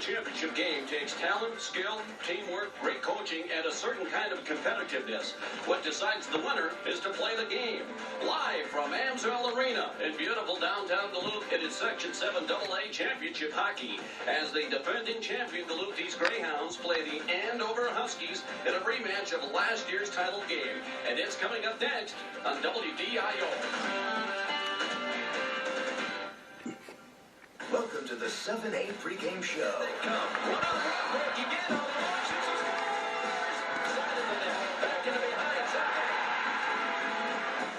championship game takes talent, skill, teamwork, great coaching, and a certain kind of competitiveness. What decides the winner is to play the game. Live from Amsoil Arena in beautiful downtown Duluth, it is Section 7 AA Championship Hockey. As the defending champion Duluth East Greyhounds play the Andover Huskies in a rematch of last year's title game. And it's coming up next on WDIO. Welcome to the 7A pregame show. They come. One up, quick, you get on the board, shoots and scores! Side of the net, back into behind, second.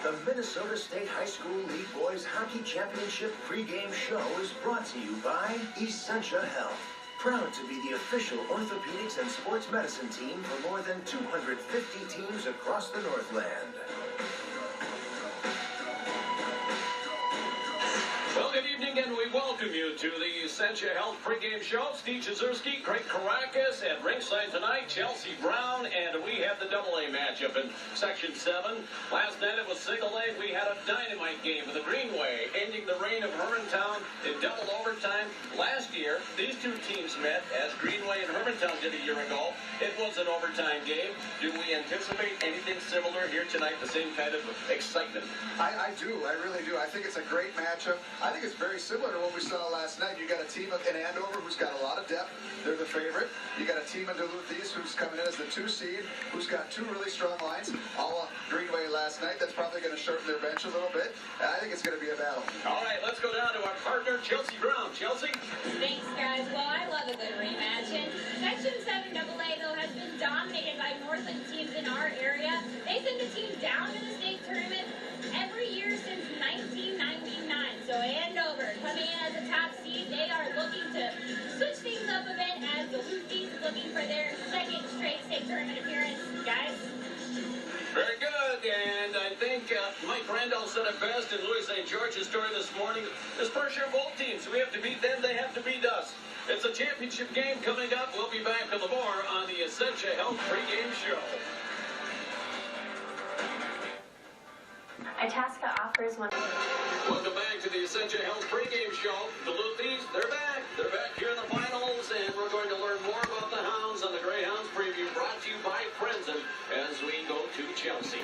The Minnesota State High School League Boys Hockey Championship pregame show is brought to you by Essentia Health. Proud to be the official orthopedics and sports medicine team for more than 250 teams across the Northland. Well, good evening, and we welcome you to the Essentia Health pregame show. Steve Jezierski, Craig Caracas at ringside tonight, Chelsea Brown, and we have the AA matchup in Section 7. Last night it was single A. We had a dynamite game in the Greenway, ending the reign of Hermantown in double overtime. Last year, these two teams met as Greenway and Hermantown did a year ago. It was an overtime game. Do we anticipate anything similar here tonight, the same kind of excitement? I do. I really do. I think it's a great matchup. I think it's very similar to what we saw last night. You got a team in Andover who's got a lot of depth. They're the favorite. You got a team in Duluth East who's coming in as the 2 seed, who's got 2 really strong lines. All Greenway last night. That's probably going to shorten their bench a little bit. I think it's going to be a battle. All right, let's go down to our partner, Chelsea Brown. Chelsea? Thanks, guys. Well, I love a good rematch. And Section 7 AA, though, has been dominated by Northland teams in our area. They send a team down to the state tournament every year since 1999. So Andover coming in as a top seed. They are looking to switch things up a bit as Duluth East is looking for their second straight state tournament appearance. Guys? Very good, and I think Mike Randall said it best in Louis St. George's story this morning. This pressure both teams. We have to beat them, they have to beat us. It's a championship game coming up. We'll be back with more on the Essentia Health pregame show. Itasca offers one. Welcome back to the Essentia Health pregame show. Duluth East, they're back. They're back here in the finals, and we're going to learn more about the Hounds on the Greyhounds preview, brought to you by Frenzen as we go to Chelsea.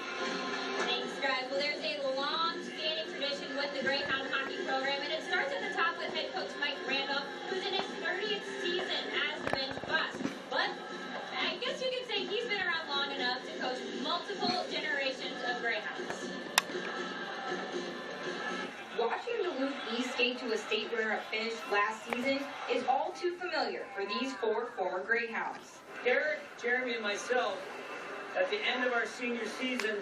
Thanks, guys. Well, there's a long-standing tradition with the Greyhound hockey program, and it starts at the top with head coach Mike Randall, who's in his 30th season as the bench boss. But I guess you could say he's been around long enough to coach multiple generations of Greyhounds. Watching Duluth East skate to a state runner-up finish last season is all too familiar for these 4 former Greyhounds. Derek, Jeremy, and myself, at the end of our senior season,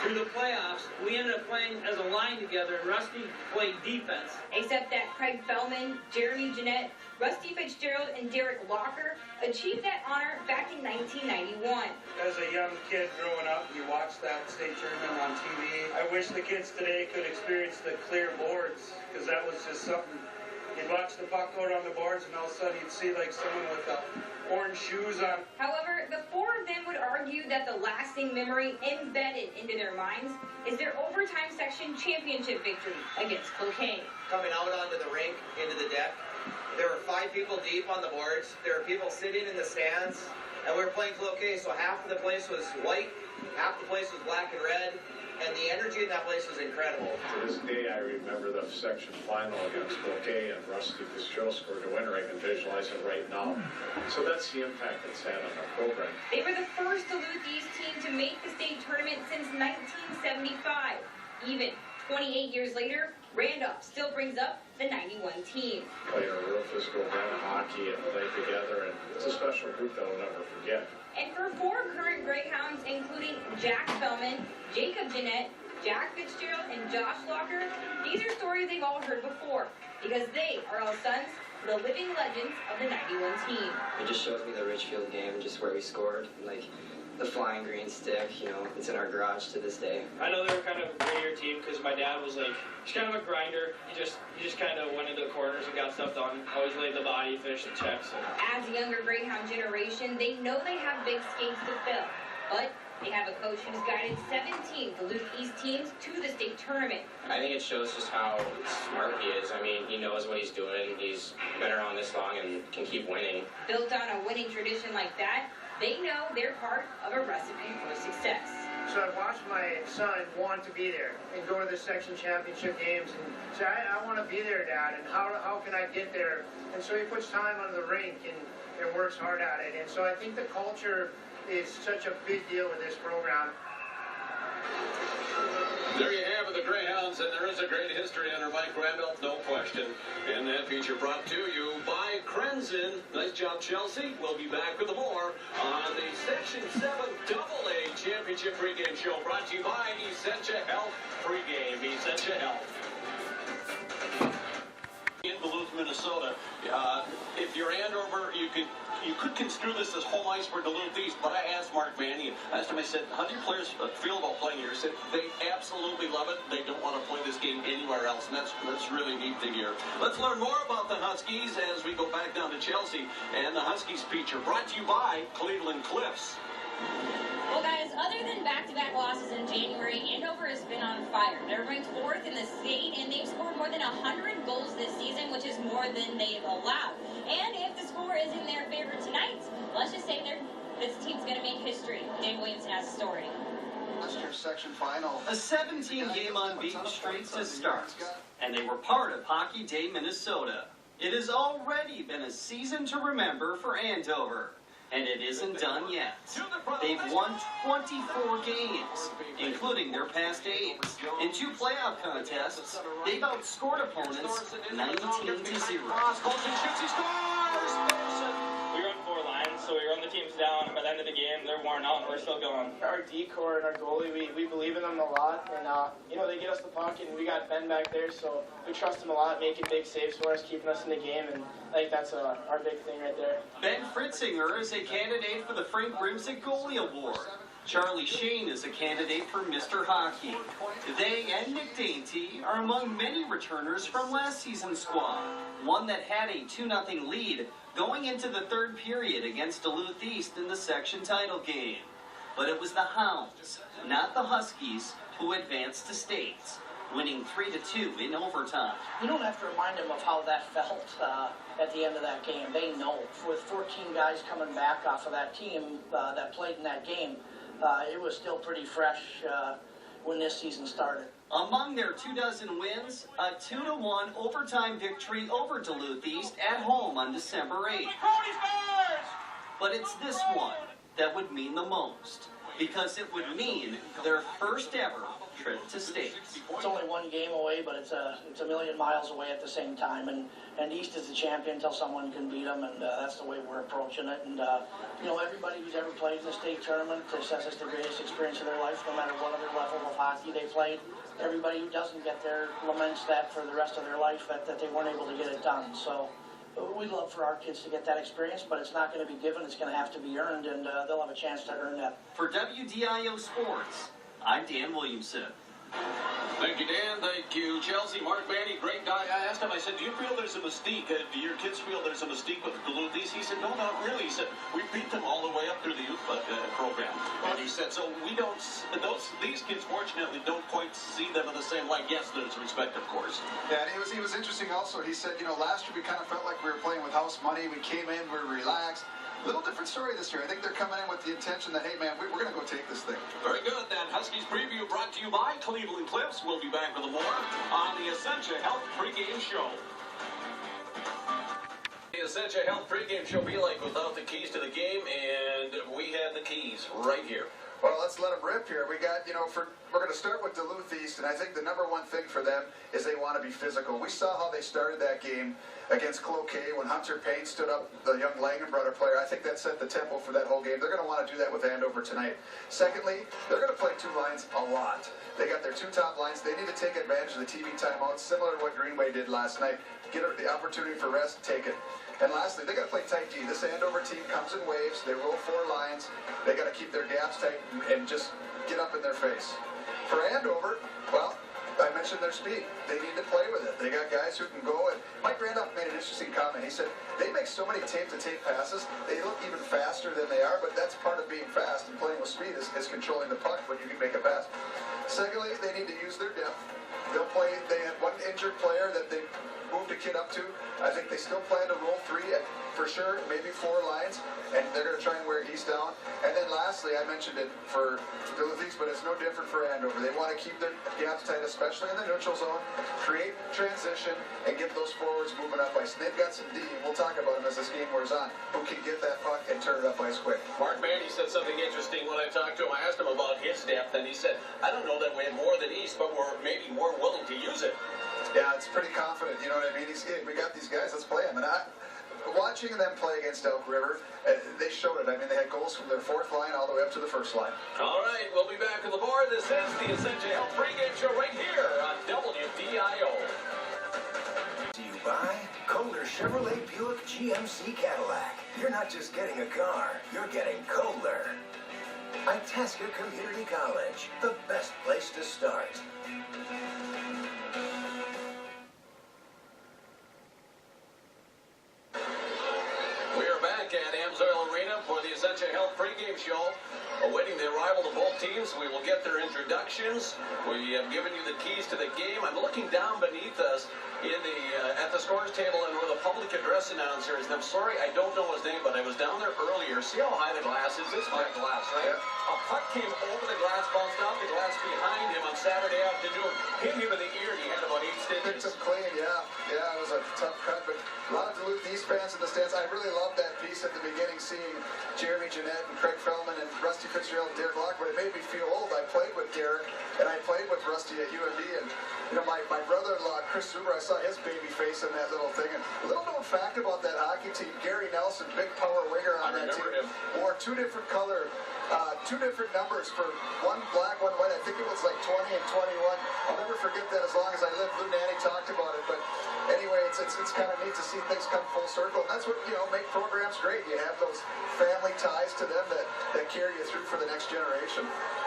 through the playoffs, we ended up playing as a line together, and Rusty played defense. Except that Craig Feldman, Jeremy Jeanette, Rusty Fitzgerald, and Derek Locker achieved that honor back in 1991. As a young kid growing up, you watched that state tournament on TV. I wish the kids today could experience the clear boards, because that was just something. You'd watch the puck go around the boards, and all of a sudden you'd see like someone with orange shoes on. However, the 4 of them would argue that the lasting memory embedded into their minds is their overtime section championship victory against Cloquet. Coming out onto the rink, into the deck, there were 5 people deep on the boards. There were people sitting in the stands, and we were playing Cloquet, so half of the place was white, half the place was black and red, and the energy in that place was incredible. To this day, I remember the section final against Cloquet, and Rusty Fitzgerald scored a winner. I can visualize it right now. So that's the impact it's had on our program. They were the first Duluth East team to make the state tournament since 1975. Even 28 years later, Randolph still brings up the 91 team. Played a real physical brand of hockey and played together, and it's a special group that we'll never forget. And for 4 current Greyhounds, including Jack Spellman, Jacob Jeanette, Jack Fitzgerald, and Josh Locker, these are stories they've all heard before, because they are all sons of the living legends of the 91 team. It just shows me the Richfield game, just where we scored, like the flying green stick, you know, it's in our garage to this day. I know they were kind of a grittier team because my dad was like, he's kind of a grinder. He just kind of went into the corners and got stuff done. Always laid the body, finished the checks. As a younger Greyhound generation, they know they have big skates to fill. But They have a coach who's guided 17 Duluth East teams to the state tournament. I think it shows just how smart he is. I mean, he knows what he's doing. He's been around this long and can keep winning. Built on a winning tradition like that, they know they're part of a recipe for success. So I watched my son want to be there and go to the section championship games and say, I want to be there, Dad, and how can I get there? And so he puts time on the rink and works hard at it. And so I think the culture is such a big deal with this program. There you have it, the Greyhounds, and there is a great history under Mike Randolph, no question. And that feature brought to you by Krenzen. Nice job, Chelsea. We'll be back with more on the Section 7 AA Championship pregame show, brought to you by Essentia Health Pregame. Essentia Health. In Duluth, Minnesota. If you're Andover, you could construe this as home ice for Duluth East, but I asked Mark Manny, I asked him, I said, how do your players feel about playing here? He said, they absolutely love it. They don't want to play this game anywhere else, and that's really neat to hear. Let's learn more about the Huskies as we go back down to Chelsea, and the Huskies feature brought to you by Cleveland Cliffs. Well, guys, other than back-to-back losses in January, Andover has been on fire. They're ranked 4th in the state, and they've scored more than 100 goals this season, which is more than they've allowed. And if the score is in their favor tonight, let's just say this team's going to make history. Dan Williamson has a story. Last year's section final. A 17-game unbeaten streak to start, and they were part of Hockey Day, Minnesota. It has already been a season to remember for Andover. And it isn't done yet. They've won 24 games, including their past 8. In 2 playoff contests, they've outscored opponents 19-0. We run 4 lines, so we run the teams down, and by the end of the game, they're worn out, and we're still going. Our D-core and our goalie, we believe in them a lot, and they get us the puck, and we got Ben back there, so we trust him a lot, making big saves for us, keeping us in the game, and I think that's our big thing right there. Ben Fritzinger is a candidate for the Frank Grimsick Goalie Award. Charlie Shane is a candidate for Mr. Hockey. They and Nick Dainty are among many returners from last season's squad, one that had a 2-0 lead going into the 3rd period against Duluth East in the section title game. But it was the Hounds, not the Huskies, who advanced to states, winning 3-2 in overtime. You don't have to remind them of how that felt at the end of that game. They know. With 14 guys coming back off of that team that played in that game, it was still pretty fresh when this season started. Among their 24 wins, a 2-1 overtime victory over Duluth East at home on December 8th. But it's this one that would mean the most, because it would mean their first ever trip to states. It's only 1 game away, but it's a million miles away at the same time, and East is the champion until someone can beat them, and that's the way we're approaching it. And everybody who's ever played in the state tournament says it's the greatest experience of their life, no matter what other level of hockey they played. Everybody who doesn't get there laments that for the rest of their life that they weren't able to get it done. So we'd love for our kids to get that experience, but it's not going to be given. It's going to have to be earned, and they'll have a chance to earn that. For WDIO Sports, I'm Dan Williamson. Thank you, Dan. Thank you, Chelsea. Mark Manny, great guy. I asked him, I said, do you feel there's a mystique? Do your kids feel there's a mystique with Duluth East? He said, no, not really. He said, we beat them all the way up through the youth program. And he said, so we don't, these kids, fortunately, don't quite see them in the same light. Yes, there's respect, of course. Yeah, and he was interesting also. He said, last year we kind of felt like we were playing with house money. We came in, we were relaxed. Little different story this year. I think they're coming in with the intention that, hey, man, we're going to go take this thing. Very good. That Huskies preview brought to you by Cleveland Cliffs. We'll be back with more on the Essentia Health pregame show. The Essentia Health pregame show be like without the keys to the game, and we have the keys right here. Well, let's let them rip here. We got, we're going to start with Duluth East, and I think the #1 thing for them is they want to be physical. We saw how they started that game against Cloquet when Hunter Payne stood up, the young Langenbrunner player. I think that set the tempo for that whole game. They're going to want to do that with Andover tonight. Secondly, they're going to play 2 lines a lot. They got their 2 top lines. They need to take advantage of the TV timeouts, similar to what Greenway did last night. Get the opportunity for rest, take it. And lastly, they got to play tight D. This Andover team comes in waves. They roll 4 lines. They got to keep their gaps tight and just get up in their face. For Andover, well, I mentioned their speed. They need to play with it. They got guys who can go. And Mike Randolph made an interesting comment. He said they make so many tape-to-tape passes, they look even faster than they are, but that's part of being fast and playing with speed is controlling the puck when you can make a pass. Secondly, they need to use their depth. They'll play. They had one injured player that they moved a kid up to. I think they still plan to roll 3 for sure, maybe 4 lines, and they're going to try and wear East down. And then lastly, I mentioned it for Duluth East, but it's no different for Andover. They want to keep their gaps tight, especially in the neutral zone, create transition, and get those forwards moving up ice. And they've got some D, and we'll talk about them as this game wears on, who can get that puck and turn it up ice quick. Mark Mandy said something interesting when I talked to him. I asked him about his depth, and he said, I don't know that we have more than East, but we're maybe more willing to use it. Yeah, it's pretty confident, you know what I mean? We got these guys, let's play them. And watching them play against Elk River, they showed it. I mean, they had goals from their 4th line all the way up to the 1st line. All right, we'll be back on the board. This is the Essentia Health pregame show right here on WDIO. Do you buy Kohler Chevrolet Buick GMC Cadillac? You're not just getting a car, you're getting Kohler. Itasca Community College, the best place to start. We are back at Amsoil Arena for the Essentia Health pregame show. Awaiting the arrival of both teams, we will get their introductions. We have given you the keys to the game. I'm looking down beneath us in the at the scores table and where the public address announcer is. And I'm sorry, I don't know his name, but I was down there earlier. See how high the glass is? This is high glass, right? Yeah. A puck came over the glass, bounced off the glass behind him on Saturday afternoon, hit him in the ear, and he had about 8 stitches. Picked him clean, yeah. Yeah, it was a tough cut, but a lot of Duluth East fans in the stands. I really loved that piece at the beginning, seeing Jeremy Jeanette and Craig Feldman and Rusty Fitzgerald and Derek Lockwood. It made me feel old. I played with Derek, and I played with Rusty at UND, and you know, my brother-in-law, Chris Zuber, I saw his baby face in that little thing. And a little known fact about that hockey team, Gary Nelson, big power winger on that team, wore 2 different numbers for one black, one white. I think it was like 20 and 21. I'll never forget that as long as I live. Lou Nanny talked about it, but anyway, it's kind of neat to see things come full circle. And that's what, you know, make programs great. You have those family ties to them that carry you through for the next generation.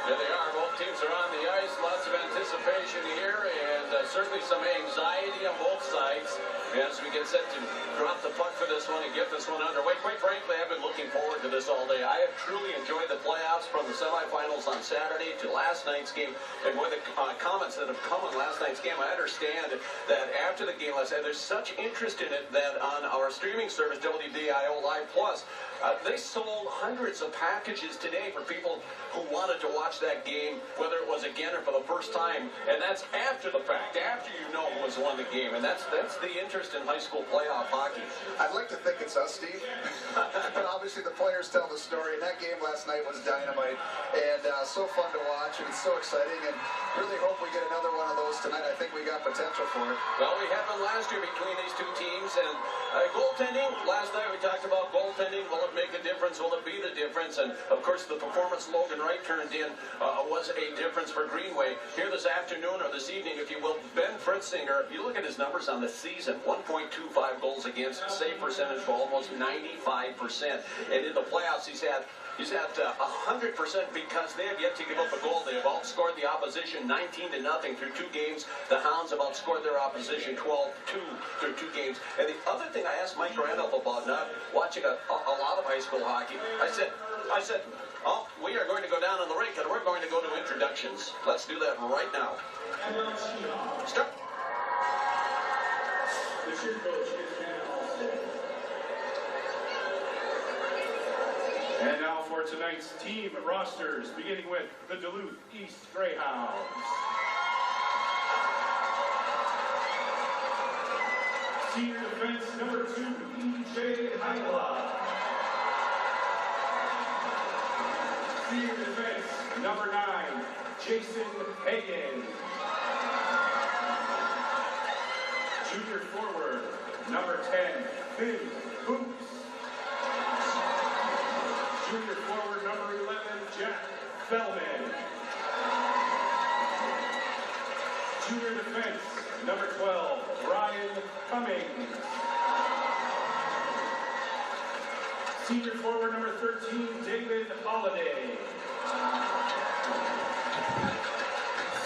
There they are. Both teams are on the ice. Lots of anticipation here, and certainly some anxiety on both sides as we get set to drop the puck for this one and get this one underway. Quite frankly, I've been looking forward to this all day. I have truly enjoyed the playoffs from the semifinals on Saturday to last night's game. And with the comments that have come on last night's game, I understand that after the game last night, there's such interest in it that on our streaming service, WDIO Live Plus, they sold hundreds of packages today for people who wanted to watch that game, whether it was again or for the first time. And that's after the fact, after you know who has won the game. And that's the interest in high school playoff hockey. I'd like to think it's us, Steve. But obviously the players tell the story. And that game last night was dynamite. And so fun to watch. And it's so exciting. And really hope we get another one of those tonight. I think we got potential for it. Well, we had one last year between these two teams. And goaltending, last night we talked about goaltending. Will it make a difference? Will it be the difference? And, of course, the performance Logan Wright turned in was a difference for Greenway. Here this afternoon, or this evening, if you will, Ben Fritzinger, you look at his numbers on the season, 1.25 goals against, save percentage for almost 95%. And in the playoffs, he's at 100% because they have yet to give up a goal. They have outscored the opposition 19-0 through 2 games. The Hounds have outscored their opposition 12-2 through 2 games. And the other thing I asked Mike Randolph about, not watching a lot of high school hockey, I said, oh, we are going to go down on the rink and we're going to go to introductions. Let's do that right now. Start. And now for tonight's team rosters, beginning with the Duluth East Greyhounds. Senior defense number 2, E.J. Heila. Senior defense number 9, Jason Hagan. Junior forward number 10, Finn Boots. Junior forward number 11, Jack Feldman. Junior defense number 12, Brian Cummings. Senior forward number 13, David Holliday.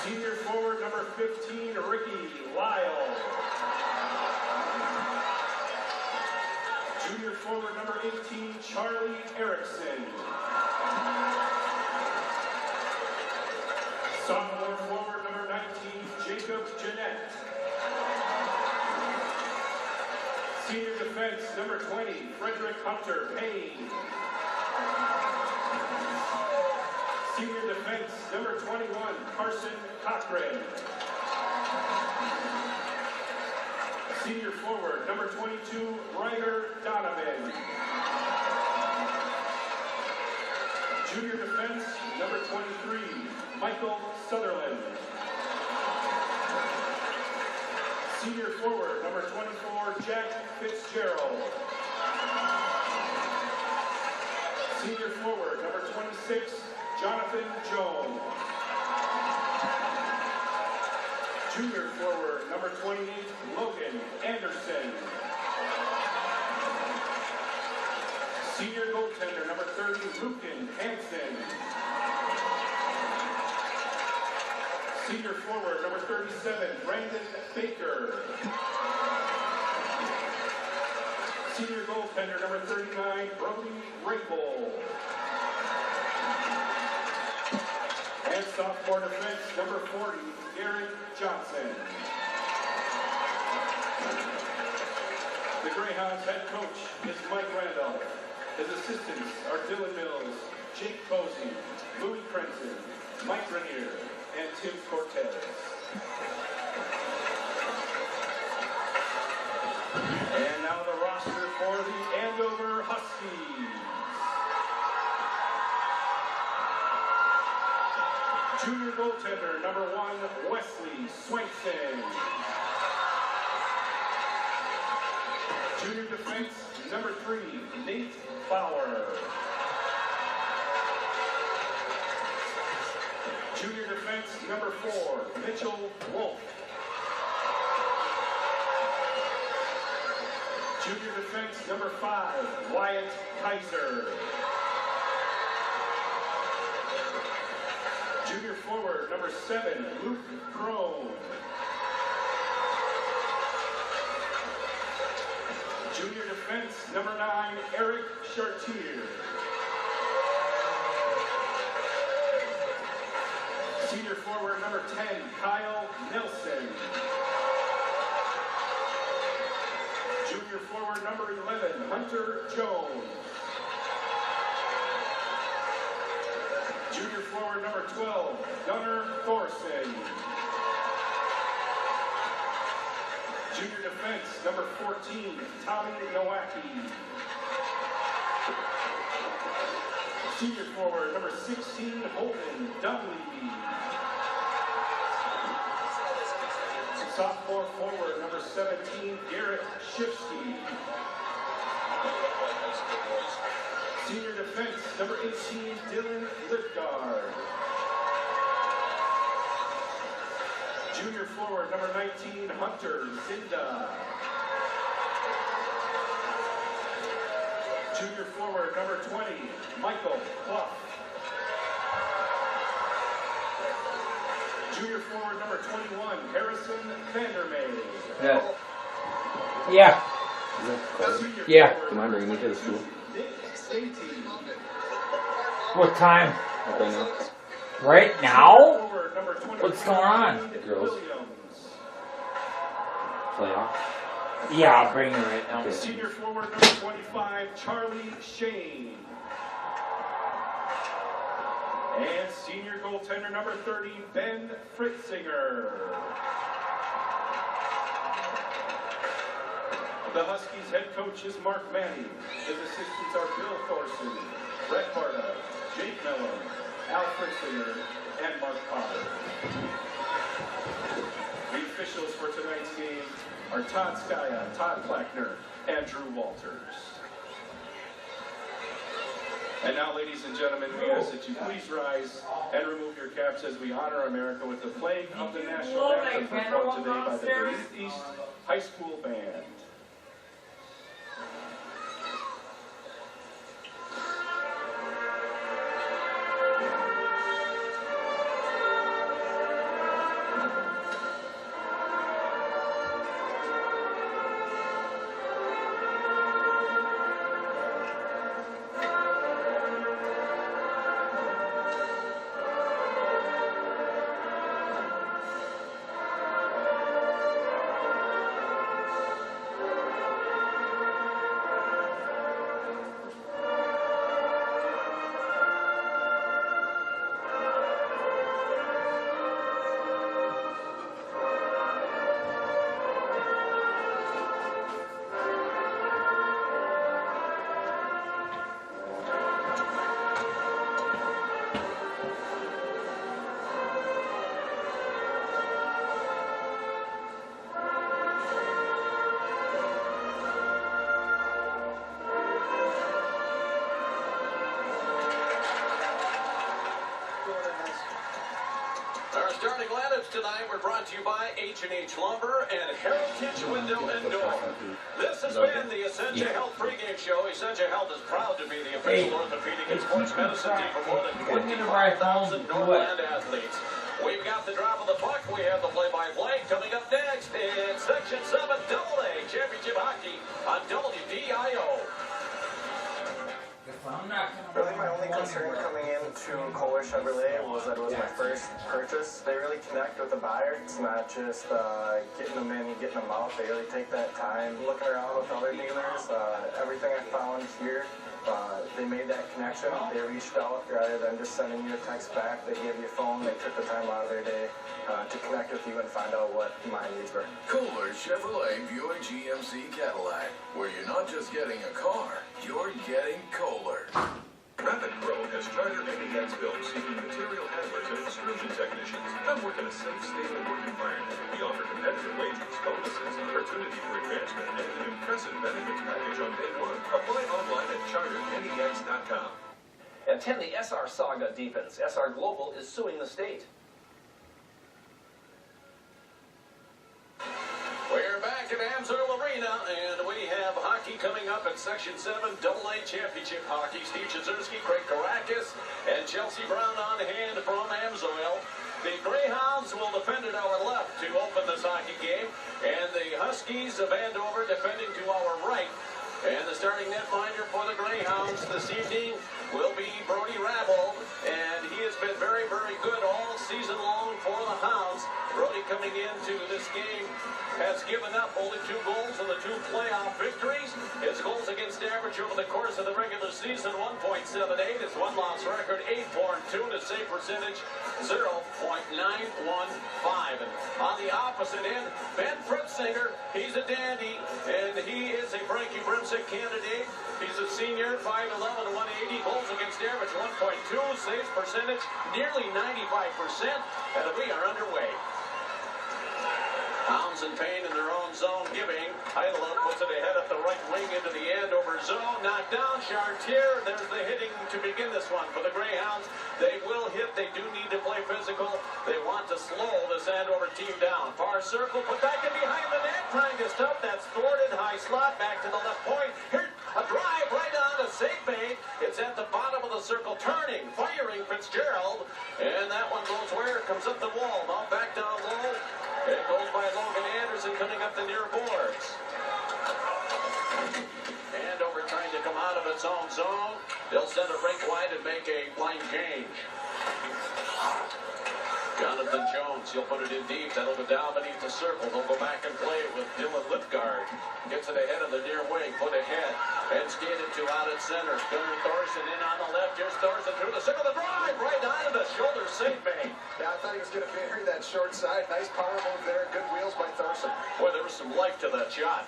Senior forward number 15, Ricky Lyle. Junior forward number 18, Charlie Erickson. Sophomore forward number 19, Jacob Jeanette. Senior defense number 20, Frederick Hunter Payne. Senior defense number 21, Carson Cochran. Senior forward number 22, Ryder Donovan. Junior defense number 23, Michael Sutherland. Senior forward number 24, Jack Fitzgerald. Senior forward number 26, Jonathan Jones. Junior forward number 28, Logan Anderson. Senior goaltender number 30, Lucan Hansen. Senior forward number 37, Brandon Baker. Senior goaltender number 39, Brody Rabel. And sophomore defense number 40, Garrett Johnson. The Greyhounds head coach is Mike Randolph. His assistants are Dylan Mills, Jake Posey, Louis Crenson, Mike Rainier, and Tim Cortez. And now the roster for the Andover Huskies. Junior goaltender number 1, Wesley Swankson. Junior defense number 3, Nate Bauer. Junior defense number 4, Mitchell Wolf. Junior defense number 5, Wyatt Kaiser. Junior forward number 7, Luke Crone. Junior defense number 9, Eric Chartier. Senior forward number 10, Kyle Nelson. Junior forward number 11, Hunter Jones. Junior forward number 12, Gunnar Thorson. Junior defense number 14, Tommy Nowacki. Senior forward number 16, Holden Dunleavy. Sophomore forward number 17, Garrett Shifsky. Senior defense number 18, Dylan Lipgard. Junior forward number 19, Hunter Zinda. Junior forward number 20, Michael Clough. Junior forward number 21, Harrison Vandermeer. Yes. Yeah. Yeah. Come on, bring me to the school. What time? Right now. Right now? What's going on? Girls. Playoff. Yeah, I'll bring you right now. Okay. Senior forward number 25, Charlie Shane. And senior goaltender number 30, Ben Fritzinger. The Huskies head coach is Mark Manning. His assistants are Bill Thorson, Brett Barta, Jake Mellon, Al Fritzinger, and Mark Potter. The officials for tonight's game are Todd Skya, Todd Plackner, and Drew Walters. And now, ladies and gentlemen, we ask that you please rise and remove your caps as we honor America with the flag of the national anthem performed today by the Duluth East High School Band. tonight were brought to you by H&H Lumber and Heritage Window and Door. This has been the Essentia Health pregame show. Essentia Health is proud to be the official orthopedic and sports medicine team for more than 25,000 Northland athletes. We've got the drop of the puck. We have the play-by-play. Coming up next in Section 7 AA Championship Hockey on WDIO. Really, my only concern coming into Kohler Chevrolet was that it was my first purchase. They really connect with the buyer. It's not just getting them in and getting them out. They really take that time. Looking around with other dealers, everything I found here, they made that connection. They reached out rather than just sending you a text back. They gave you a phone. They took the time out of their day to connect with you and find out what my needs were. Kohler Chevrolet Buick GMC Cadillac, where you're not just getting a car, you're getting Kohler. Rapid Growth has chartered MEX builders seeking material handlers and extrusion technicians. Come work in a safe, stable work environment. We offer competitive wages, bonuses, opportunity for advancement, and an impressive benefits package on day one. Apply online at chartermex.com. At 10, the SR saga deepens. SR Global is suing the state. We're back at Amsoil Arena, and we have hockey coming up in Section 7 AA Championship Hockey. Steve Chizerski, Craig Karakis, and Chelsea Brown on hand from Amsoil. The Greyhounds will defend at our left to open this hockey game, and the Huskies of Andover defending to our right. And the starting netminder for the Greyhounds this evening will be Brody Rabble, and he has been very, very good all season long for the Hounds. Brody coming into this game has given up only 2 goals in the 2 playoff victories. His goals against average over the course of the regular season, 1.78. His one-loss record, 8-4-2. His save percentage, 0.915. And on the opposite end, Ben Fritzinger, he's a dandy, and he is a Frankie Brimsick candidate. He's a senior, 5'11", 180, goals against average, 1.2, saves percentage, nearly 95%, and we are underway. Hounds in pain in their own zone, giving. Heidelberg puts it ahead up the right wing into the Andover zone. Knocked down. Chartier. There's the hitting to begin this one for the Greyhounds. They will hit. They do need to play physical. They want to slow this Andover team down. Far circle, put back in behind the net. Trying to stop. That's thwarted. High slot back to the left point. Here, a drive right on to St. Bay. It's at the bottom of the circle. Turning, firing Fitzgerald. And that one goes where? It comes up the wall. Now back down low. It goes by Logan Anderson coming up the near boards. Andover trying to come out of its own zone. They'll send it rink wide and make a line change. Jonathan Jones, he'll put it in deep. That'll go down beneath the circle. They'll go back and play it with Dylan Lipgard. Gets it ahead of the near wing, put ahead. And skated to out at center. Gunnar Thorson in on the left. Here's Thorson through the circle. The drive right onto the shoulder. St. Bay. Yeah, I thought he was going to bury that short side. Nice power move there. Good wheels by Thorson. Boy, there was some life to that shot.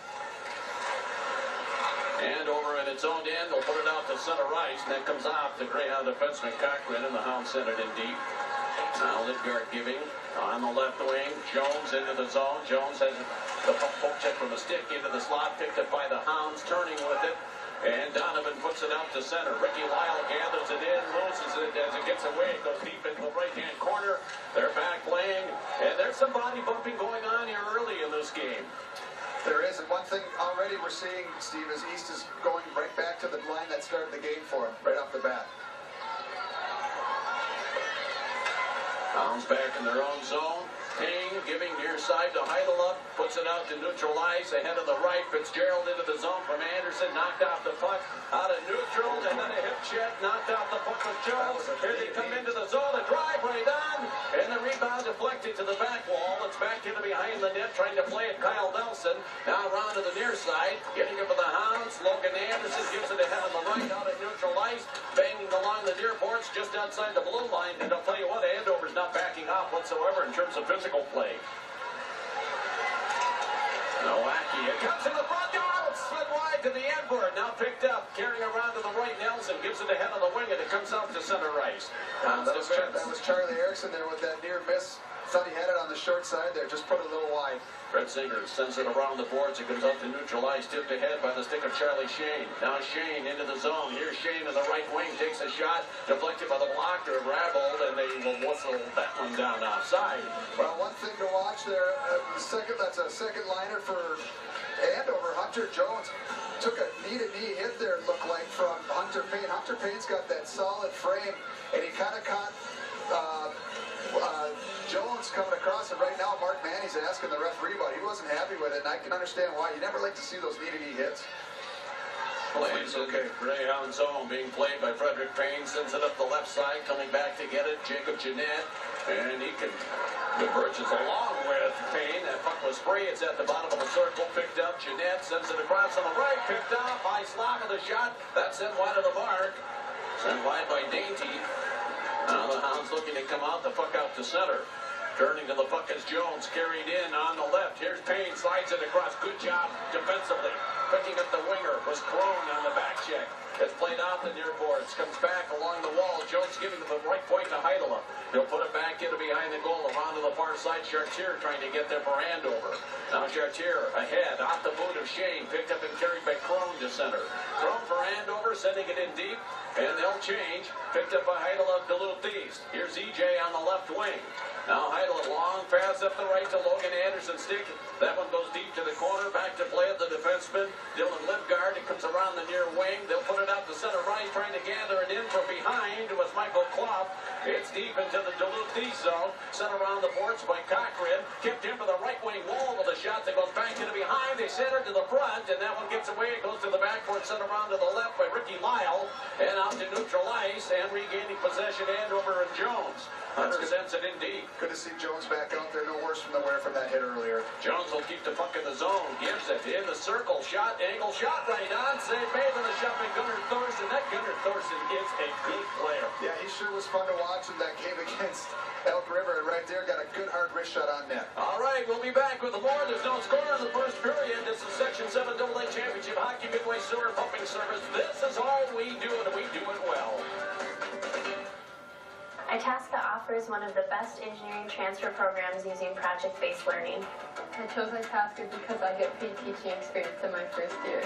And over at its own end, they'll put it out to center ice. And that comes off the Greyhound defenseman Cochran, and the Hounds sent it in deep. Now Lidgard giving on the left wing. Jones into the zone. Jones has the poke check from the stick into the slot. Picked up by the Hounds, turning with it. And Donovan puts it out to center. Ricky Lyle gathers it in, loses it as it gets away. It goes deep into the right-hand corner. They're back playing. And there's some body bumping going on here early in this game. There is, and one thing already we're seeing, Steve, is East is going right back to the line that started the game for him, right off the bat. Hounds back in their own zone. Payne giving near side to Heidelberg. Puts it out to neutral ice. Ahead of the right. Fitzgerald into the zone from Anderson. Knocked off the puck. Out of neutral. And then a hip check. Knocked off the puck with Jones. Here they come into the zone. A drive right on. And the rebound deflected to the back wall. It's back into behind the net. Trying to play it. Kyle Nelson. Now around to the near side. Getting it for the Hounds. Logan Anderson gives it ahead on the right. Out of neutral ice. Banging along the near boards just outside the blue line. And I'll tell you what, Andover's not backing off whatsoever in terms of physical play. Nowacki, it comes to the front yard, slid wide to the Edward, now picked up, carrying around to the right. Nelson gives it ahead of the wing, and it comes out to center ice. That was Charlie Erickson there with that near miss Thought he had it on the short side there, just put it a little wide. Fred Singer sends it around the boards. It goes out to neutralize, tipped ahead by the stick of Charlie Shane. Now Shane into the zone. Here's Shane in the right wing, takes a shot, deflected by the blocker, Rabold, and they will whistle that one down offside. Well, one thing to watch there, that's a second liner for Andover. Hunter Jones took a knee-to-knee hit there, it looked like, from Hunter Payne. Hunter Payne's got that solid frame, and he kind of caught Jones coming across, and right now Mark Manny's asking the referee about it. He wasn't happy with it, and I can understand why. You never like to see those knee-to-knee hits. Plays okay. Greyhound zone being played by Frederick Payne. Sends it up the left side, coming back to get it. Jacob Jeanette, and he can converges along with Payne. That puck was free. It's at the bottom of the circle. Picked up. Jeanette sends it across on the right. Picked up. High slap of the shot. That's sent wide of the mark. Sent wide by Dainty. Now the Hounds looking to come out. The puck out to center. Turning to the puck is Jones, carried in on the left. Here's Payne, slides it across. Good job defensively. Picking up the winger was Crone on the back check. It's played off the near boards. Comes back along the wall. Jones giving to the right point to Heidela. He'll put it back into behind the goal. Around to the far side. Chartier trying to get there for Andover. Now Chartier ahead. Off the boot of Shane. Picked up and carried by Crone to center. Crone for Andover. Sending it in deep. And they'll change. Picked up by Heidela of Duluth East. Here's EJ on the left wing. Now Heidela, long pass up the right to Logan Anderson. Stick. That one goes deep to the corner. Back to play at the defenseman. Dylan Livgard. It comes around the near wing. They'll put it out to center right. Trying to gather it in from behind with Michael Klopp. It's deep into the Duluth East zone. Sent around the boards by Cochran. Kicked in for the right wing wall with a shot that goes back into behind. They send it to the front. And that one gets away. It goes to the backboard. Sent around to the left by Ricky Lyle. And out to neutral ice. And regaining possession Andover and Jones. Hunter sends it in deep. Good to see Jones back out there. No worse from the wear from that hit earlier. Jones will keep the puck in the zone. Gives it in the circle. Shot, angle, shot right on. Save made on the shot by Gunnar Thorson. That Gunnar Thorson is a good player. Yeah, he sure was fun to watch in that game against Elk River. And right there, got a good hard wrist shot on net. All right, we'll be back with more. There's no score in the first period. This is Section 7 AA Championship Hockey Midway Sewer Pumping Service. This is all we do, and we do it well. Itasca offers one of the best engineering transfer programs using project-based learning. I chose Itasca because I get paid teaching experience in my first year.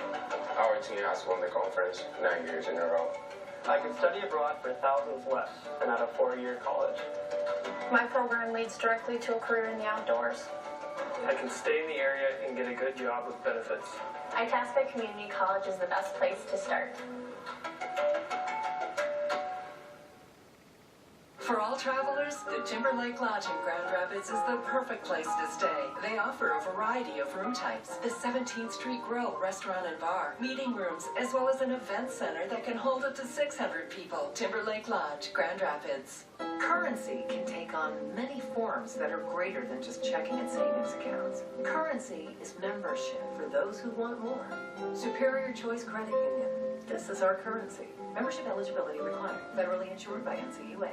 Our team has won the conference 9 years in a row. I can study abroad for thousands less and at a 4-year college. My program leads directly to a career in the outdoors. I can stay in the area and get a good job with benefits. Itasca Community College is the best place to start. For all travelers, the Timberlake Lodge in Grand Rapids is the perfect place to stay. They offer a variety of room types, the 17th Street Grill, restaurant and bar, meeting rooms, as well as an event center that can hold up to 600 people. Timberlake Lodge, Grand Rapids. Currency can take on many forms that are greater than just checking and savings accounts. Currency is membership for those who want more. Superior Choice Credit Union. This is our currency. Membership eligibility required. Federally insured by NCUA.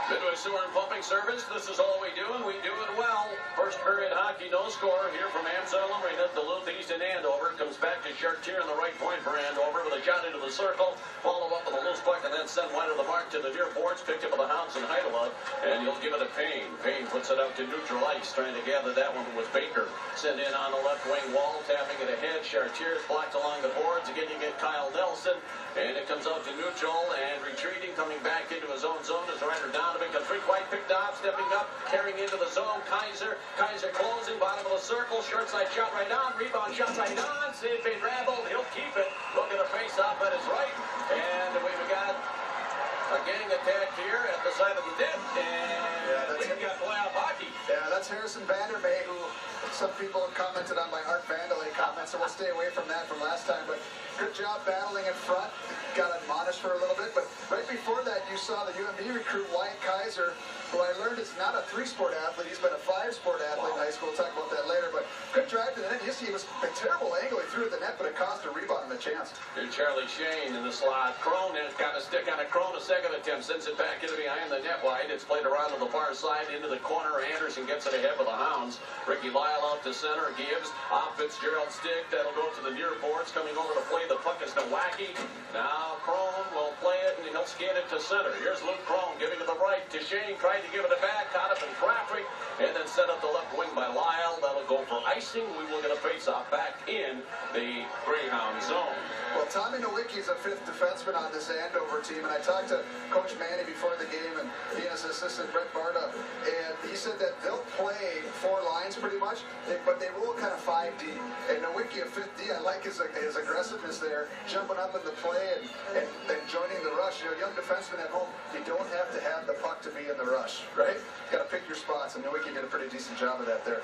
Midway Sewer and Pumping Service, this is all we do, and we do it well. First period hockey, no score here from Amsoil Arena. Duluth East and Andover. Comes back to Chartier on the right point for Andover with a shot into the circle. Follow up with a loose puck and then send wide of the mark to the near boards. Picked up by the Hounds and Heidela, and he'll give it to Payne. Payne puts it out to neutral ice, trying to gather that one with Baker. Sent in on the left wing wall, tapping it ahead. Chartier's blocked along the boards. Again, you get Kyle Nelson, and it comes out to neutral and retreating, coming back into his own zone is Ryder Donovan. Comes free quite picked off, stepping up, carrying into the zone. Kaiser closing, bottom of the circle, short side shot right on, rebound shot right on. Save by Rabold, he'll keep it. Look at the face off at his right, and we've got a gang attack here at the side of the net, and we've got playoff hockey. Yeah, that's Harrison Vandermay, who some people have commented on my Art Vandelay comments, so we'll stay away from that from last time, but good job battling in front. Got admonished for a little bit, but right before that, you saw the UMB recruit Wyatt Kaiser, who I learned is not a 3-sport athlete. He's been a 5-sport athlete in high school. We'll talk about that later, but good drive to the net. You see, it was a terrible angle. He threw at the net, but it cost a rebound and a chance. Here's Charlie Shane in the slot. Crone has got a stick on it. Crone, a second attempt, sends it back into behind the net wide. It's played around to the far side into the corner. Anderson gets it ahead with the Hounds. Ricky Lyle out to center, gives off Fitzgerald's stick. That'll go to the near boards. Coming over to play the puck is Nowacki. Now Crone will play it, and He'll skate it to center. Here's Luke Crone giving to the right to Shane. Tried to give it back. Caught up in traffic. And then set up the left wing by Lyle. That'll go for icing. We will get a face-off back in the Greyhound zone. Well, Tommy Nowicki is a fifth defenseman on this Andover team, and I talked to Coach Manny before the game, and he and his assistant Brett Barta, and he said that they'll play four lines pretty much, but they roll kind of 5 deep. And Nowicki, a fifth D, I like his aggressiveness there, jumping up in the play and joining the rush. You know, young defensemen at home, you don't have to have the puck to be in the rush, right? You got to pick your spots, and Nowicki did a pretty decent job of that there.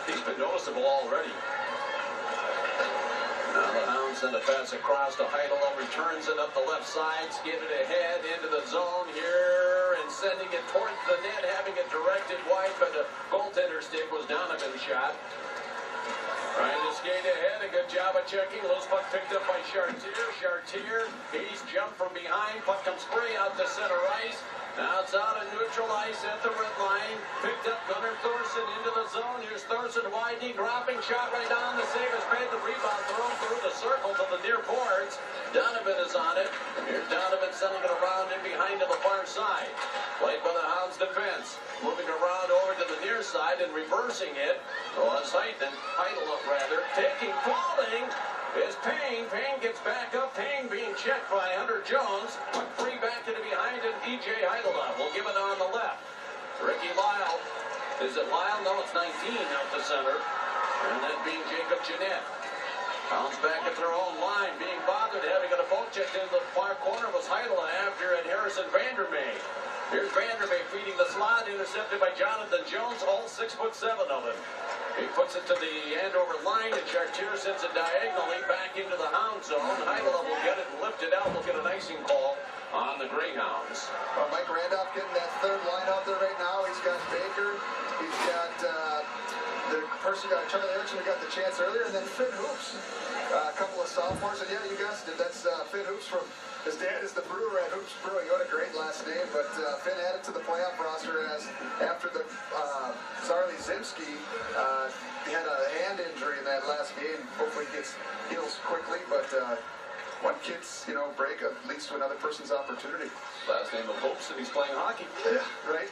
He's been noticeable already. Now the Hounds send a pass across to Heidel, returns it up the left side, skated ahead into the zone here, and sending it towards the net, having it directed wide, but the goaltender stick was Donovan's shot. Trying to skate ahead, a good job of checking. Loose puck picked up by Chartier. Chartier, he's jumped from behind, puck comes spray out to center ice. Now it's out of neutral ice at the red line. Picked up Gunnar Thorson into the zone. Here's Thorson widening, dropping shot right on. The save is made. The rebound thrown through the circle to the near boards. Donovan is on it. Here's Donovan sending it around in behind to the far side. Played by the Hounds defense. Moving around over to the near side and reversing it. Was Heidel rather. Falling is Payne. Payne gets back up. Payne being checked by Hunter Jones. Puck free back into behind and E.J. Heidel will give it on the left. Ricky Lyle. Is it Lyle? No, it's 19 out the center. And that being Jacob Jeanette. Bounce back at their own line. Being bothered, having a poke checked into the far corner was Heidel after and Harrison Vandermeer. Here's Vandermeer feeding the slot, intercepted by Jonathan Jones, all 6'7" of him. He puts it to the Andover line, and Chartier sends it diagonally back into the Hound zone. Heidel will get it and lift it out. We'll get an icing call on the Greyhounds. Well, Mike Randolph getting that third line out there right now. He's got Baker. He's got the person, Charlie Erickson, who got the chance earlier, and then Finn Hoops. A couple of sophomores, and yeah, you guys did. That's Finn Hoops from, his dad is the brewer at Hoops Brewing. What a great last name, but Finn added to the playoff roster as after the Zarley Zimski, he had a hand injury in that last game. Hopefully he heals quickly, but one kid's, break leads to another person's opportunity. Last name of Hoops, and he's playing hockey. Yeah, right.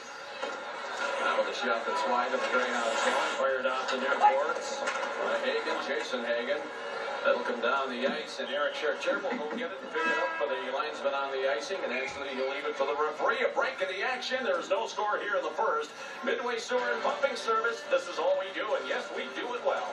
Now with a shot that's wide of the Greyhounds zone, fired out the near boards by Hagen, Jason Hagen. That'll come down the ice, and Eric Chartier will go get it and pick it up for the linesman on the icing, and actually he'll leave it for the referee. A break in the action. There's no score here in the first. Midway Sewer and Pumping Service, this is all we do, and yes, we do it well.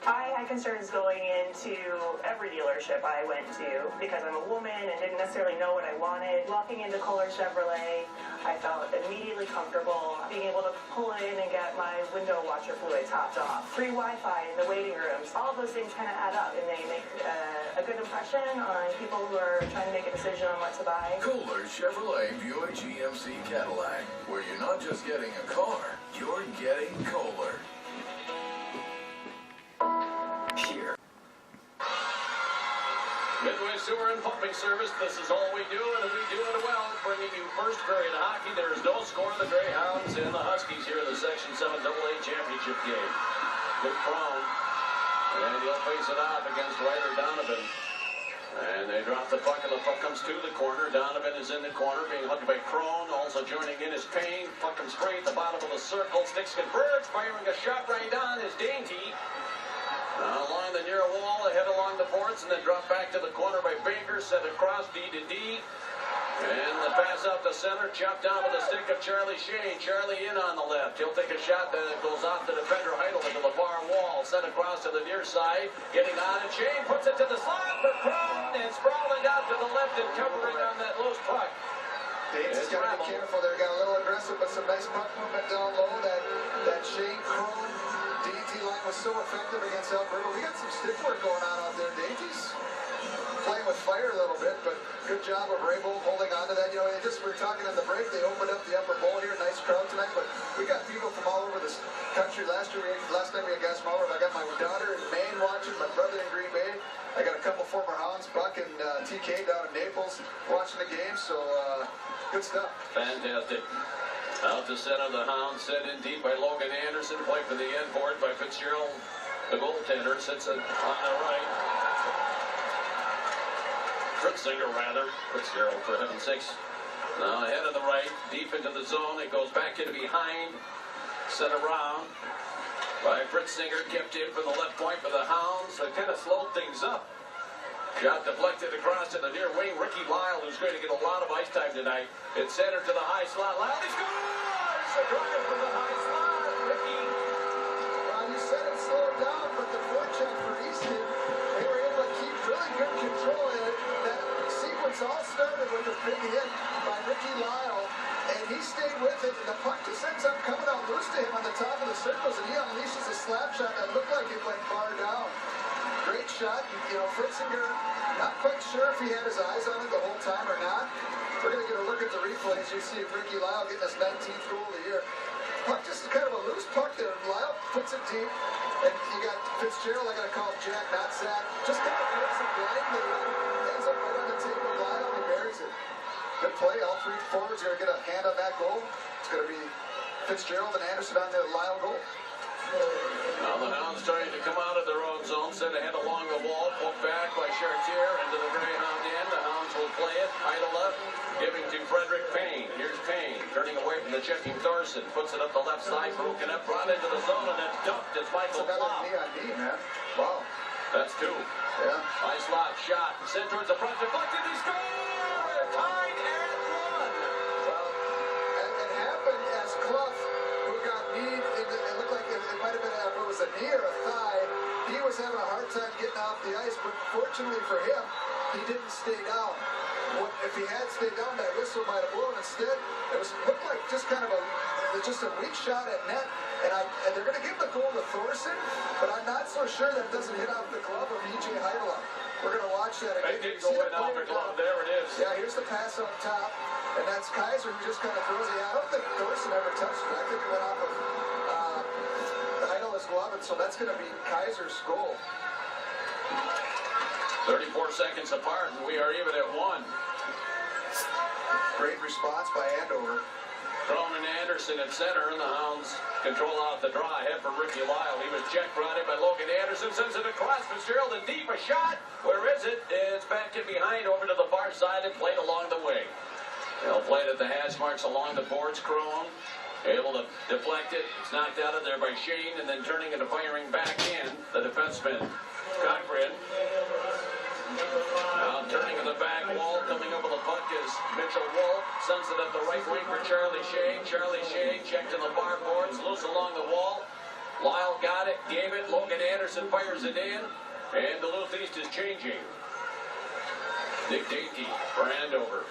I had concerns going into every dealership I went to because I'm a woman and didn't necessarily know what I wanted. Walking into Kohler Chevrolet, I felt immediately comfortable being able to pull in and get my window washer fluid topped off. Free Wi-Fi in the waiting rooms. All of those things kind of add up and they make a good impression on people who are trying to make a decision on what to buy. Kohler Chevrolet Buick GMC Cadillac, where you're not just getting a car, you're getting Kohler. Here. Midway Sewer and Pumping Service, this is all we do, and we do it well. Bringing you first period hockey. There is no score. The Greyhounds and the Huskies here in the Section 7 AA Championship game. Luke Crone, and he'll face it off against Ryder Donovan. And they drop the puck, and the puck comes to the corner. Donovan is in the corner, being hooked by Crone. Also joining in is Payne. Puck comes straight at the bottom of the circle. Sticks converge, firing a shot right on is Dainty. Along the near wall, ahead along the boards, and then drop back to the corner by Baker, set across D to D. And the pass out the center, chopped down with the stick of Charlie Shane. Charlie in on the left. He'll take a shot that goes off the defender Heidel into the far wall. Set across to the near side. Getting on it. Shane puts it to the slot for Crone and sprawling out to the left and covering on that loose puck. Dave's got to be careful there. Got a little aggressive, but some nice puck movement down low. That Shane Crone DT line was so effective against Alberta. We got some stick work going on out there. Dainty's playing with fire a little bit, but good job of Raybold holding on to that. We were talking in the break, they opened up the upper bowl here. Nice crowd tonight, but we got people from all over this country. Last time we had guys from all over. I got my daughter in Maine watching, my brother in Green Bay. I got a couple former Hounds, Buck and TK down in Naples watching the game, so good stuff. Fantastic. Out to center, the Hounds set in deep by Logan Anderson. Play for the end board by Fitzgerald. The goaltender sits on the right. Fritzinger, rather. Fitzgerald, for heaven's sakes. Now ahead of the right, deep into the zone. It goes back into behind. Set around by Fritzinger. Kept in from the left point for the Hounds. They kind of slowed things up. Shot deflected across to the near wing. Ricky Lyle, who's going to get a lot of ice time tonight. It's centered to the high slot. Lyle, he scores! A drive from the high slot. Ricky. Well, you said it slowed down, but the forecheck for Easton, they were able to keep really good control in it. That sequence all started with a big hit by Ricky Lyle, and he stayed with it, and the puck just ends up coming out loose to him on the top of the circles, and he unleashes a slap shot that looked like it went far down. Great shot. You know, Fritzinger, not quite sure if he had his eyes on it the whole time or not. We're going to get a look at the replays. You see Ricky Lyle getting his 19th goal of the year. Puck just kind of a loose puck there. Lyle puts it deep, and you got Fitzgerald. I got to call him Jack, not Zach. Just kind of throws it blindly. Ends up right on the table of Lyle, and he buries it. Good play. All three forwards are going to get a hand on that goal. It's going to be Fitzgerald and Anderson on the Lyle goal. Now the Hounds starting to come out of their own zone, sent ahead along the wall, poked back by Chartier into the Greyhound end. The Hounds will play it, idle up, giving to Frederick Payne. Here's Payne, turning away from the checking Thorson, puts it up the left side, broken up, brought into the zone, and then dumped. It's Michael Flop. Knee on knee, man. Wow. That's two. Yeah. High slot, shot, sent towards the front, deflected, he scored! Tied at one. Well, it happened as Clough, who got kneed, it looked like it might have been, if it was a knee or a thigh, he was having a hard time getting off the ice, but fortunately for him, he didn't stay down. If he had stayed down, that whistle might have blown. Instead, it looked like just kind of a weak shot at net, and they're going to give the goal to Thorson, but I'm not so sure that it doesn't hit off the glove of E.J. Heidela. We're going to watch that again. It did go in off the glove. There it is. Yeah, here's the pass up top, and that's Kaiser who just kind of throws it. I don't think Thorson ever touched it. I think it went off of Heidela's glove, and so that's going to be Kaiser's goal. 34 seconds apart, and we are even at one. Great response by Andover. Cronin Anderson at center, and the Hounds control out the draw ahead for Ricky Lyle. He was checked, brought in by Logan Anderson, sends it across Fitzgerald and deep, a shot. Where is it? It's back in behind over to the far side and played along the wing. They'll play it at the hash marks along the boards. Crone able to deflect it. It's knocked out of there by Shane, and then turning and firing back in the defenseman Cochran. Now turning to the back wall, coming up with the puck is Mitchell Wolf. Sends it up the right wing for Charlie Shane. Charlie Shane checked in the bar boards, loose along the wall. Lyle got it, gave it. Logan Anderson fires it in, and Duluth East is changing. Nick Dainty for Andover.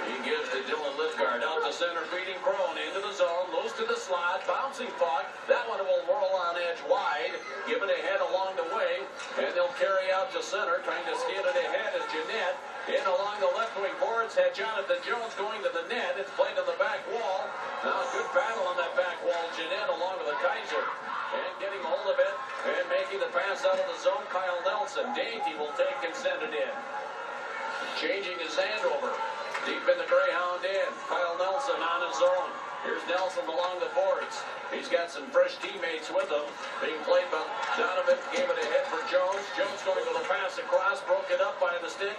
He gives to Dylan Lithgard out to center, feeding Crone into the zone, loose to the slot, bouncing puck. That one will whirl on edge wide, give it ahead along the way, and they'll carry out to center, trying to steal it ahead as Jeanette. In along the left wing boards, had Jonathan Jones going to the net. It's played to the back wall. Now good battle on that back wall. Jeanette along with the Kaiser. And getting hold of it and making the pass out of the zone, Kyle Nelson. Dainty will take and send it in. Changing his Andover. Deep in the Greyhound end. Kyle Nelson on his own. Here's Nelson along the boards. He's got some fresh teammates with him. Being played by Donovan. Gave it ahead for Jones. Jones going with a pass across. Broke it up by the stick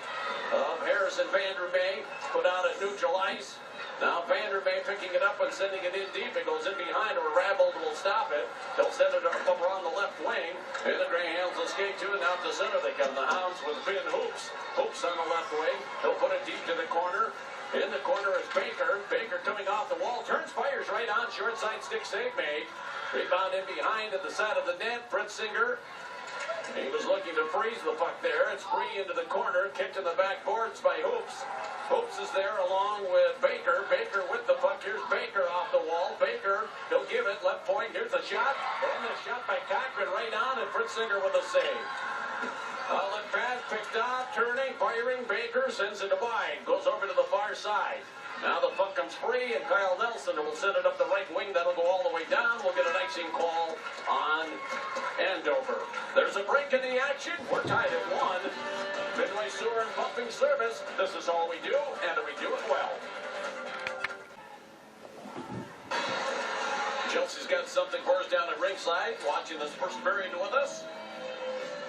of Harrison Vandermeer. Put out at neutral ice. Now Vandermeer picking it up and sending it in deep. It goes in behind, or Rabold will stop it. They'll send it up around the left wing. And the Greyhounds will skate to it. Now to center they come. The Hounds with Finn Hoops. Hoops on the left wing. He'll put it deep to the corner. In the corner is Baker. Baker coming off the wall. Turns, fires right on. Short side stick save made. Rebound in behind at the side of the net. Fritzinger. He was looking to freeze the puck there. It's free into the corner. Kicked in the back boards by Hoops. Hoops is there along with Baker. Baker with the puck. Here's Baker off the wall. Baker, he'll give it. Left point. Here's the shot. And the shot by Cochran right on. And Fritzinger with a save. Outlet pass picked up, turning, firing. Baker sends it wide, goes over to the far side. Now the puck comes free, and Kyle Nelson will send it up the right wing. That'll go all the way down. We'll get an icing call on Andover. There's a break in the action. We're tied at 1. Midway Sewer and Pumping Service. This is all we do, and we do it well. Chelsea's got something for us down at ringside. Watching this first period with us.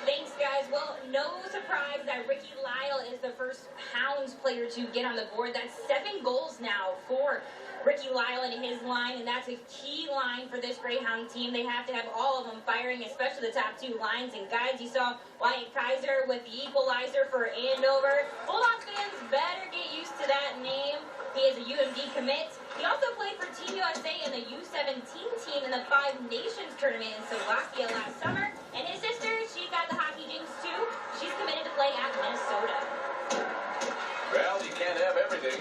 Thanks, guys. Well, no surprise that Ricky Lyle is the first Hounds player to get on the board. That's 7 goals now for Ricky Lyle and his line, and that's a key line for this Greyhound team. They have to have all of them firing, especially the top 2 lines. And guys, you saw Wyatt Kaiser with the equalizer for Andover. Bulldog fans better get used to that name. He is a UMD commit. He also played for Team USA in the U17 team in the 5 Nations tournament in Slovakia last summer. And his sister, she got the hockey jinx too. She's committed to play at Minnesota. Well, you can't have everything.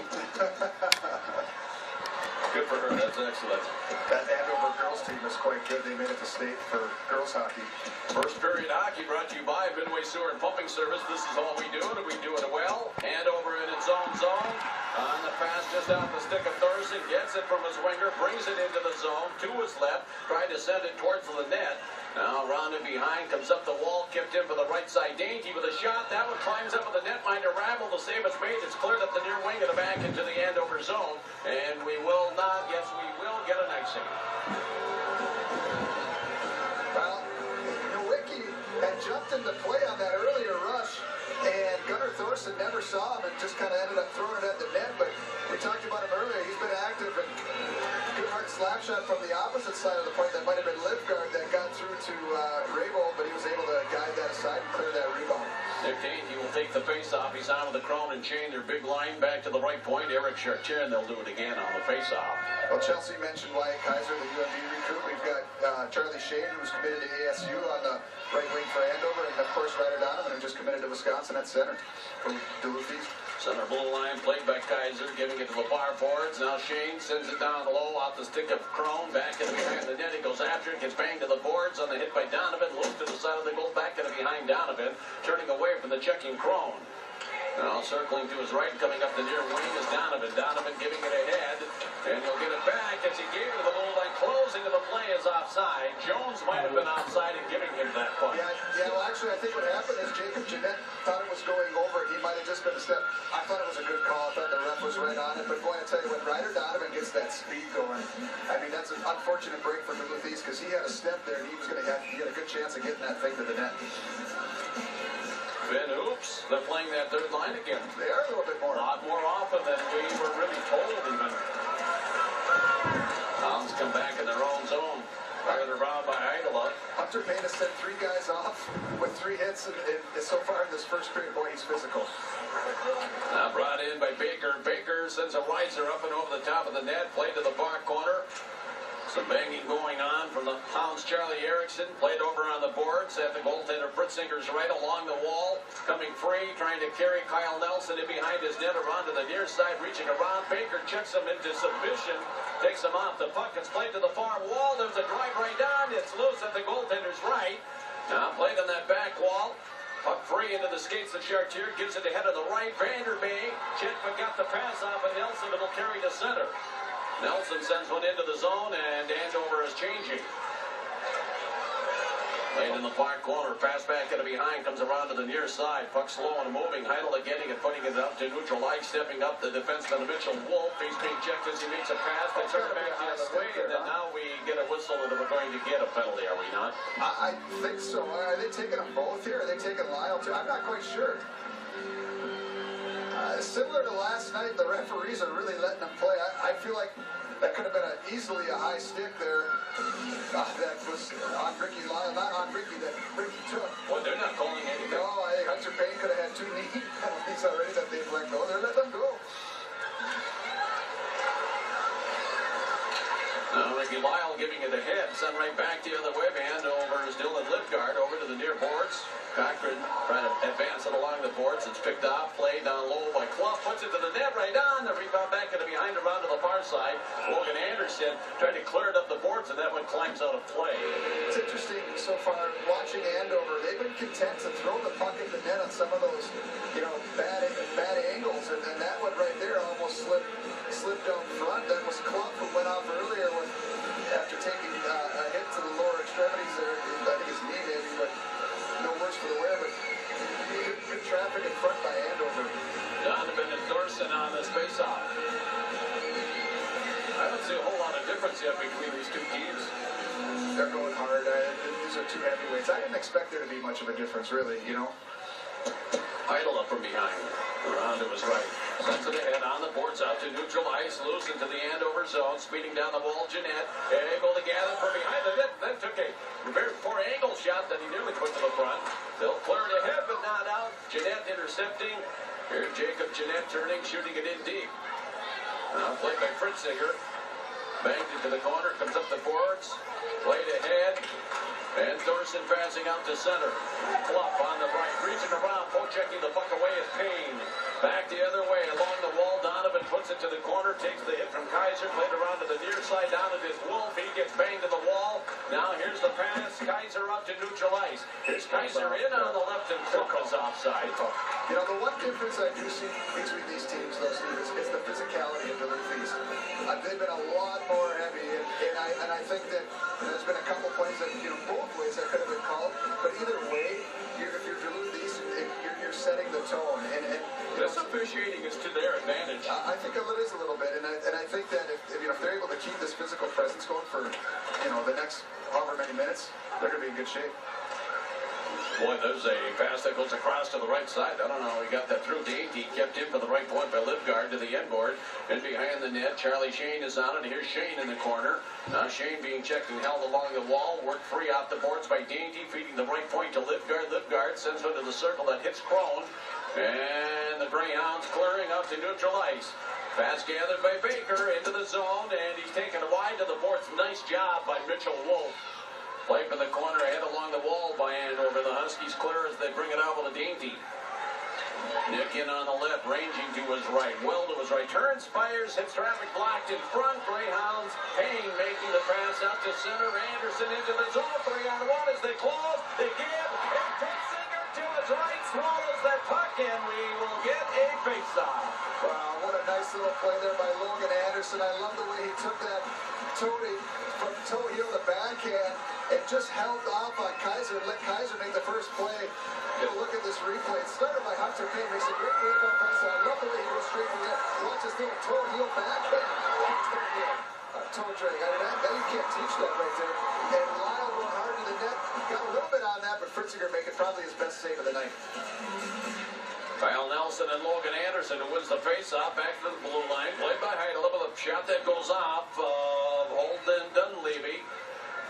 Good for her. That's excellent. That Andover girls team is quite good. They made it to state for girls hockey. First period hockey brought to you by Midway Sewer and Pumping Service. This is all we do, and we do it well. Andover in its own zone. On the pass just out the stick of Thurston. Gets it from his winger. Brings it into the zone. To his left. Tried to send it towards the net. Now rounded behind. Comes up the wall. Kicked in for the right side. Dainty with a shot. That one climbs up with the netminder. Rabble. The save is made. It's cleared up the near wing and back into the Andover zone. And we will not. Yes, we will get an icing. Well, Nowicki had jumped into play on that earlier rush, and Gunnar Thorson never saw him and just kind of ended up throwing it at the net. But we talked about him earlier. He's been active, and good hard slap shot from the opposite side of the point. That might have been Lipgard that got through to Rabel, but he was able to guide that aside and clear that rebound. Nick Dainty will take the face-off. He's on with the Crone and Chain. Their big line back to the right point. Eric Chartier, and they'll do it again on the face-off. Well, Chelsea mentioned Wyatt Kaiser, the UMD recruit. We've got Charlie Shane, who's committed to ASU on the right wing for Andover, and of course Ryder Donovan, who just committed to Wisconsin at center from Duluth East. Center blue line played by Kaiser, giving it to the far forwards. Now Shane sends it down low off the stick of Crone. Back in the behind the net. He goes after it, gets banged to the boards on the hit by Donovan. Looks to the side of the goal, back in the behind Donovan, turning away from the checking Crone. Now circling to his right, coming up the near wing is Donovan. Donovan giving it ahead, and he'll get it back as he gave it to the goal line. Closing of the play is offside. Jones might have been offside in giving him that punt. Yeah, well, actually, I think what happened is Jacob Jeanette thought it was going over. He might have just been a step. I thought it was a good call. I thought the ref was right on it. But boy, I tell you, when Ryder Donovan gets that speed going, I mean, that's an unfortunate break for Duluth East because he had a step there and he had a good chance of getting that thing to the net. Ben Oops, they're playing that third line again. They are a little bit more. A lot more often than we were really told even. Hounds come back in their own zone. Fired around by Idola. Hunter Payne has sent 3 guys off with 3 hits so far in this first period. Boy, he's physical. Now brought in by Baker. Baker sends a riser up and over the top of the net. Played to the far corner. Some banging going on from the Hounds. Charlie Erickson played over on the boards at the goaltender Fritzinger's right along the wall. Coming free, trying to carry Kyle Nelson in behind his net around to the near side, reaching around. Baker checks him into submission, takes him off. The puck is played to the far wall. There's a drive right on. It's loose at the goaltender's right. Now played on that back wall. Puck free into the skates of Chartier. Gives it ahead of the right. Vanderbay. Chetpa got the pass off of Nelson. It will carry to center. Nelson sends one into the zone, and Andover is changing. Played in the far corner, pass back into behind, comes around to the near side. Puck slow and moving. Heidel getting it, putting it up to neutral line, stepping up the defenseman Mitchell Wolf. He's being checked as he makes a pass. They turn it back the other way, and then now we get a whistle that we're going to get a penalty, are we not? I think so. Are they taking them both here? Are they taking Lyle too? I'm not quite sure. Similar to last night, the referees are really letting them play. I feel like that could have been easily a high stick there. That was on Ricky Lyle, not on Ricky, that Ricky took. Well, they're not calling anything. No, I think Hunter Payne could have had 2 knee penalties already that they've let go. They're letting them go. Now Ricky Lyle giving it ahead, sent right back the other way. Andover is Dylan Lipgard over to the near boards. Cochran trying to advance it along the boards. It's picked off, played down low by Clough, puts it to the net right on. The rebound back into behind around to the far side. Logan Anderson tried to clear it up the boards, and that one climbs out of play. It's interesting so far watching Andover. They've been content to throw the puck at the net on some of those, bad angles, and that one right there almost slipped down front. That was Clough who went off earlier after taking a hit to the lower extremities there. I think his knee maybe, but no worse for the wear. But good traffic in front by Andover. Donovan and Thorson on this face-off. I don't see a whole lot of difference yet between these two teams. They're going hard. These are two heavyweights. I didn't expect there to be much of a difference, really, you know. Idle up from behind. Around to his right. Sends it ahead on the boards out to neutral ice. Loose into the Andover zone. Speeding down the wall. Jeanette able to gather from behind. That took a very poor angle shot that he nearly put to the front. They'll clear it ahead, but not out. Jeanette intercepting. Here's Jacob Jeanette turning, shooting it in deep. Now played by Fritzinger. Banked into the corner. Comes up the boards. Played ahead. And Thorson passing out to center. Fluff on the right. Reaching around. Poke checking the puck away is Payne. Back the other way. Along the wall. Donovan puts it to the corner. Takes the hit from Kaiser. Played around to the near side. Down to this Wolf. He gets banged to the wall. Now here's the pass. Kaiser up to neutral ice. Here's Kaiser in on the left and Fluff is offside. You know, the one difference I do see between these teams, though, Steve, is the physicality of Duluth East. They've been a lot more heavy, and I think that there's been a couple plays that, you know, both ways that could have been called, but either way, if you're Duluth East, you're setting the tone. And this officiating is to their advantage. I think it is a little bit, and I think that if they're able to keep this physical presence going for, you know, the next however many minutes, they're going to be in good shape. Boy, there's a pass that goes across to the right side. I don't know how he got that through. Dainty kept in for the right point by Livgard to the end board. And behind the net, Charlie Shane is on it. Here's Shane in the corner. Now Shane being checked and held along the wall. Worked free off the boards by Dainty, feeding the right point to Livgard. Livgard sends it to the circle that hits Crone. And the Greyhounds clearing out to neutral ice. Pass gathered by Baker into the zone. And he's taken a wide to the boards. Nice job by Mitchell Wolf. Play from the corner ahead along the wall by Andover. The Huskies clear as they bring it out with a Dainty. Nick in on the left, ranging to his right. Well to his right. Turns, fires, hits traffic blocked in front. Greyhounds, Payne making the pass out to center. Anderson into the zone. 3-on-1 as they close. They give. And Fritzinger to his right. Swallows that puck, and we will get a face-off. Wow, what a nice little play there by Logan Anderson. I love the way he took that Tony from toe heel to backhand and just held off on Kaiser and let Kaiser make the first play. Look at this replay. It started by Hunter Payne. Makes a great break-off pass. I love the way he goes straight from there. Watch this little toe heel backhand. Toe drag. Now you can't teach that right there. And Lyle going hard to the net. Got a little bit on that, but Fritzinger making probably his best save of the night. Kyle Nelson and Logan Anderson, who wins the face-off, back to the blue line. Played by Heidel with a shot that goes off of Holden Dunleavy.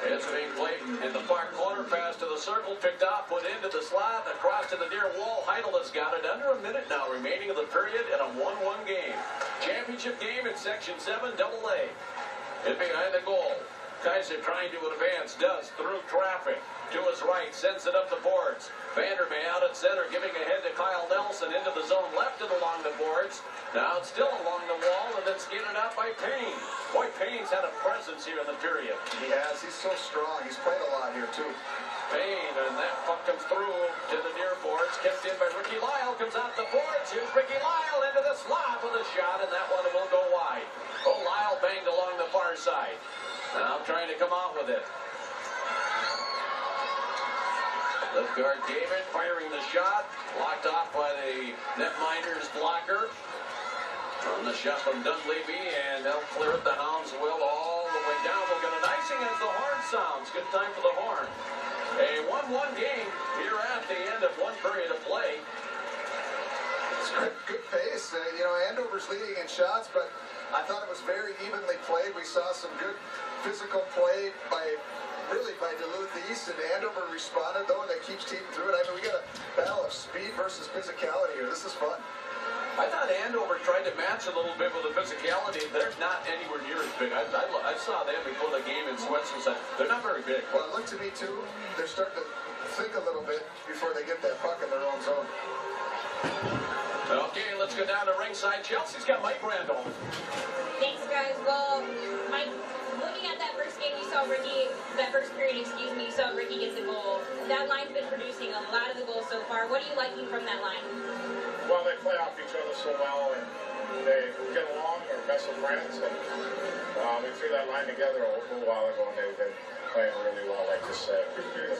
It's being played in the far corner, pass to the circle, picked off, put into the slot, across to the near wall. Heidel has got it. Under a minute now remaining of the period in a 1-1 game. Championship game in Section 7 AA. And behind the goal, Kaiser trying to advance, does through traffic. To his right, sends it up the boards. Vandermeer out at center, giving ahead to Kyle Nelson into the zone, left it along the boards. Now it's still along the wall, and then skidded out by Payne. Boy, Payne's had a presence here in the period. He has. He's so strong. He's played a lot here, too. Payne, and that puck comes through to the near boards, kept in by Ricky Lyle, comes out the boards. Here's Ricky Lyle into the slot with a shot, and that one will go wide. Oh, Lyle banged along the far side. Now trying to come out with it. Livgard David firing the shot, blocked off by the netminder's blocker. On the shot from Dunleavy, and they'll clear it. The Hounds will all the way down. We'll get an icing as the horn sounds. Good time for the horn. A 1-1 game here at the end of one period of play. It's good pace. You know, Andover's leading in shots, but I thought it was very evenly played. We saw some good physical play by Duluth East, and Andover responded, though, and they keep teaming through it. I mean, we got a battle of speed versus physicality here. This is fun. I thought Andover tried to match a little bit with the physicality. They're not anywhere near as big. I saw them before the game in Swenson. They're not very big. Well, it looked to me, too, they're starting to think a little bit before they get that puck in their own zone. Okay, let's go down to ringside. Chelsea's got Mike Randolph. Thanks, guys. Well, Mike, looking at that first game, you saw Ricky, that first period, you saw Ricky get the goal. That line's been producing a lot of the goals so far. What are you liking from that line? Well, they play off each other so well, and they get along. They're best of friends, and we threw that line together a little while ago, and playing really well, like this, the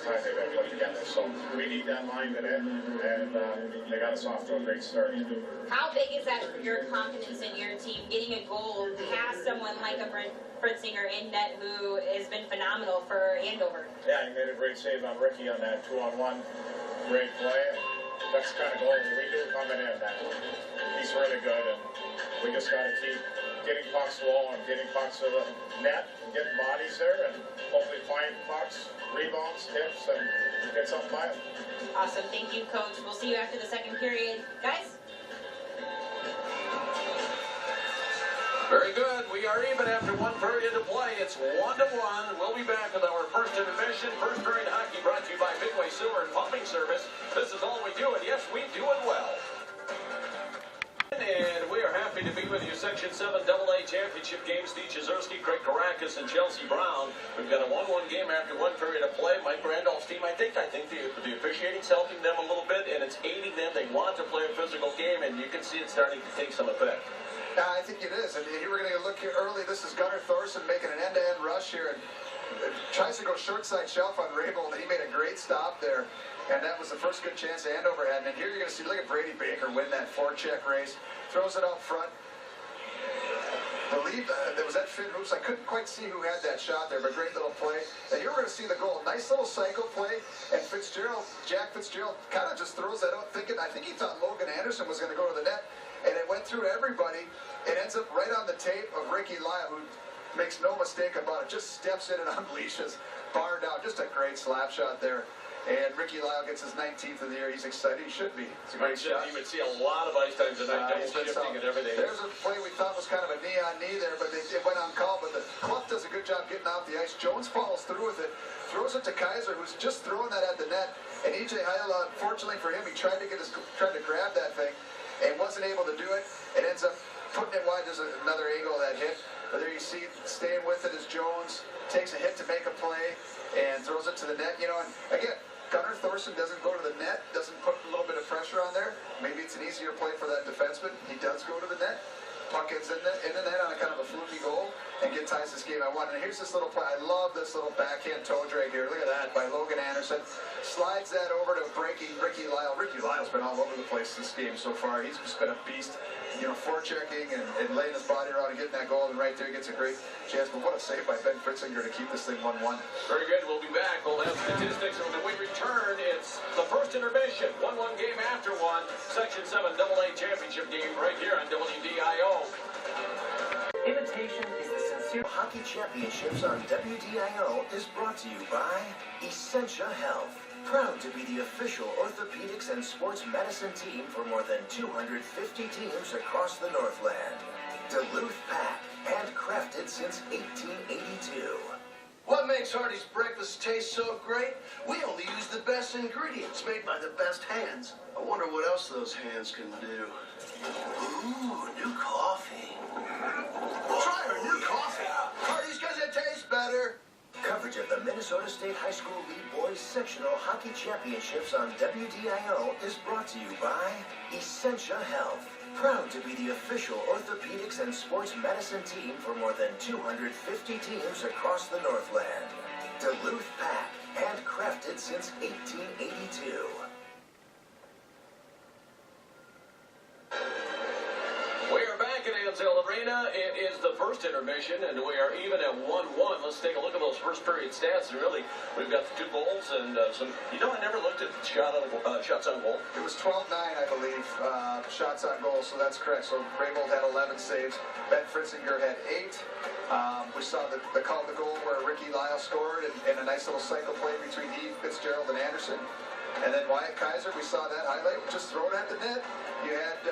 time they've been put together. So we need that line today, and they got us off to a great start. How big is that for your confidence in your team, getting a goal past someone like a Fritzinger in net who has been phenomenal for Andover? Yeah, he made a great save on Ricky on that 2-on-1. Great play. And that's the kind of goal we do coming in. He's really good, and we just got to keep getting pucks low and getting pucks to the net and getting bodies there and hopefully find pucks, rebounds, tips, and get something by them. Awesome. Thank you, Coach. We'll see you after the second period. Guys? Very good. We are even after one period to play. It's 1-1. We'll be back with our first intermission. First period hockey brought to you by Midway Sewer and Pumping Service. This is all we do, and yes, we do it well. And we are happy to be with you. Section 7 AA Championship game. Steve Jezierski, Craig Karakis, and Chelsea Brown. We've got a 1-1 game after one period of play. Mike Randolph's team, I think the officiating's helping them a little bit, and it's aiding them. They want to play a physical game, and you can see it starting to take some effect. I think it is. And you were going to look here early. This is Gunnar Thorson making an end-to-end rush here. And tries to go short side shelf on Raybold, and he made a great stop there. And that was the first good chance Andover had. And here you're going to see, look at Brady Baker win that forecheck race. Throws it out front. I believe there was that Finn Hoops. I couldn't quite see who had that shot there, but great little play. And here we're going to see the goal. Nice little cycle play. And Jack Fitzgerald kind of just throws that out thinking, I think he thought Logan Anderson was going to go to the net. And it went through everybody. It ends up right on the tape of Ricky Lyle, who makes no mistake about it. Just steps in and unleashes. Bar down. Just a great slap shot there. And Ricky Lyle gets his 19th of the year. He's excited. He should be. It's a great shot. You would see a lot of ice time tonight, double shifting and everything. There's a play we thought was kind of a knee-on-knee there, but it went on call. But the Clough does a good job getting off the ice. Jones follows through with it. Throws it to Kaiser, who's just throwing that at the net. And E.J. Heil, fortunately for him, he tried to grab that thing and wasn't able to do it. It ends up putting it wide. There's another angle of that hit. But there you see, staying with it is Jones. Takes a hit to make a play and throws it to the net. You know, and again, Gunnar Thorson doesn't go to the net, doesn't put a little bit of pressure on there. Maybe it's an easier play for that defenseman. He does go to the net. Puck ends in the net on a kind of a fluky goal and ties this game at 1. And here's this little play. I love this little backhand toe drag here. Look at that by Logan Anderson. Slides that over to breaking Ricky Lyle. Ricky Lyle's been all over the place this game so far. He's just been a beast. You know, forechecking and laying his body around and getting that goal, and right there he gets a great chance. But what a save by Ben Fritzinger to keep this thing 1-1. Very good. We'll be back. We'll have statistics. And when we return, it's the first intermission. 1-1 game after one. Section 7 AA Championship game right here on WDIO. Imitation is the sincere. Hockey Championships on WDIO is brought to you by Essentia Health. Proud to be the official orthopedics and sports medicine team for more than 250 teams across the Northland. Duluth Pack, handcrafted since 1882. What makes Hardee's breakfast taste so great? We only use the best ingredients made by the best hands. I wonder what else those hands can do. Ooh, new coffee. Try our new coffee. Hardee's because it tastes better. Coverage of the Minnesota State High School League Boys Sectional Hockey Championships on WDIO is brought to you by Essentia Health. Proud to be the official orthopedics and sports medicine team for more than 250 teams across the Northland. Duluth Pack, handcrafted since 1882. We are back at Amsoil Arena. It is the first intermission, and we are even at 1-1. Let's take a look at those first period stats. And really, we've got 2 goals and some. You know, I never looked at shots on goal. It was 12-9, I believe, shots on goal, so that's correct. So Raybold had 11 saves. Ben Fritzinger had 8. We saw the call the goal where Ricky Lyle scored, and a nice little cycle play between Fitzgerald and Anderson. And then Wyatt Kaiser, we saw that highlight, just throw it at the net. You had,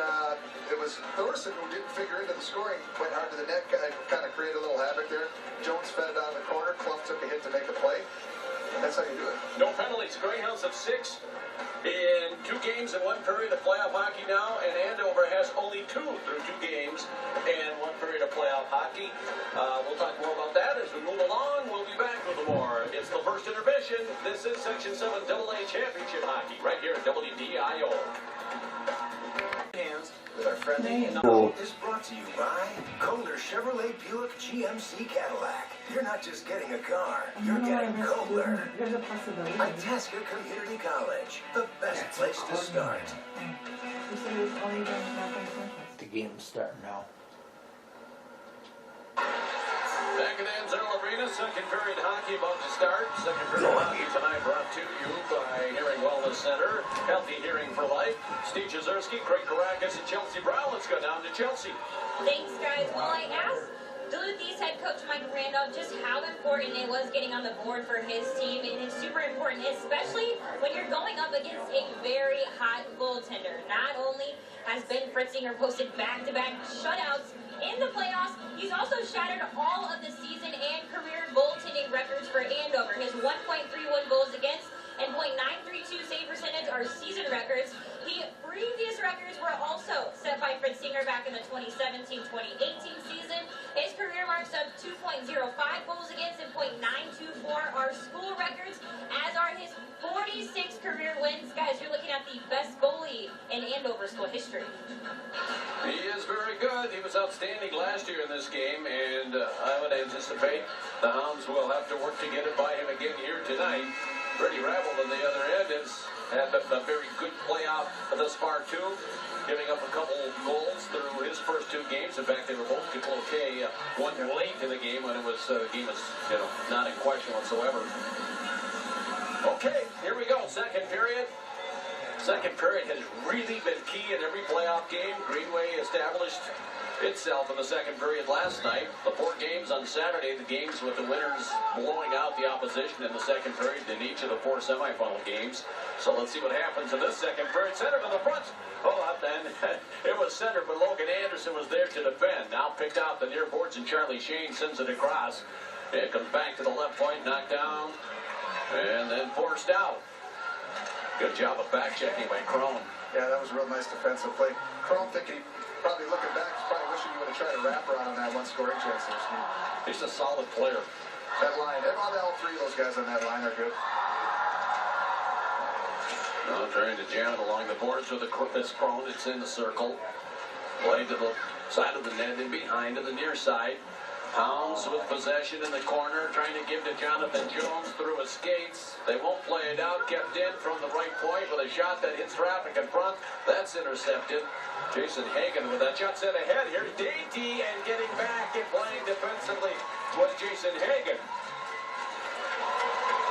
it was Thorson who didn't figure into the scoring, went hard to the net, kind of created a little havoc there. Jones fed it out of the corner, Clough took a hit to make a play. And that's how you do it. No penalties. Greyhounds have 6 in 2 games in 1 period of playoff hockey now, and Andover has only 2 through 2 games and 1 period of playoff hockey. We'll talk more about that as we move along. We'll be back with more. It's the first intermission. This is Section 7 AA Championship Hockey right here at WDIO. Greyhounds with our friendly is brought to you by Kohler Chevrolet Buick GMC Cadillac. You're not just getting a car, you're getting Kohler. There's a possibility. Itasca Community College, the best place to start. You said it was only going nothing commercials. The game's starting now. Back at Amsoil Arena, second period hockey about to start. Second period hockey tonight brought to you by Hearing Wellness Center, Healthy Hearing for Life. Steve Jezierski, Craig Caracas, and Chelsea Brown. Let's go down to Chelsea. Thanks, guys. Well, I asked Duluth East head coach Mike Randolph just how important it was getting on the board for his team, and it's super important, especially when you're going up against a very hot goaltender. Not only has Ben Fritzinger posted back-to-back shutouts in the playoffs, he's also shattered all of the season and career goaltending records for Andover. His 1.31 goals against and .932 save percentage are season records. Previous records were also set by Fritzinger back in the 2017-2018 season. His career marks of 2.05 goals against and .924 are school records, as are his 46 career wins. Guys, you're looking at the best goalie in Andover school history. He is very good. He was outstanding last year in this game, and I would anticipate the Hounds will have to work to get it by him again here tonight. Freddie Ravel on the other end has had a very good playoff thus far, too, giving up a couple goals through his first two games. In fact, they were both to Cloquet, one late in the game when it was the game was not in question whatsoever. Okay, here we go. Second period. Second period has really been key in every playoff game. Greenway established itself in the second period last night. The 4 games on Saturday, the games with the winners blowing out the opposition in the second period in each of the 4 semifinal games. So let's see what happens in this second period. Center to the front. Oh, then it was center, but Logan Anderson was there to defend. Now picked out the near boards, and Charlie Shane sends it across. It comes back to the left point, knocked down, and then forced out. Good job of back-checking by Crone. Yeah, that was a real nice defensive play. Crone thinking, probably looking back, he's probably wishing he would have tried a wraparound on that one scoring chance there, Steve. He's a solid player. That line, all 3 of those guys on that line are good. Now trying to jam it along the boards with this Crone. It's in the circle. Play to the side of the net and behind to the near side. Hounds with possession in the corner, trying to give to Jonathan Jones through his skates. They won't play it out, kept in from the right point with a shot that hits traffic in front. That's intercepted. Jason Hagen with that shot set ahead. Here's Dainty, and getting back and playing defensively was Jason Hagen.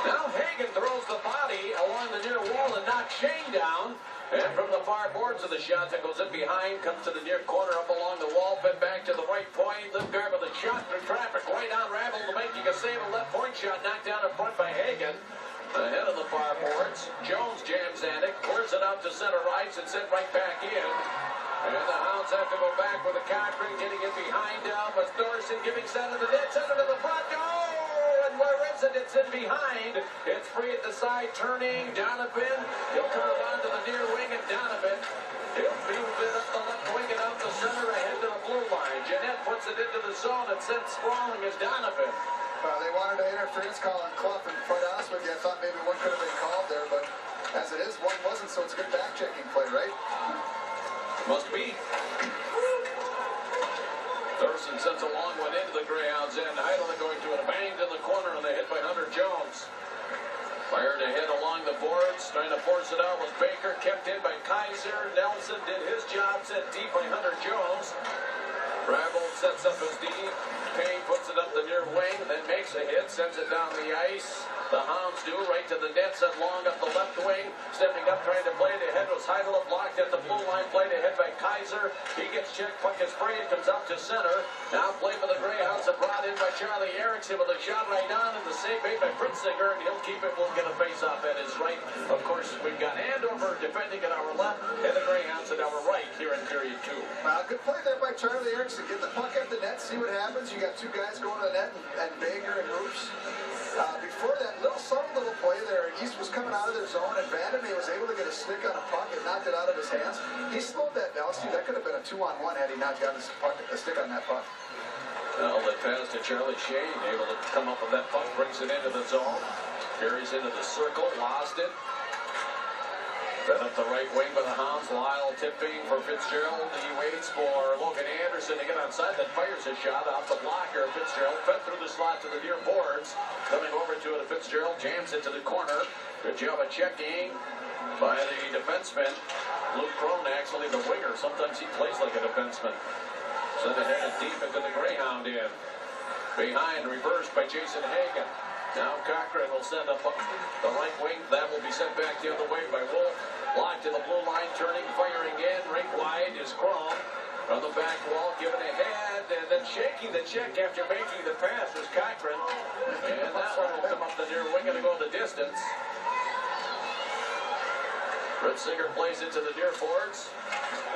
Now Hagen throws the body along the near wall and knocks Shane down. And from the far boards of the shot that goes in behind, comes to the near corner up along the wall, fed back to the right point. Lipgard with a shot through traffic, right on Ravel to making a save. A left point shot knocked down in front by Hagen. Ahead of the far boards, Jones jams at it, clears it out to center ice and sent right back in. And the Hounds have to go back with a Cochran getting it behind Albus Thorson, giving center to the net, center to the front. Oh, and where is it? It's in behind. It's free at the side, turning. Donovan, he'll curve onto the near wing, and Donovan, he'll move it up the left wing and out the center ahead to the blue line. Jeanette puts it into the zone and sent sprawling as Donovan. They wanted an interference call on Clough, and quite honest with you, I thought maybe one could have been called there, but as it is, one wasn't, so it's good back-checking play, right? Must be. Thurston sends a long one into the Greyhounds' end. Heidelin going to it, banged in the corner, and they hit by Hunter Jones. Fired ahead along the boards, trying to force it out was Baker, kept in by Kaiser. Nelson did his job, sent deep by Hunter Jones. Ravel sets up his D. Payne puts it up the near wing, then makes a hit, sends it down the ice. The Hounds do right to the net, set long up the left wing. Stepping up, trying to play it ahead was Heidel, blocked at the blue line, played ahead by Kaiser. He gets checked, puck is free, it comes out to center. Now play for the Greyhounds, brought in by Charlie Erickson with a shot right on, and the save made by Fritzinger, and he'll keep it. We'll get a face-off at his right. Of course, we've got Andover defending at our left, and the Greyhounds at our right here in period 2. Good play there by Charlie Erickson. Get the puck at the net, see what happens. You got 2 guys going to the net, and Baker and Roos. Before that, little play there, East was coming out of their zone, and Vandermeer was able to get a stick on a puck and knocked it out of his hands. He slowed that down. Steve, that could have been a 2-on-1 had he not gotten a stick on that puck. Well, the pass to Charlie Shane, able to come up with that puck, brings it into the zone, carries into the circle, lost it. Then up the right wing by the Hounds. Lyle tipping for Fitzgerald. He waits for Logan Anderson to get onside. Then fires a shot off the blocker. Fitzgerald fed through the slot to the near boards. Coming over to it, Fitzgerald jams it to the corner. Good job of checking by the defenseman. Luke Crone, actually the winger. Sometimes he plays like a defenseman. Sent ahead and deep into the Greyhound end. Behind, reversed by Jason Hagan. Now Cochran will send up the right wing. That will be sent back the other way by Wolf. Blocked to the blue line, turning, firing in. Right wide is Crone. On the back wall, giving a head, and then shaking the check after making the pass was Cochran. And that one will come up the near wing and go the distance. Ritzinger plays it to the near boards.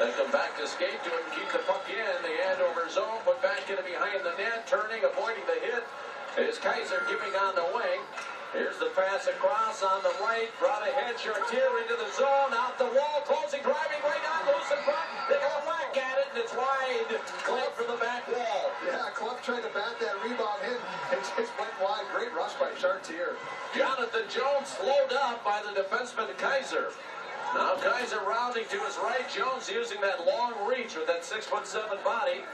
They come back to skate to it and keep the puck in. The Andover zone, put back in behind the net, turning, avoiding the hit. Is Kaiser giving on the wing. Here's the pass across on the right. Brought ahead, Chartier into the zone, out the wall, closing, driving right on, loose in front. They got a whack at it, and it's wide. Clough for the back wall. Yeah, Clough tried to bat that rebound in. It just went wide. Great rush by Chartier. Jonathan Jones slowed up by the defenseman Kaiser. Now Kaiser rounding to his right. Jones using that long reach with that 6'7" body.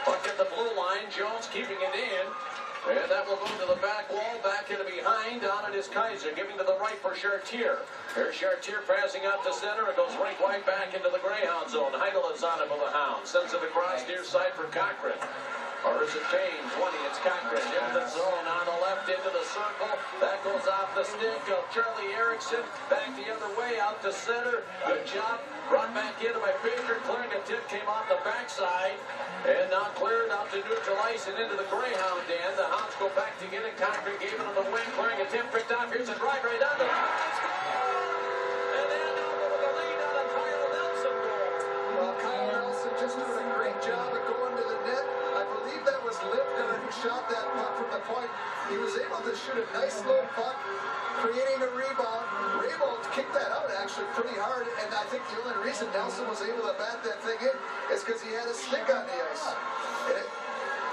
Puck at the blue line. Jones keeping it in. And that will move to the back wall, back into behind. On it is Kaiser, giving to the right for Chartier. Here's Chartier passing out to center. It goes right wide back into the Greyhound zone. Heidel is on it for the Hounds. Sends it across near side for Cochran. Or is it Kane? 20, it's Cochran. Into the zone, on the left, into the circle. That goes off the stick of Charlie Erickson. Back the other way, out to center. Good job. Brought back into my Baker. Clearing a tip, came off the backside. And now cleared out to neutral ice and into the Greyhound end. The Hounds go back to get it. Cochran gave it on the wing. Clearing a tip, picked off. Here's a drive right under. And then over with the lead on a Kyle Nelson goal. Well, Kyle Nelson just doing a great job of going to the net. I believe that was Lipner who shot that puck from the point. He was able to shoot a nice low puck, creating a rebound. Raybold kicked that out actually pretty hard, and I think the only reason Nelson was able to bat that thing in is because he had a stick on the ice.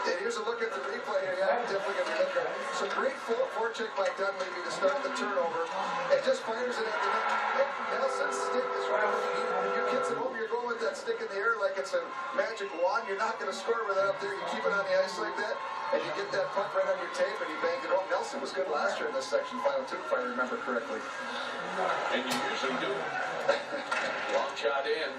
And here's a look at the replay here. Yeah, I'm definitely going to look at it. So great forecheck by Dunleavy to start the turnover. It just fires it at the net. And Nelson's stick is right when you kids at home, you're going with that stick in the air like it's a magic wand. You're not going to score with it up there. You keep it on the ice like that, and you get that puck right on your tape, and you bank it home. Nelson was good last year in this section final two, if I remember correctly. And you usually do. Long shot in.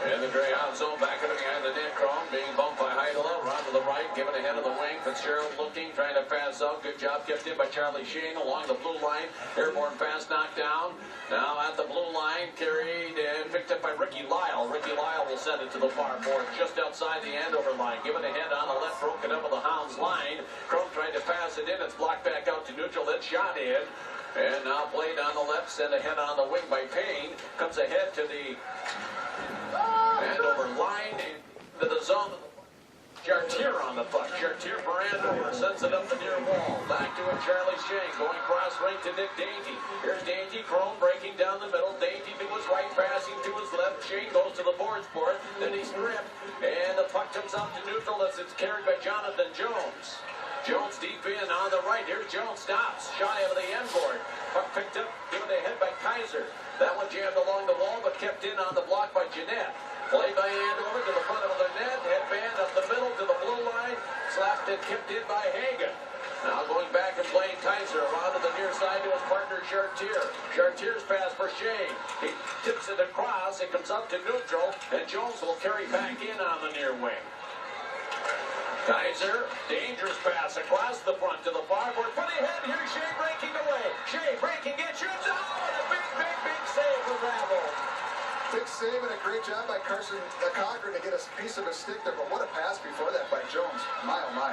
And the Greyhound zone back into behind the net. Crone being bumped by Heidel. Round to the right, given ahead of the wing. Fitzgerald looking, trying to pass out. Good job kept in by Charlie Sheen along the blue line. Airborne pass knocked down. Now at the blue line, carried and picked up by Ricky Lyle. Ricky Lyle will send it to the far board just outside the Andover line. Given ahead on the left, broken up with the Hounds line. Crone tried to pass it in. It's blocked back out to neutral. Then shot in. And now played on the left, sent ahead on the wing by Payne. Comes ahead to the Andover line into the zone. Chartier on the puck. Chartier for Andover. Sends it up the near wall. Back to it, Charlie Shane. Going cross right to Nick Dainty. Here's Dainty. Crone breaking down the middle. Dainty to his right, passing to his left. Shane goes to the boards for it. Then he's stripped. And the puck comes out to neutral as it's carried by Jonathan Jones. Jones deep in on the right. Here's Jones. Stops. Shy of the end board. Puck picked up. Given ahead by Kaiser. That one jammed along the wall, but kept in on the block by Jeanette. Played by Andover to the front of the net. Headband up the middle to the blue line. Slapped and kept in by Hagan. Now going back and playing Kaiser around to the near side to his partner Chartier. Chartier's pass for Shane. He tips it across. It comes up to neutral. And Jones will carry back in on the near wing. Kaiser, dangerous pass across the front to the far board. Put ahead, here's Shea breaking away. Shea breaking, it shoots out, and a big save for Bravo. Big save and a great job by Carson Cochran to get a piece of a stick there, but what a pass before that by Jones. My, oh my.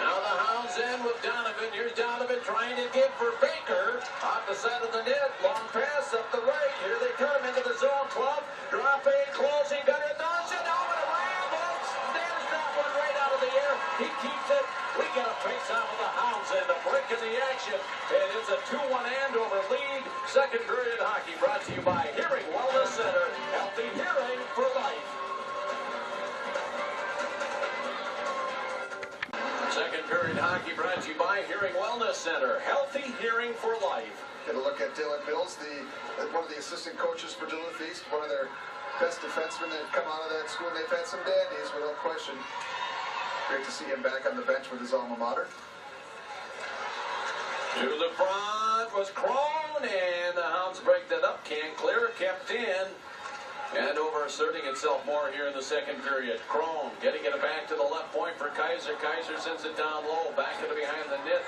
Now the Hounds in with Donovan. Here's Donovan trying to give for Baker. Off the side of the net, long pass up the right. Here they come into the zone. 12, drop in, closing, Gunner does it, over the rambles. There's that one right out of the air. He keeps it. We get a face off of the Hounds and a break in the action. And it's a 2-1 Andover lead. Second period hockey brought to you by Hearing Wellness Center. Healthy hearing for life. Second period hockey brought to you by Hearing Wellness Center. Healthy hearing for life. Get a look at Dylan Mills, one of the assistant coaches for Duluth East, one of their best defensemen that have come out of that school, and they've had some dandies, without question. Great to see him back on the bench with his alma mater. To the front was Crone, and the Hounds break that up. Can't clear, kept in. Andover asserting itself more here in the second period. Crone getting it back to the left point for Kaiser. Kaiser sends it down low, back to the behind the net.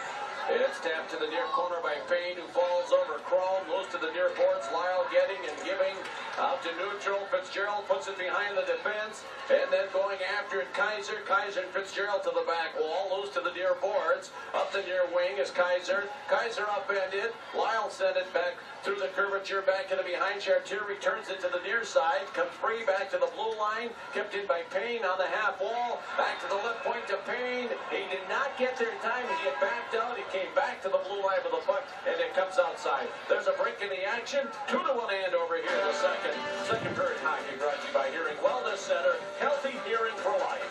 It's tapped to the near corner by Payne, who falls over Crone, moves to the near boards. Lyle getting and giving out to neutral. Fitzgerald puts it behind the defense, and then going after it, Kaiser. Kaiser and Fitzgerald to the back wall, loose to the near boards. Up the near wing is Kaiser. Kaiser upended. Lyle sent it back through the curvature, back to the behind. Chartier returns it to the near side, comes free back to the blue line, kept in by Payne on the half wall. Back to the left point to Payne. He did not get there in time. He had backed out. He came back to the blue line with the puck, and it comes outside. There's a break in the action. 2-1 Andover here in the second. Second period hockey brought to you by Hearing Wellness Center. Healthy hearing for life.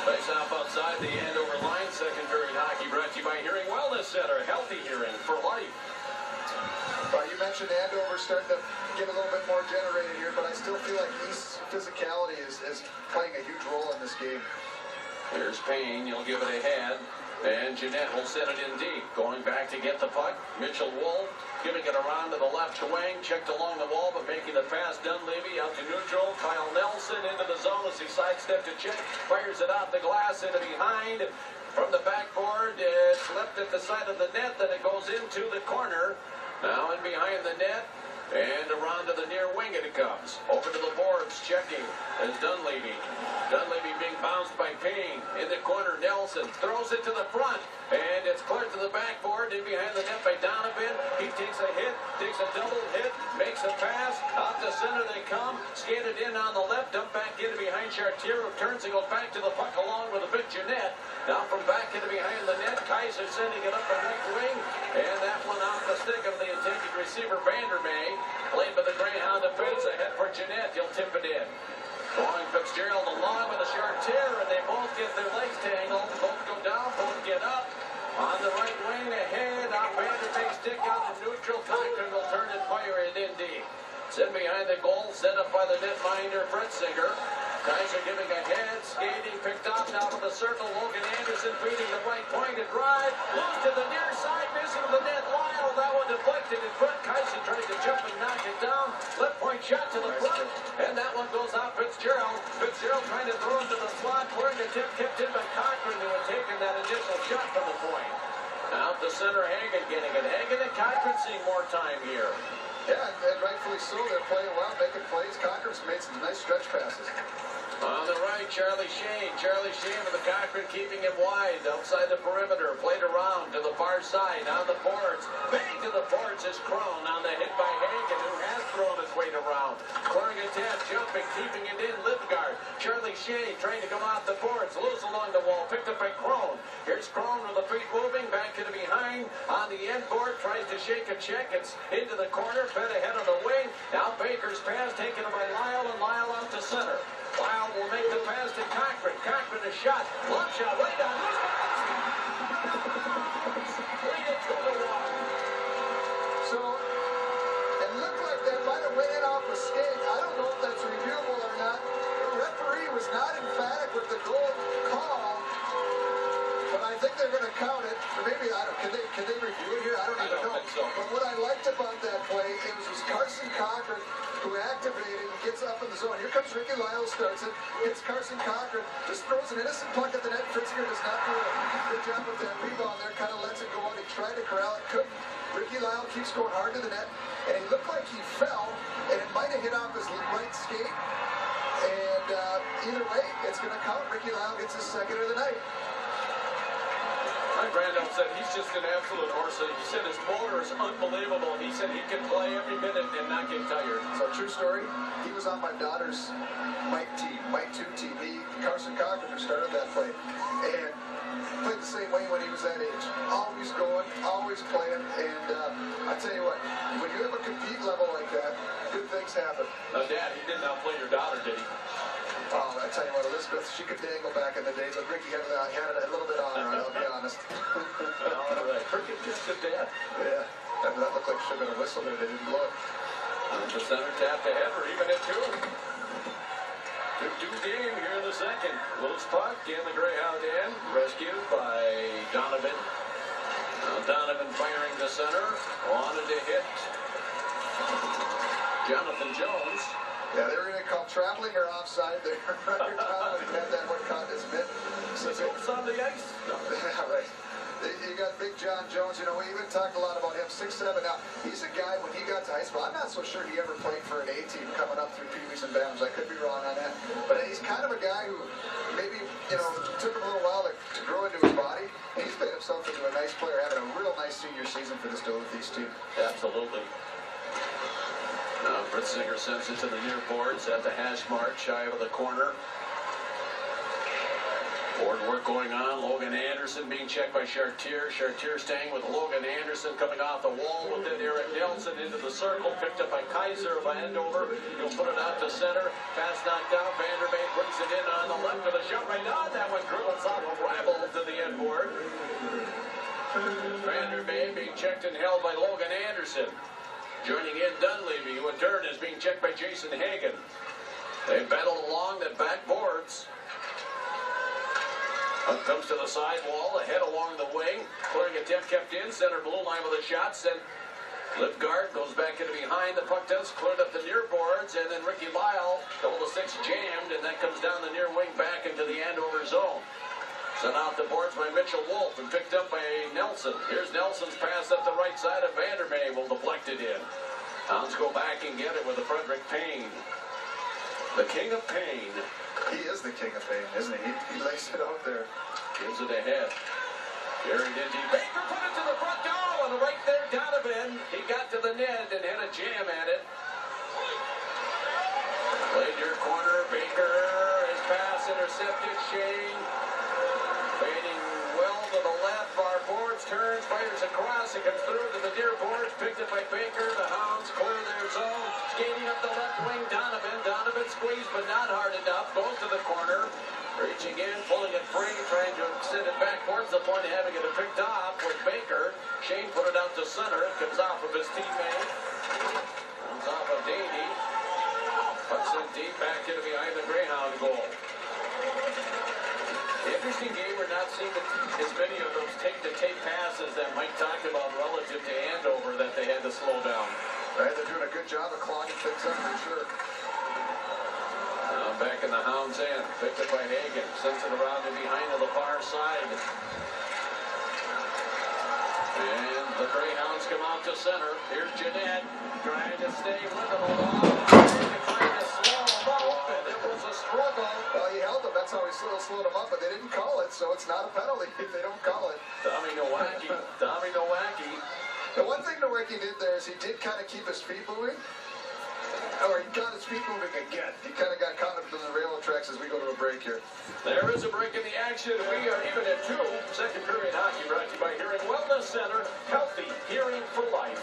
Face off outside the Andover line. Second period hockey brought to you by Hearing Wellness Center. Healthy hearing for life. You mentioned Andover starting to get a little bit more generated here, but I still feel like East's physicality is playing a huge role in this game. Here's Payne. He'll give it ahead. And Jeanette will set it in deep. Going back to get the puck. Mitchell Wolf giving it around to the left wing. Checked along the wall, but making the pass. Dunleavy out to neutral. Kyle Nelson into the zone as he sidestepped to check. Fires it off the glass into behind. From the backboard, it's left at the side of the net. Then it goes into the corner. Now in behind the net, and around to the near wing it comes. Over to the boards, checking as Dunleavy. Dunleavy being bounced by Payne. In the corner, Nelson throws it to the front, and it's cleared to the backboard. In behind the net by Donovan. He takes a hit, takes a double hit, makes a pass. Out to center they come. Skated in on the left, dumped back into behind Chartier, who turns and goes back to the puck along with a big Jeanette. Now from back into behind the net, Kaiser sending it up the right wing, and that one off the stick of the intended receiver, Vandermeer. Played by the Greyhound defense, ahead for Jeanette. He'll tip it in. Going Fitzgerald along with a Chartier, and they both get their legs tangled. Both go down, both get up. On the right wing, ahead, off Vandermeer's stick out to neutral. Cochran will turn and fire it in deep. It's in behind the goal, set up by the netminder, Fritzinger. Kaiser giving a head, skating, picked up now to the circle. Logan Anderson feeding the right point to drive. Loose to the near side, missing the net. Lyle, that one deflected in front. Kaiser tried to jump and knock it down. Left point shot to the front, and that one goes out Fitzgerald. Fitzgerald trying to throw it to the slot. Clearing the tip, kept in by Cochran, who had taken that initial shot from the point. Out the center, Hagen getting it. Hagen and Cochran seeing more time here. Yeah, and rightfully so. They're playing well, making plays. Cochran's made some nice stretch passes. On the right, Charlie Shane. Charlie Shane with the Cochran keeping him wide outside the perimeter. Played around to the far side on the boards. Bang to the boards is Crone on the hit by Hagen, who has thrown his weight around. Clearing a tap, jumping, keeping it in. Lidgard. Charlie Shane trying to come off the boards. Loose along the wall. Picked up by Crone. Here's Crone with the feet moving. Back to the behind. On the end board. Tries to shake a check. It's into the corner. Fed ahead of the wing. Now Baker's pass taken by Lyle, and Lyle out to center. Lyle will make the pass to Cochran. Cochran a shot. Long shot right down. Lead it 2-1. So, it looked like they might have went in off a skate. I don't know if that's reviewable or not. The referee was not emphatic with the goal call, but I think they're going to count it. Or maybe, I don't, can they review it here? I don't even know. So. But what I liked about that play, it was Carson Cochran who activated and gets up in the zone. Here comes Ricky Lyle, starts it. It's Carson Cochran, just throws an innocent puck at the net. Fritzinger does not do a good job with that rebound there, kind of lets it go out. He tried to corral it, couldn't. Ricky Lyle keeps going hard to the net, and he looked like he fell, and it might have hit off his right skate. And either way, it's going to count. Ricky Lyle gets his second of the night. My granddad said he's just an absolute horse. He said his motor is unbelievable. He said he can play every minute and not get tired. So true story, he was on my daughter's Mike 2 team. Carson Cochran, who started that play, and played the same way when he was that age. Always going, always playing, and I tell you what, when you have a compete level like that, good things happen. Now, Dad, he didn't outplay your daughter, did he? Oh, I tell you what, Elizabeth, she could dangle back in the day, but Ricky had it a little bit on her, I'll be honest. All right. Cricket just a dad. Yeah. That looked like should have been a whistle there. They didn't blow it. The center tap to Hever, even at 2. 2-2 game here in the second. Loose puck in the Greyhound end. Rescued by Donovan. Now Donovan firing to center. Wanted to hit Jonathan Jones. Yeah, they were going to call traveling or offside there. Donovan had that one caught his mitt. So it's on the ice. Yeah, right. You got Big John Jones. You know, we even talked a lot about him. 6'7". Now, he's a guy, when he got to high school, I'm not so sure he ever played for an A team coming up through Pee-wees and Bams. I could be wrong on that. But he's kind of a guy who maybe, you know, took him a little while to grow into his body. And he's made himself into a nice player, having a real nice senior season for this Duluth East team. Absolutely. Now, Fritzinger sends it to the near boards at the hash mark, shy of the corner. Board work going on. Logan Anderson being checked by Chartier. Chartier staying with Logan Anderson coming off the wall with it. Eric Nelson into the circle. Picked up by Kaiser of Andover. He'll put it out to center. Pass knocked down. Vanderbeek brings it in on the left with a shot right on. That one dribbles off a rival to the end board. Vanderbeek being checked and held by Logan Anderson. Joining in Dunleavy, who in turn is being checked by Jason Hagan. They battled along the back boards. Up comes to the sidewall, ahead along the wing. Clearing attempt kept in, center blue line with a shot. Sent lip guard, goes back into behind. The puck does cleared up the near boards, and then Ricky Lyle, double to 6 jammed, and that comes down the near wing back into the Andover zone. Sent off the boards by Mitchell Wolf and picked up by Nelson. Here's Nelson's pass up the right side of Vandermeer, will deflect it in. Hounds go back and get it with a Frederick Payne. The king of pain. He is the king of pain, isn't he? He lays it out there. Gives it ahead. Gary Dinty. Baker put it to the front goal, and right there, Donovan. He got to the net and had a jam at it. Played near corner. Baker, his pass intercepted. Shane. Fading well to the left. Far boards, turns, fires across. It comes through to the near boards. Picked up by Baker. The Hounds clear their zone. Skating up the left wing, Donovan. Donovan squeezed, but not hard enough. Goes to the corner. Reaching in, pulling it free, trying to send it back towards the point of having it picked off with Baker. Shane put it out to center. It comes off of his teammate. Comes off of Davey. Puts it deep back into behind the Greyhound goal. Interesting game. We're not seeing as many of those tape-to-tape passes that Mike talked about relative to Andover that they had to slow down. Right, they're doing a good job of clogging things up for sure. Now back in the Hounds' end, picked up by Hagan, sends it around to behind on the far side. And the Greyhounds come out to center. Here's Jeanette trying to stay with him along. Trying to slow him up, and it was a struggle. Well, he held him. That's how he slowed him up, but they didn't call it, so it's not a penalty if they don't call it. Tommy Nowacki. Tommy Nowacki. The one thing Nowacki did there is he did kind of keep his feet moving. Or he got his feet moving again. He kind of got caught up in the railroad tracks as we go to a break here. There is a break in the action. We are even at 2. Second period hockey brought to you by Hearing Wellness Center. Healthy hearing for life.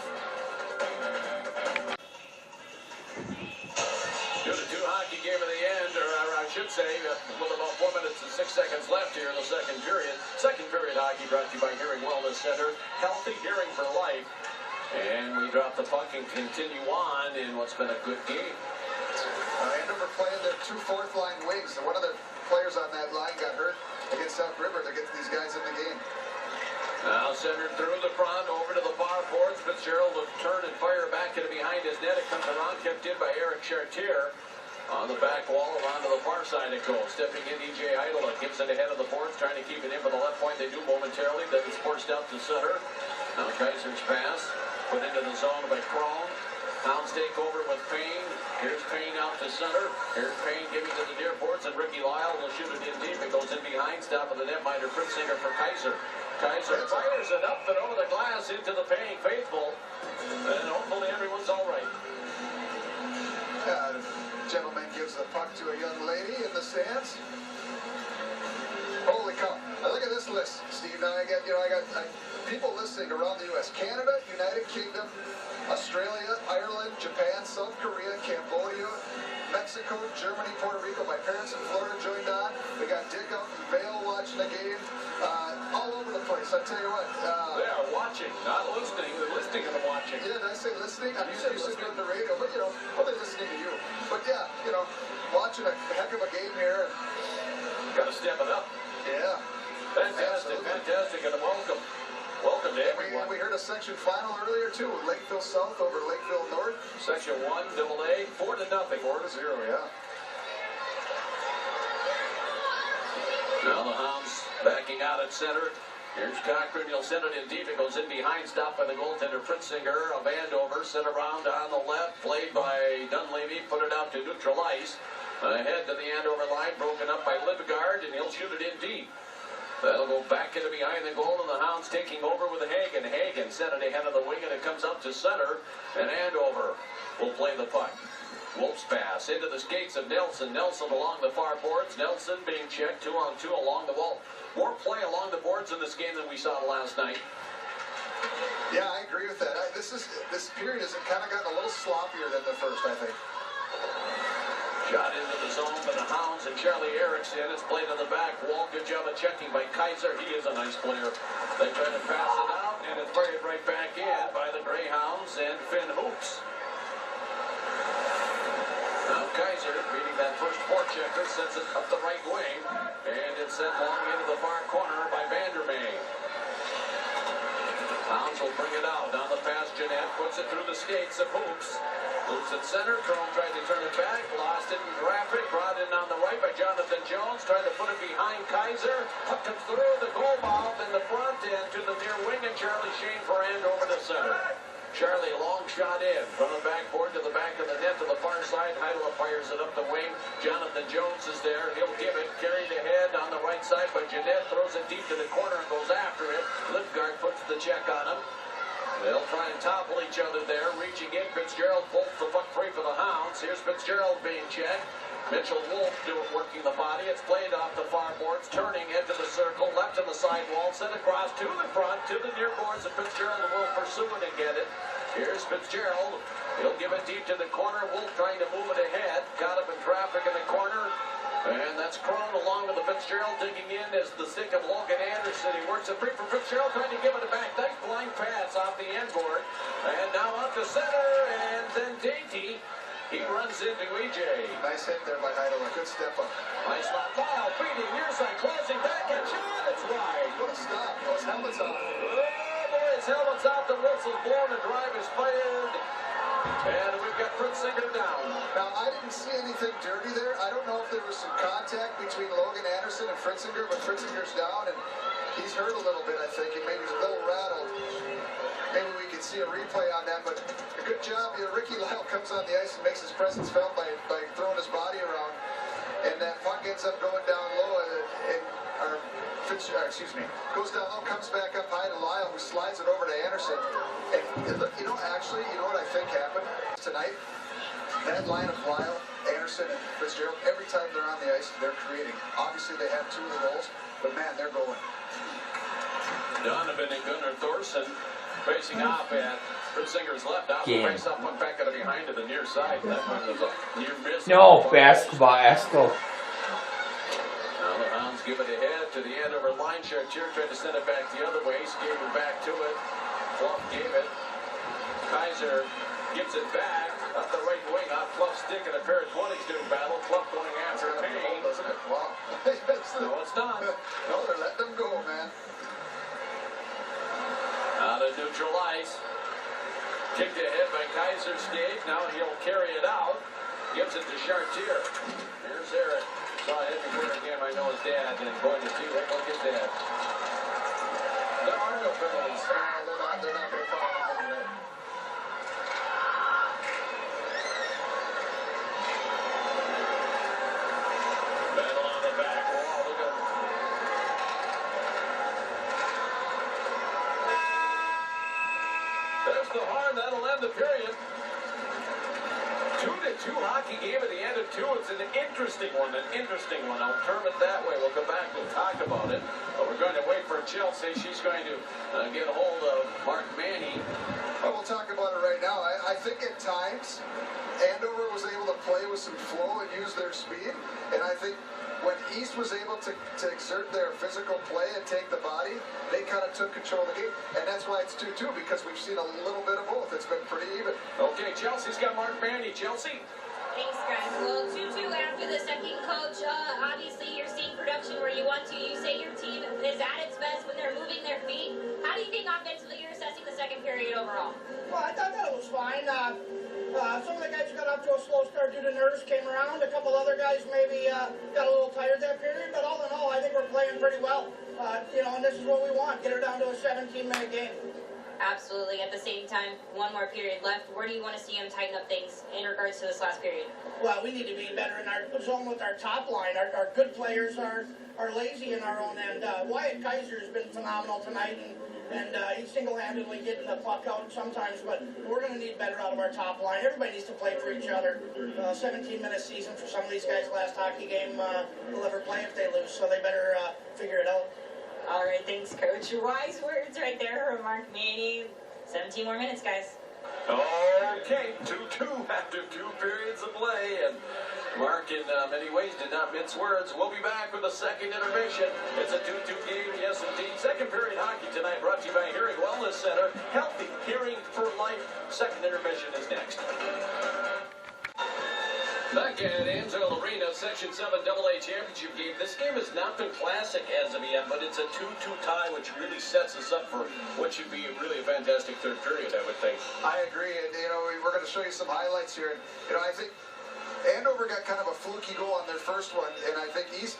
2-2 hockey game at the end, or I should say, with about 4 minutes and 6 seconds left here in the second period. Second period hockey brought to you by Hearing Wellness Center. Healthy hearing for life. And we drop the puck and continue on in what's been a good game. Andover playing their 2 fourth-line wings. One of the players on that line got hurt against South River to get these guys in the game. Now centered through the front, over to the far boards. Fitzgerald will turn and fire back into behind his net. It comes around, kept in by Eric Chartier. On the back wall, around to the far side it goes. Stepping in, E.J. Idola gives it ahead of the boards, trying to keep it in for the left point. They do momentarily, then it's forced out to center. Now Kaiser's pass. Put into the zone by Crone. Hounds take over with Payne. Here's Payne out to center. Here's Payne giving to the near boards, and Ricky Lyle will shoot it in deep. It goes in behind, stop of the netminder, Fritzinger for Kaiser. Kaiser fires it up and over the glass into the Payne faithful. And hopefully everyone's all right. Gentleman gives the puck to a young lady in the stands. Holy cow. Now look at this list, Steve. Now I got people listening around the U.S. Canada, United Kingdom, Australia, Ireland, Japan, South Korea, Cambodia, Mexico, Germany, Puerto Rico. My parents in Florida joined on. We got Dick out in Vail watching the game. All over the place. Vegas, I tell you what. They are watching, not listening. They're listening and watching. Yeah, did I say listening? I'm used to listening to the radio, but, well, they're listening to you. But, yeah, watching a heck of a game here. Got to step it up. Yeah. Fantastic, fantastic, and welcome. Welcome to everyone. We heard a section final earlier, too. Lakeville South over Lakeville North. Section 1, AA, 4-0. 4-0, yeah. Now the Hounds backing out at center. Here's Cochran. He'll send it in deep. It goes in behind. Stopped by the goaltender Fritzinger of Andover. Sent around on the left. Played by Dunleavy. Put it out to neutral ice. Ahead to the Andover line. Broken up by Lippegard. And he'll shoot it in deep. That'll go back into behind the goal, and the Hounds taking over with Hagen. Hagen sent it ahead of the wing, and it comes up to center, and Andover will play the puck. Wolf's pass into the skates of Nelson. Nelson along the far boards. Nelson being checked 2-on-2 along the wall. More play along the boards in this game than we saw last night. Yeah, I agree with that. This period has kind of gotten a little sloppier than the first, I think. Shot into the zone by the Hounds and Charlie Erickson. It's played on the back wall. Good job of checking by Kaiser. He is a nice player. They try to pass it out, and it's buried right back in by the Greyhounds and Finn Hoops. Now Kaiser, beating that first forechecker, sends it up the right wing, and it's sent long into the far corner by Vandermeer. Hounds will bring it out. On the pass, Jeanette puts it through the skates of Hoops. Hoops at center. Crone tried to turn it back. Lost it in traffic. Brought in on the right by Jonathan Jones. Tried to put it behind Kaiser. Puck comes through the goal mouth in the front and to the near wing. And Charlie Shane for Andover to center. Charlie, long shot in from the backboard to the back of the net to the far side. Heidela fires it up the wing. Jonathan Jones is there. He'll give it. Carried ahead on the right side by Jeanette. Throws it deep to the corner and goes after it. Lippegard puts the check on him. They'll try and topple each other there. Reaching in, Fitzgerald bolts the puck free for the Hounds. Here's Fitzgerald being checked. Mitchell Wolf working the body. It's played off the far boards, turning into the circle, left on the sidewall, sent across to the front, to the near boards, and Fitzgerald will pursue it and get it. Here's Fitzgerald. He'll give it deep to the corner. Wolf trying to move it ahead. Got up in traffic in the corner. And that's Crone along with the Fitzgerald digging in as the stick of Logan Anderson. He works it free for Fitzgerald, trying to give it back. Nice blind pass off the end board. And now out to center, and then Dainty. He runs into EJ. Nice hit there by Heidela. Good step up. Nice slot. Lyle feeding near side, closing back and shot. It's wide. What a stop. Oh, his helmet's off. Oh boy, his helmet's off. The whistle's blown. The drive is fired. And we've got Fritzinger down. Now, I didn't see anything dirty there. I don't know if there was some contact between Logan Anderson and Fritzinger, but Fritzinger's down, and he's hurt a little bit, I think, and maybe he's a little rattled. Maybe we can see a replay on that, but a good job. Ricky Lyle comes on the ice and makes his presence felt by throwing his body around, and that puck ends up going down low, goes down low, comes back up high to Lyle, who slides it over to Anderson. And, actually, you know what I think happened tonight? That line of Lyle, Anderson, and Fitzgerald, every time they're on the ice, they're creating. Obviously, they have 2 of the goals, but man, they're going. Donovan and Gunnar Thorson facing off at Fritzinger's left. Out the face up, went back out of behind to the near side. That one was a near miss. No, basketball, Esco. Now the Hounds give it ahead to the Andover line. Chartier tried to send it back the other way. Skating back to it. Fluff gave it. Kaiser gives it back up the right wing on Fluff's stick, and a pair of 20s doing battle. Fluff going after Payne. Doesn't it? Wow. No, it's not. No, they're letting them go, man. Out of neutral ice. Kicked ahead by Kaiser skate. Now he'll carry it out. Gives it to Chartier. Here's Eric. Saw him before the game. I know his dad. And going to see what his dad. There are no penalties. They're not going to call anything there. Battle on the back wall. Look at him. There's the horn. That'll end the period. 2-2 hockey game at the end of 2. It's an interesting one. I'll term it that way. We'll come back and talk about it. But we're going to wait for Chelsea. She's going to get a hold of Mark Manny. Well, we'll talk about it right now. I think at times Andover was able to play with some flow and use their speed. And I think when East was able to exert their physical play and take the body, they kind of took control of the game. And that's why it's 2-2, because we've seen a little bit of both. It's been pretty even. Okay, Chelsea's got Mark Manny. Chelsea? Thanks, guys. Well, 2-2 after the second, Coach. Obviously, you're seeing production where you want to. You say your team is at its best when they're moving their feet. How do you think offensively you're assessing the second period overall? Well, I thought that was fine. Some of the guys got off to a slow start due to nerves, came around. A couple other guys maybe got a little tired that period. But all in all, I think we're playing pretty well. And this is what we want. Get her down to a 17-minute game. Absolutely. At the same time, one more period left. Where do you want to see them tighten up things in regards to this last period? Well, we need to be better in our zone with our top line. Our good players are lazy in our own end. Wyatt Kaiser has been phenomenal tonight, and he's single-handedly getting the puck out sometimes, but we're going to need better out of our top line. Everybody needs to play for each other. 17-minute season for some of these guys. Last hockey game, they'll never play if they lose, so they better figure it out. All right, thanks, Coach. Wise words right there from Mark Manny. 17 more minutes, guys. Okay, 2-2 after 2 periods of play, and Mark, in many ways, did not mince words. We'll be back with a second intermission. It's a 2-2 game, yes, indeed. Second period hockey tonight brought to you by Hearing Wellness Center. Healthy hearing for life. Second intermission is next. Back at Amsoil Arena, Section 7 AA Championship game. This game has not been classic as of yet, but it's a 2-2 tie, which really sets us up for what should be really a fantastic third period, I would think. I agree, and we're going to show you some highlights here. And I think Andover got kind of a fluky goal on their first one, and I think East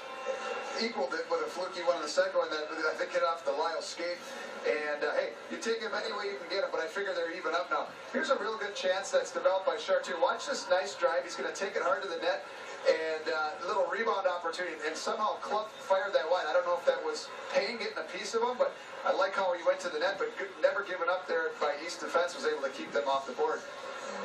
equaled it with a fluky one on the second one that I think hit off the Lyle skate. And, hey, you take him any way you can get him, but I figure they're even up now. Here's a real good chance that's developed by Chartier. Watch this nice drive. He's going to take it hard to the net, and a little rebound opportunity, and somehow Club fired that wide. I don't know if that was Payne getting a piece of him, but I like how he went to the net, but never given up there by East defense, was able to keep them off the board.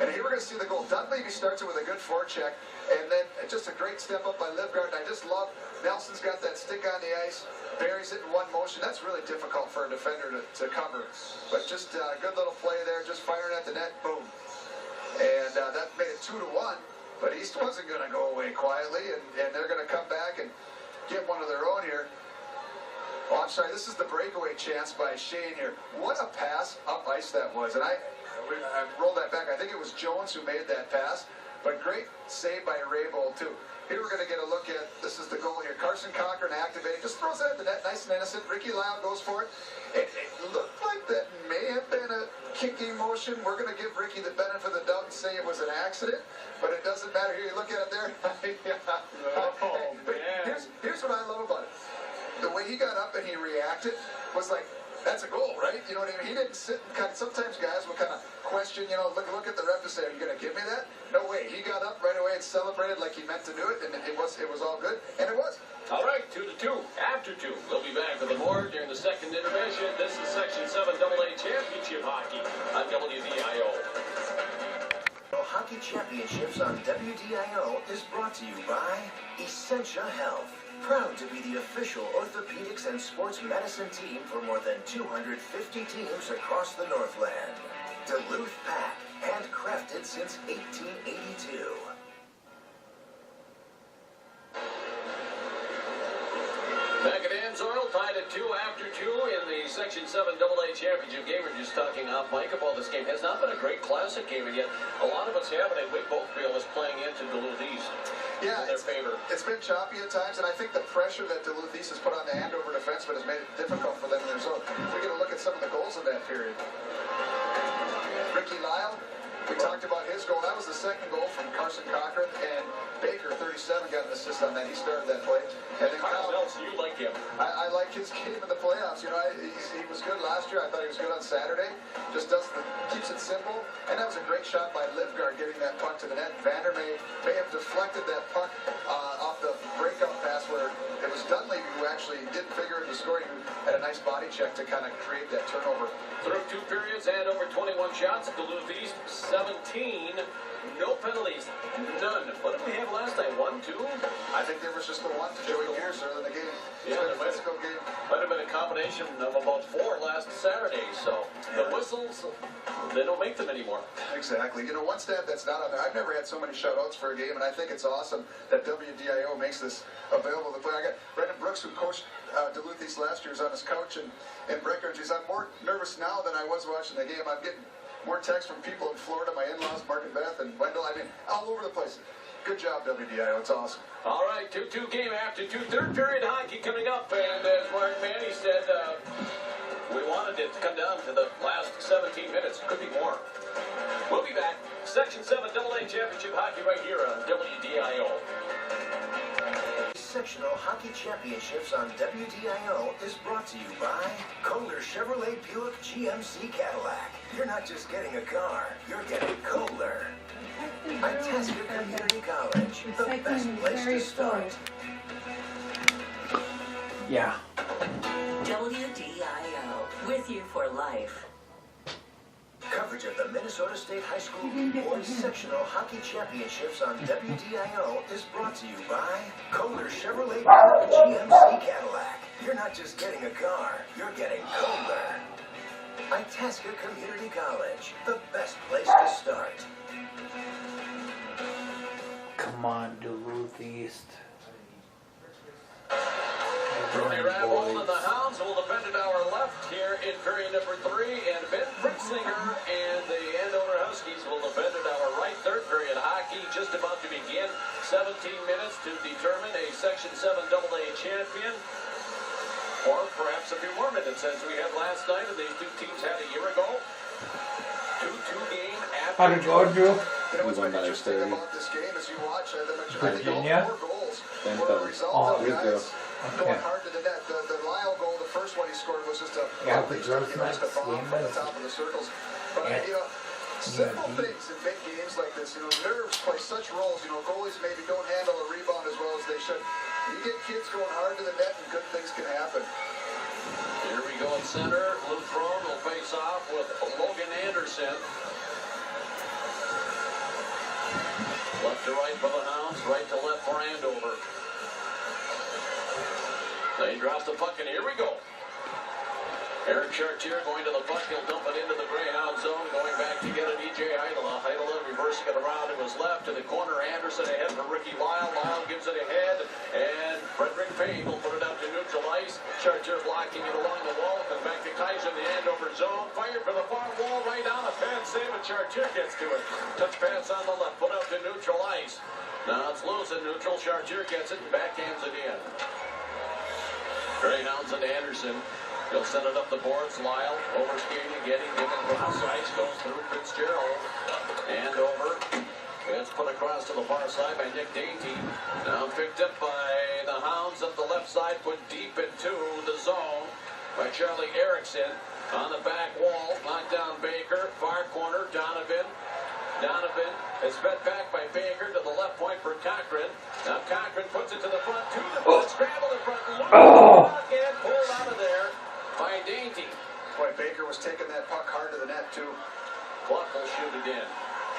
And here we're going to see the goal. Dunleavy starts it with a good forecheck, and then just a great step up by Livgard. And I just love Nelson's got that stick on the ice, buries it in one motion. That's really difficult for a defender to cover. But just a good little play there, just firing at the net, boom. And that made it 2-1. But East wasn't going to go away quietly, and they're going to come back and get one of their own here. Oh, I'm sorry, this is the breakaway chance by Shane here. What a pass up ice that was. And I rolled that back. I think it was Jones who made that pass. But great save by Raybold, too. Here we're going to get a look at, this is the goal here. Carson Cochran activated, just throws it at the net, nice and innocent. Ricky Lyle goes for it. It looked like that may have been a kicking motion. We're going to give Ricky the benefit of the doubt and say it was an accident, but it doesn't matter. Here, you look at it there. Here's what I love about it. The way he got up and he reacted was like, that's a goal, right? You know what I mean? He didn't sit and sometimes guys will kind of question, look at the ref and say, are you going to give me that? No way. He got up right away and celebrated like he meant to do it, and it was all good, and it was. All right, 2-2. After 2, we'll be back with more during the second intermission. This is Section 7 AA Championship Hockey on WDIO. Hockey Championships on WDIO is brought to you by Essentia Health. Proud to be the official orthopedics and sports medicine team for more than 250 teams across the Northland. Duluth Pack, handcrafted since 1882. Back at Amsoil, tied at 2 after 2 in the Section 7 AA Championship game. We're just talking off mic about this game. Has not been a great classic game, and yet a lot of us have it. Wick Bothfield is playing into Duluth East. Yeah, in their favor. It's been choppy at times, and I think the pressure that Duluth East has put on the Andover defenseman has made it difficult for them in their zone. We're going to look at some of the goals in that period. Ricky Lyle, we talked about his goal. That was the second goal from Carson Cochran, and Baker, 37, got an assist on that. He started that play. And then Kyle, you like him. I like his game in the playoffs. He was good last year. I thought he was good on Saturday. Just keeps it simple. And that was a great shot by Livgard getting that puck to the net. Vander may have deflected that puck off the breakout pass where it was Dunleavy who actually didn't figure into scoring, who had a nice body check to kind of create that turnover. Through 2 periods and over 21 shots, Duluth East 17, No penalties. None. What did we have last night? 1, 2? I think there was just the one to Joey Gears early in the game. Yeah, it's been a physical game. Might have been a combination of about 4 last Saturday. So the whistles, they don't make them anymore. Exactly. You know, one stat that's not on there, I've never had so many shutouts for a game, and I think it's awesome that WDIO makes this available to play. I got Brendan Brooks, who coached Duluth East last year, is on his couch, and Brecker, geez, I'm more nervous now than I was watching the game. I'm getting more texts from people in Florida, my in-laws, Mark and Beth, and Wendell. I mean, all over the place. Good job, WDIO. It's awesome. All right, 2-2 game after 2. Third period hockey coming up, and as Mark Manny said, we wanted it to come down to the last 17 minutes. Could be more. We'll be back. Section 7 AA Championship Hockey right here on WDIO. Sectional Hockey Championships on WDIO is brought to you by Kohler Chevrolet Buick GMC Cadillac. You're not just getting a car, you're getting Kohler. Itasca Community College, the best place to start. Yeah. WDIO, with you for life. Coverage of the Minnesota State High School Boys Sectional Hockey Championships on WDIO is brought to you by Kohler Chevrolet Buick GMC Cadillac. You're not just getting a car, you're getting Kohler. Itasca Community College, the best place to start. Come on, Duluth East. Rudy Radwold and the Hounds will defend at our left here in period number 3, and Ben Fritzinger and the Andover Huskies will defend at our right. Third period hockey just about to begin. 17 minutes to determine a Section 7 AA champion, or perhaps a few more minutes as we had last night and these two teams had a year ago. 2-2 game after. How did it go, Drew? You know what's been interesting about this game as you watch, I think all 4 goals were a result of guys going hard to the net. The Lyle goal, the first one he scored, was just a bomb from the top of the circles. But you know, simple things in big games like this. You know, nerves play such roles. You know, goalies maybe don't handle a rebound as well as they should. You get kids going hard to the net, and good things can happen. Here we go in center. Lutheran will face off with Logan Anderson. Left to right for the Hounds, right to left for Andover. He drops the puck, and here we go. Eric Chartier going to the puck. He'll dump it into the Greyhound zone. Going back to get it, E.J. Heidela. Heidela reversing it around to his left. To the corner, Anderson ahead for Ricky Lyle. Lyle gives it ahead, and Frederick Payne will put it out to neutral ice. Chartier blocking it along the wall. Comes back to Kaiser in the Andover zone. Fired for the far wall, right on a fan save, and Chartier gets to it. Touch pass on the left. Put out to neutral ice. Now it's loose in neutral. Chartier gets it and backhands it in. Greyhounds and Anderson. He'll send it up the boards. Lyle overskating, giving cross ice, goes through Fitzgerald. Andover. It's put across to the far side by Nick Dainty. Now picked up by the Hounds up the left side, put deep into the zone by Charlie Erickson. On the back wall, knocked down Baker. Far corner, Donovan. Donovan is fed back by Baker to the left point for Cochran. Now Cochran puts it to the front, to the front, scramble in front, and pulled out of there by Dainty. Boy, Baker was taking that puck hard to the net, too. Clough will shoot it in.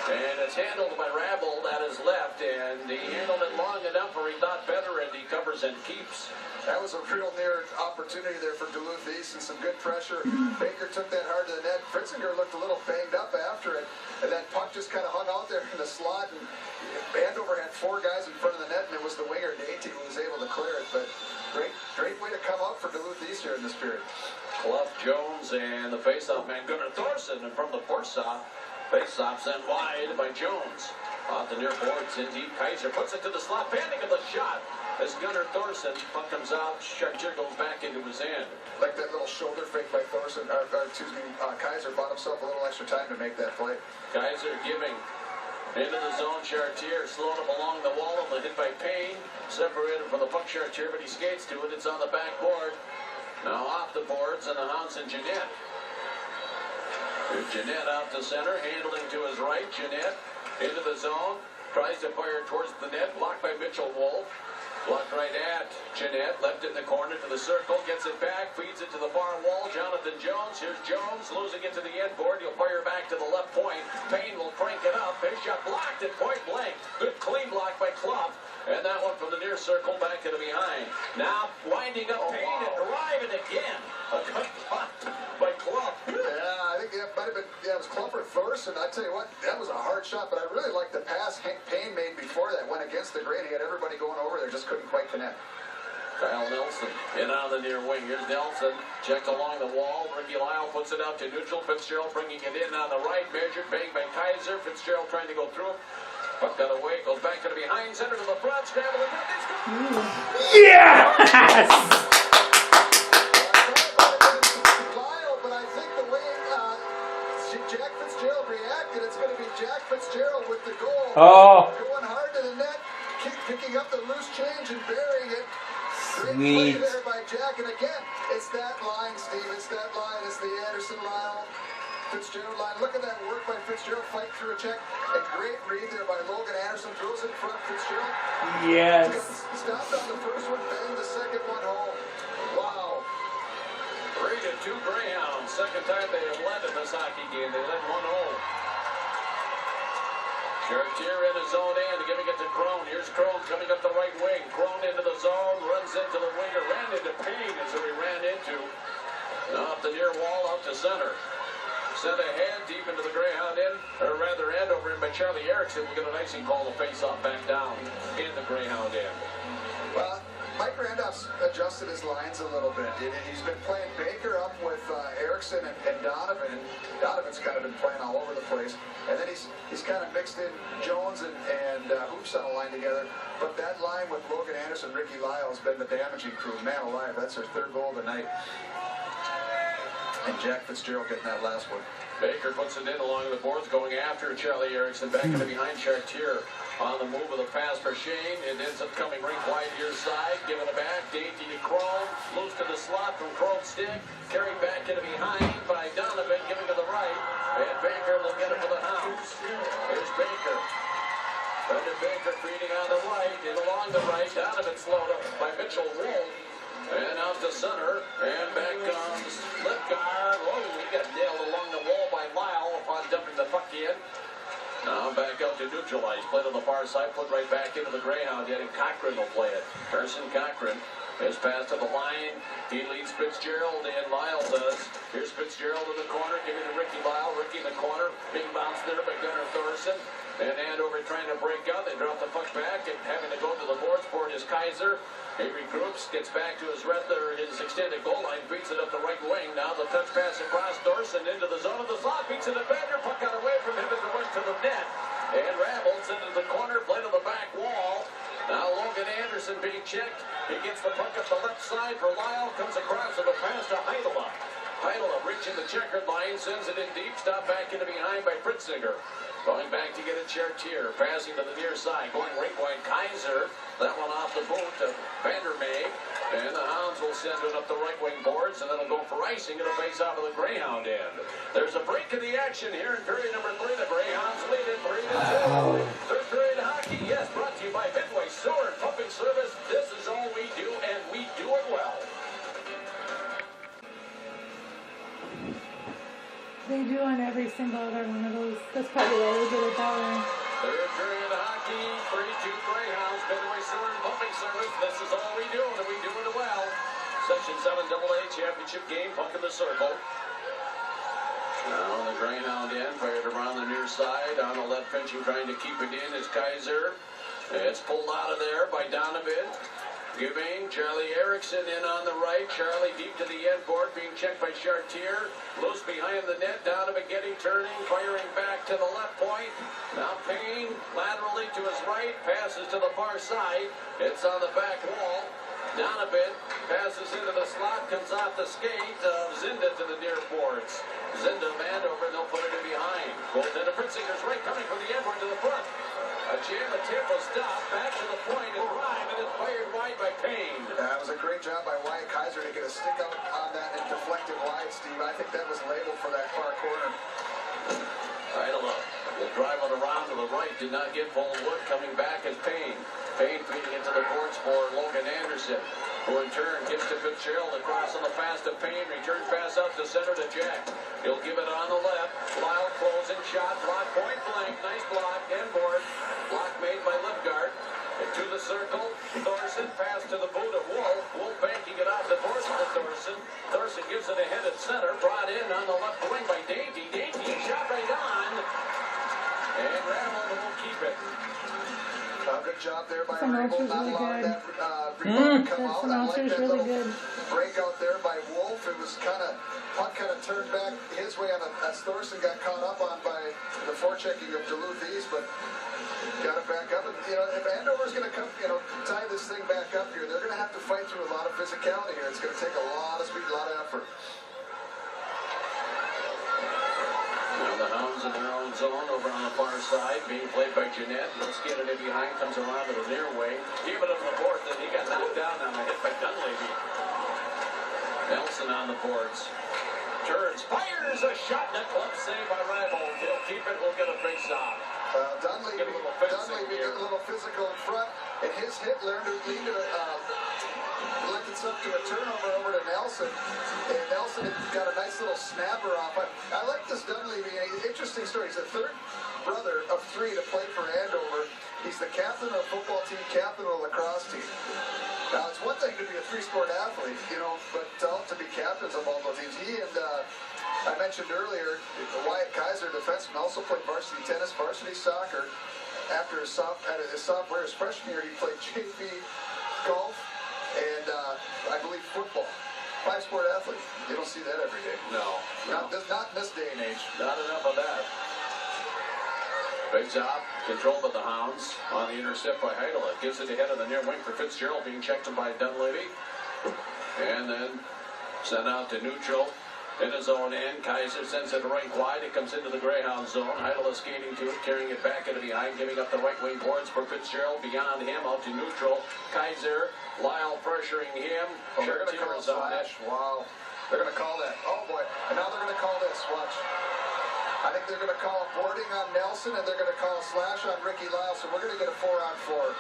And it's handled by Rabel at his left, and he handled it long enough where he thought better, and he covers and keeps. That was a real near opportunity there for Duluth East and some good pressure. Baker took that hard to the net. Fritzinger looked a little banged up after it, and that puck just kind of hung out there in the slot, and Andover had 4 guys in front of the net, and it was the winger, Dainty, who was able to clear it. But great way to come out for Duluth East here in this period. Clough, Jones, and the faceoff man Gunnar Thorson, and from the Forsaw, faceoff sent wide by Jones. Off the near boards in deep. Kaiser puts it to the slot, banding of the shot. As Gunnar Thorson, puck comes out, Chartier goes back into his end. Like that little shoulder fake by Thorson, Kaiser bought himself a little extra time to make that play. Kaiser giving into the zone. Chartier slowed him along the wall, and hit by Payne. Separated from the puck, Chartier, but he skates to it. It's on the backboard. Now off the boards, and the Hounds and Jeanette. Jeanette out to center, handling to his right. Jeanette into the zone, tries to fire towards the net, blocked by Mitchell Wolf. Blocked right at Jeanette, left in the corner to the circle, gets it back, feeds it to the far wall. Jonathan Jones, here's Jones, losing it to the end board. He'll fire back to the left point. Payne will crank it up. Big shot blocked at point blank. Good clean block by Clough. And that one from the near circle back to the behind. Now winding up Payne and driving again. A good block by Clough. Yeah, I think it might have been, it was Clough or Thorson. I tell you what, that was a hard shot, but I really liked the pass Payne made before that. Went against the grain. He had everybody going over there, just couldn't quite connect. Kyle Nelson in on the near wing. Here's Nelson. Checked along the wall. Ricky Lyle puts it out to neutral. Fitzgerald bringing it in on the right. Measured. Bang by Kaiser. Fitzgerald trying to go through. Puck got away. Goes back to the behind. Center to the front. Scramble the front. Yes! Lyle, but I think the way Jack Fitzgerald reacted, it's going to be Jack Fitzgerald with the goal. Oh. Going hard to the net. Picking up the loose change and burying it. Sweet. Great play there by Jack, and again, it's that line, Steve. It's that line. It's the Anderson Lyle Fitzgerald line. Look at that work by Fitzgerald. Fight through a check. A great read there by Logan Anderson. Throws it in front. Fitzgerald. Yes. Stopped on the first one, banged the second one home. Wow. Rated 2 Greyhounds. Second time they have led in this hockey game. They led 1-0. Chartier in his own end, giving it to Crone. Here's Crone coming up the right wing. Crone into the zone, runs into the winger, ran into Payne as he ran into. Now up the near wall, out to center. Sent ahead, deep into the Greyhound end, or rather Andover in by Charlie Erickson. We get an icing call to face off back down in the Greyhound end. Well, Mike Randolph's adjusted his lines a little bit. He's been playing Baker up with Erickson and Donovan. Donovan's kind of been playing all over the place. And then he's kind of mixed in Jones and Hoops on a line together. But that line with Logan Anderson, Ricky Lyle has been the damaging crew. Man alive, that's their third goal of the night. And Jack Fitzgerald getting that last one. Baker puts it in along the boards, going after Charlie Erickson. Back into behind Chartier. On the move of the pass for Shane. It ends up coming right wide to your side. Giving it back. Dainty to Crone. Loose to the slot from Crone's stick. Carried back into behind by Donovan. Giving to the right. And Baker will get it for the Hounds. Here's Baker. Brendan Baker feeding on the right. And along the right. Donovan slowed up by Mitchell Wolf. And out to center. And back comes Lipgard. Oh, he got nailed along the wall by Lyle upon dumping the puck in. Now back out to neutralize. Played on the far side. Put right back into the Greyhound. Yet Cochran will play it. Carson Cochran. His pass to the line. He leads Fitzgerald and Lyle does. Here's Fitzgerald in the corner. Giving to Ricky Lyle. Ricky in the corner. Big bounce there by Gunnar Thorson. And Andover trying to break out. They drop the puck back and having to go to the boards. Board is Kaiser. He regroups, gets back to his extended goal line, beats it up the right wing. Now the touch pass across Thorson into the zone of the slot, beats it at Bender. Puck got away from him as it went to the net. And rambles into the corner, play to the back wall. Now Logan Anderson being checked. He gets the puck up the left side for Lyle. Comes across with a pass to Heidela. Heidela reaching the checkered line, sends it in deep. Stop back into behind by Fritzinger. Going back to get it, Chartier. Passing to the near side. Going right wide, Kaiser. That one off the boot to Vandermeer. And the Hounds will send it up the right wing boards, and then it'll go for icing. It'll face off of the Greyhound end. There's a break in the action here in period number 3. The Greyhounds lead it 3-2. Third period hockey, yes, brought to you by Midway Sewer and Pumping Service. This is all we do, and we do it well. They do on every single other one of those. That's probably why they did it that way. Third period hockey, 3-2 Greyhounds, Midway Sewer and Pumping Service. This is all we do, and we do it well. Section 7 AA championship game, puck in the circle. Now the Greyhound end, fired around the near side. On the left pinching, trying to keep it in is Kaiser. It's pulled out of there by Donovan. Giving Charlie Erickson in on the right. Charlie deep to the end board, being checked by Chartier. Loose behind the net. Donovan getting, turning, firing back to the left point. Now Payne laterally to his right. Passes to the far side. It's on the back wall. Donovan passes into the slot, comes off the skate of Zinda to the near boards. Zinda of Andover, and they'll put it in behind. Goaltender Fritzinger's right, coming from the end board to the front. A jam attempt will stop, back to the point and drive, and it's fired wide by Payne. That was a great job by Wyatt Kaiser to get a stick out on that and deflect it wide, Steve. I think that was labeled for that far corner. Idella will drive it around to the right. Did not get Bullwood. Coming back is Payne. Payne feeding into the boards for Logan Anderson, who in turn gives to Fitzgerald across on the pass to Payne. Return pass out to center to Jack. He'll give it on the left. Lyle closing shot. Block point blank. Nice block. And board. Block made by Lipgard. Into the circle. Thorson pass to the boot of Wolf. Wolf banking it off the Thorson to Thorson. Thorson gives it ahead at center. Brought in on the left wing by Dainty. Dainty shot right on. And Rattler will keep it. Good job there by Sinel's Not really allowing good. that rebound to come out. I like that really little good. breakout there by Wolf. It was puck kind of turned back his way on as Thorson got caught up on by the forechecking of Duluth East, but got it back up. And, if Andover's going to come, tie this thing back up here, they're going to have to fight through a lot of physicality here. It's going to take a lot of speed, a lot of effort. Now the Hounds in their own zone over on the far side, being played by Jeanette. He'll skid it in behind, comes around to the near wing. Give it up to the board, then he got knocked down on a hit by Dunleavy. Nelson on the boards. Turns, fires a shot, and a club save by Rybold. He'll keep it, we'll get a face-off. Dunleavy get a little physical in front, and his hit led itself to a turnover over to Nelson. And Nelson got a nice little snapper off. I like this Dunleavy. Interesting story. He's the third brother of three to play for Andover. He's the captain of the football team, captain of the lacrosse team. Now, it's one thing to be a three-sport athlete, but to be captains of all those teams. He and I mentioned earlier, Wyatt Kaiser, defenseman, also played varsity tennis, varsity soccer. After his sophomore, his freshman year, he played JV, golf, and I believe football. Five-sport athlete. You don't see that every day. No. Not in this day and age. Not enough of that. Big job, controlled by the Hounds on the intercept by Heidel. Gives it ahead of the near wing for Fitzgerald, being checked by Dunleavy. And then sent out to neutral in his own end. Kaiser sends it right wide. It comes into the Greyhound zone. Heidel is skating to it, carrying it back into behind, giving up the right wing boards for Fitzgerald. Beyond him, out to neutral. Kaiser, Lyle pressuring him. They're going to call slash. Wow. They're going to call that. Oh, boy. And now they're going to call this. Watch. I think they're going to call boarding on Nelson, and they're going to call a slash on Ricky Lyle, so we're going to get a 4-on-4.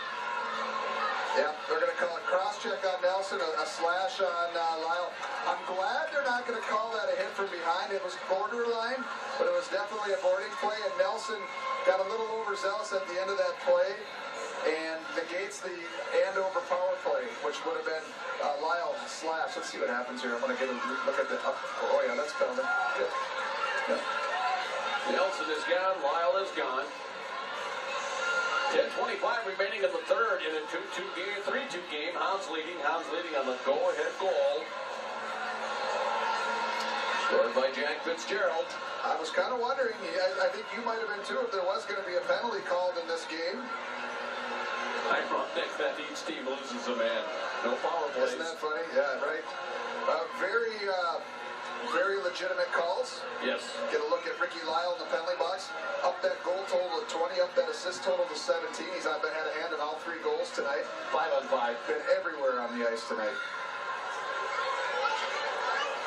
Yeah, they're going to call a cross-check on Nelson, a slash on Lyle. I'm glad they're not going to call that a hit from behind. It was borderline, but it was definitely a boarding play, and Nelson got a little overzealous at the end of that play and negates the Andover power play, which would have been Lyle slash. Let's see what happens here. I'm going to get a look at the... Oh, yeah, that's penalty. Good. Yeah. Nelson is gone. Lyle is gone. 10:25 remaining in the third in a 2-2 game, 3-2 game. Hounds leading on the go-ahead goal. Scored by Jack Fitzgerald. I was kind of wondering, I think you might have been too, if there was going to be a penalty called in this game. I don't think that each team loses a man. No power plays. Isn't that funny? Yeah, right. Very legitimate calls. Yes. Get a look at Ricky Lyle in the penalty box. Up that goal total to 20, up that assist total to 17. He's had a hand in all 3 goals tonight. 5-on-5. Been everywhere on the ice tonight.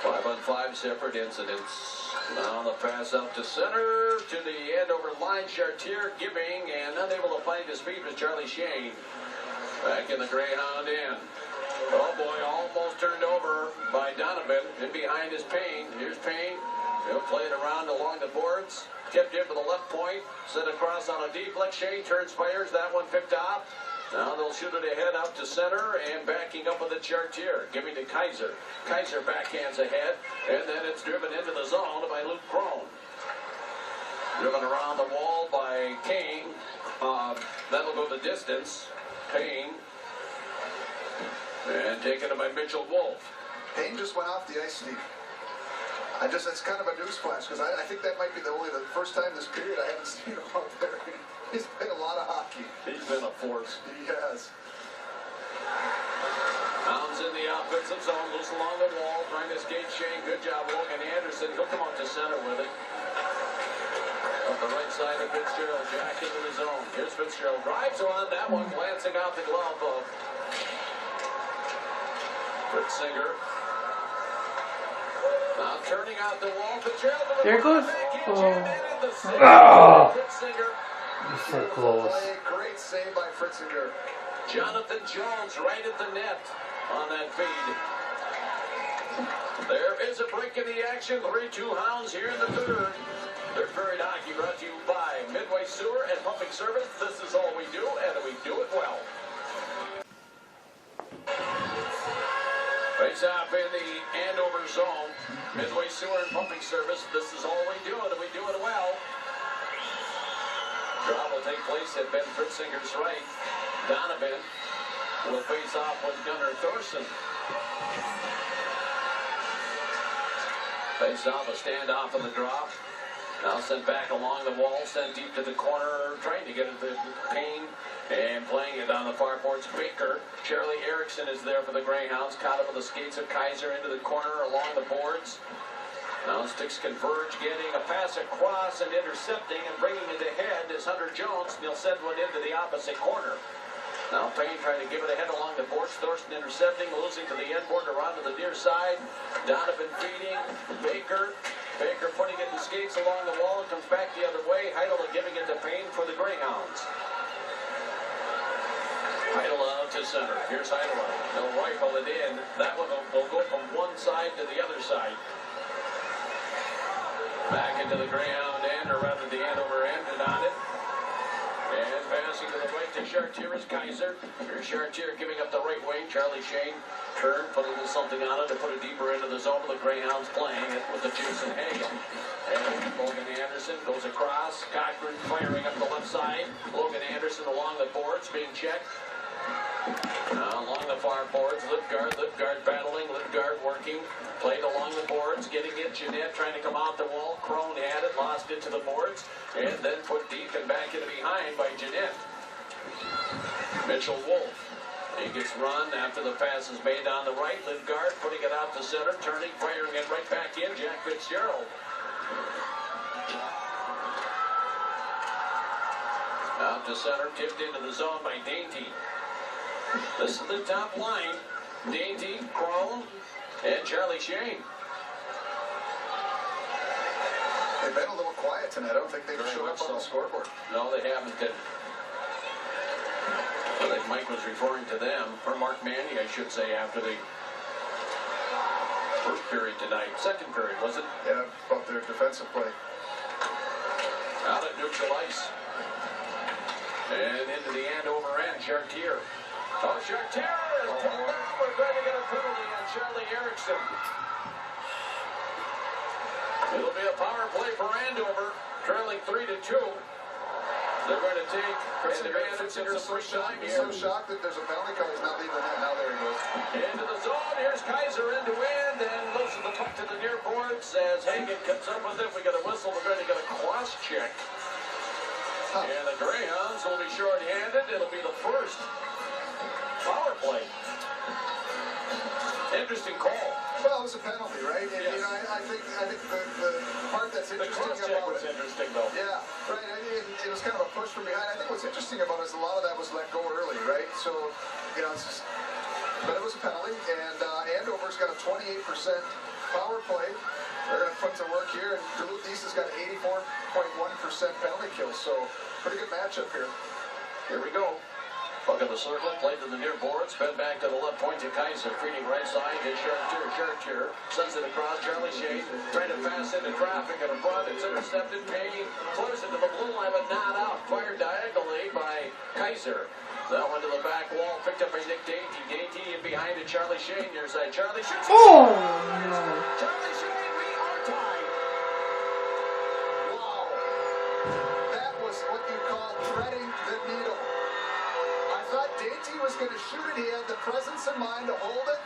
5-on-5 separate incidents. Now the pass up to center to the Andover line. Chartier giving and unable to find his feet was Charlie Shane. Back in the Greyhound end. Oh boy, almost turned over by Donovan. In behind is Payne. Here's Payne. He'll play it around along the boards. Tipped in for the left point. Sent across on a deflect. Shane turns, fires. That one picked off. Now they'll shoot it ahead out to center and backing up with the Chartier. Giving to Kaiser. Kaiser backhands ahead. And then it's driven into the zone by Luke Crone. Driven around the wall by Kane. That'll go the distance. Payne. And taken by Mitchell Wolf. Payne just went off the ice, Steve. It's kind of a newsflash, because I think that might be the first time this period I haven't seen him out there. He's played a lot of hockey. He's been a force. He has. Hounds in the offensive zone, loose along the wall, trying to skate Shane. Good job, Logan Anderson. He'll come out to center with it. Up the right side of Fitzgerald, Jack into the zone. Here's Fitzgerald, drives on that one, glancing out the glove of Fritzinger. Now turning out the wall, Fitzgerald. There it goes. Oh. You're so close. Great save by Fritzinger. Jonathan Jones right at the net on that feed. There is a break in the action. 3-2 Hounds here in the third. Third period hockey brought to you by Midway Sewer and Pumping Service. This is all we do, and we do it well. Face off in the Andover zone. Midway Sewer and Pumping Service. This is all we do, and we do it well. Draw will take place at Ben Fritzinger's right. Donovan will face off with Gunnar Thorson. Face off a standoff in the draw. Now sent back along the wall, sent deep to the corner, trying to get it to Payne, and playing it on the far boards. Baker. Charlie Erickson is there for the Greyhounds, caught up with the skates of Kaiser into the corner along the boards. Now sticks converge, getting a pass across and intercepting and bringing it ahead is Hunter Jones. He'll send one into the opposite corner. Now Payne trying to give it ahead along the boards. Thorsten intercepting, losing to the end board around to the near side. Donovan feeding. Baker putting it in skates along the wall and comes back the other way. Heidel giving it to Payne for the Greyhounds. Heidel out to center. Here's Heidel. They'll rifle it in. That one will go from one side to the other side. Back into the Greyhound end, or rather the Andover end, and on it. And passing to the right to Chartier is Kaiser. Here's Chartier giving up the right wing. Charlie Shane turned, put a little something on it to put it deeper into the zone. The Greyhounds playing it with the Jason Hagen. And Logan Anderson goes across. Cochran firing up the left side. Logan Anderson along the boards being checked. Now along the far boards, Lipgard battling, Lipgard working, played along the boards, getting it, Jeanette trying to come out the wall, Crone had it, lost it to the boards, and then put deep and back into behind by Jeanette. Mitchell Wolf, he gets run after the pass is made on the right, Lipgard putting it out to center, turning, firing it right back in, Jack Fitzgerald. Out to center, tipped into the zone by Dainty. This is the top line. Dainty, Crone, and Charlie Shane. They've been a little quiet tonight. I don't think they've showed up on the scoreboard. No, they haven't. I think Mike was referring to them, or Mark Manny, I should say, after the first period tonight. Second period, was it? Yeah, about their defensive play. Out at neutral ice. And into the Andover end, Chartier. Oh, Chartier is pulled down. We're going to get a penalty on Charlie Erickson. It'll be a power play for Andover, trailing 3-2. They're going to take advantage of the first time here. I'm so shocked that there's a penalty call. He's not leaving that. Now there he goes. Into the zone. Here's Kaiser end to end and loses the puck to the near boards as Hagen comes up with it. We got a whistle. We're going to get a cross check. And the Greyhounds will be short-handed. It'll be the first power play. Interesting call. Well, it was a penalty, right? And, yes. You know, I think the part that's interesting about was interesting, though. Yeah, right. It was kind of a push from behind. I think what's interesting about it is a lot of that was let go early, right? So, you know, it's just, but it was a penalty, and Andover's got a 28% power play. They're going to put to work here, and Duluth East has got 84.1% penalty kill. So, pretty good matchup here. Here we go. Puck in the circle, played to the near board, sped back to the left point to Kaiser, feeding right side, his Chartier, sends it across, Charlie Shane, trying to pass into traffic, and in front, it's intercepted, Payne, close into the blue line, but not out, fired diagonally by Kaiser. That one to the back wall, picked up by Nick Dainty, Dainty in behind to Charlie Shane, near side, Charlie shoots. Oh, no. Charlie Shane, we are tied. Wow. That was what you call threading the needle. Dainty was going to shoot it. He had the presence of mind to hold it,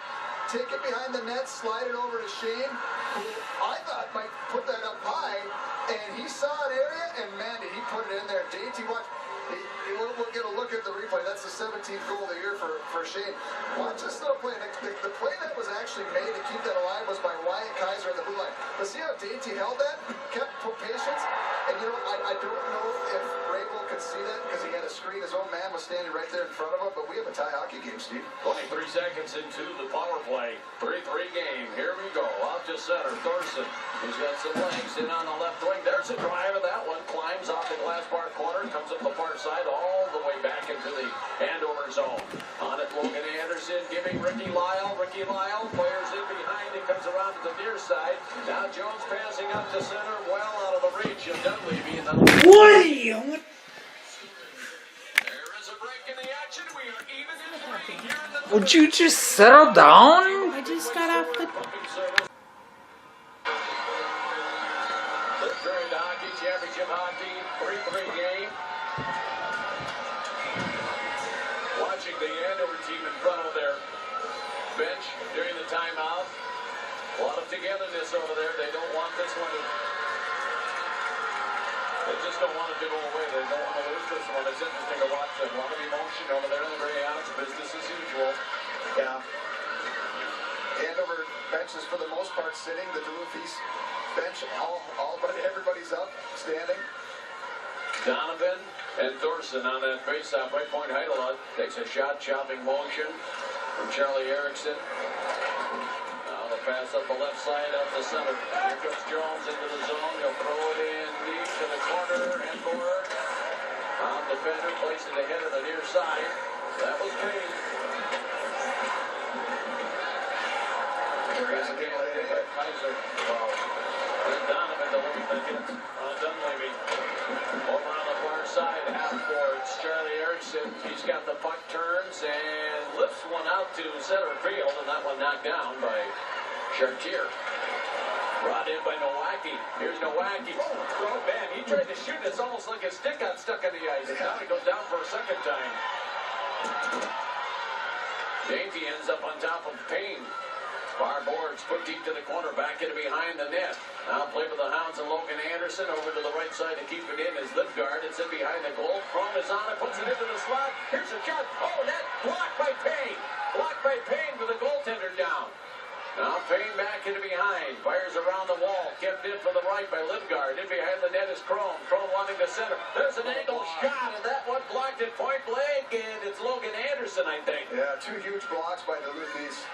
take it behind the net, slide it over to Shane, who I thought might put that up high, and he saw an area, and man, did he put it in there. Dainty, watch. We'll get a look at the replay. That's the 17th goal of the year for Shane. Watch this little play. The play that was actually made to keep that alive was by Wyatt Kaiser at the blue line. But see how Dainty held that? Kept patience, And you know, I don't know if Rabel could see that because he had a screen. His own man was standing right there in front of him. But we have a tie hockey game, Steve. 23 seconds into the power play. 3-3 game. Here we go. Out to center. Thorson. He's got some legs in on the left wing. There's a drive of that one. Climbs off the glass bar corner. Comes up the far side all the way back into the Andover zone. On it, Logan Anderson giving Ricky Lyle. Ricky Lyle fires in behind. He comes around to the near side. Now Jones passing up to center. Well out of the reach of Dunleavy. And What are you? What? There is a break in the action. We are even in three here in the Would you just settle down? I just got off the... Third hockey, championship hockey, 3-3 game. Watching the Andover team in front of their bench during the timeout. A lot of togetherness over there. They don't want this one to... They just don't want it to go away. They don't want to lose this one. It's interesting to watch them. A lot of emotion over there in the Greyhounds. Business as usual. Yeah. Andover benches for the most part sitting. The Duluth East bench, but everybody's up, standing. Donovan and Thorson on that face-off. Right point, Heidelot takes a shot, chopping motion from Charlie Erickson. Now the pass up the left side, up the center. Here comes Jones into the zone. He'll throw it in deep to the corner and forward. Defender placed it ahead of the near side. That was Payne. Kaiser. And Donovan delivering the hit on Dunleavy. Over on the far side, half boards. Charlie Erickson, he's got the puck, turns and lifts one out to center field, and that one knocked down by Chartier. Brought in by Nowacki. Here's Nowacki. Oh, man, he tried to shoot. It's almost like his stick got stuck on the ice. And now he goes down for a second time. Dainty ends up on top of Payne. Far boards put deep to the corner, back into behind the net. Now play with the Hounds and Logan Anderson over to the right side to keep it in as Lipgard. It's in behind the goal. Cron is on it, puts it into the slot. Here's a shot. Oh, net blocked by Payne. Blocked by Payne with the goaltender down. Now Payne back into behind. Fires around the wall. Kept in from the right by Lipgard. In behind the net is Cron. Cron wanting to center. There's an angle shot, and that one blocked at point blank, and it's Logan Anderson, I think. Yeah, two huge blocks by Duluth East.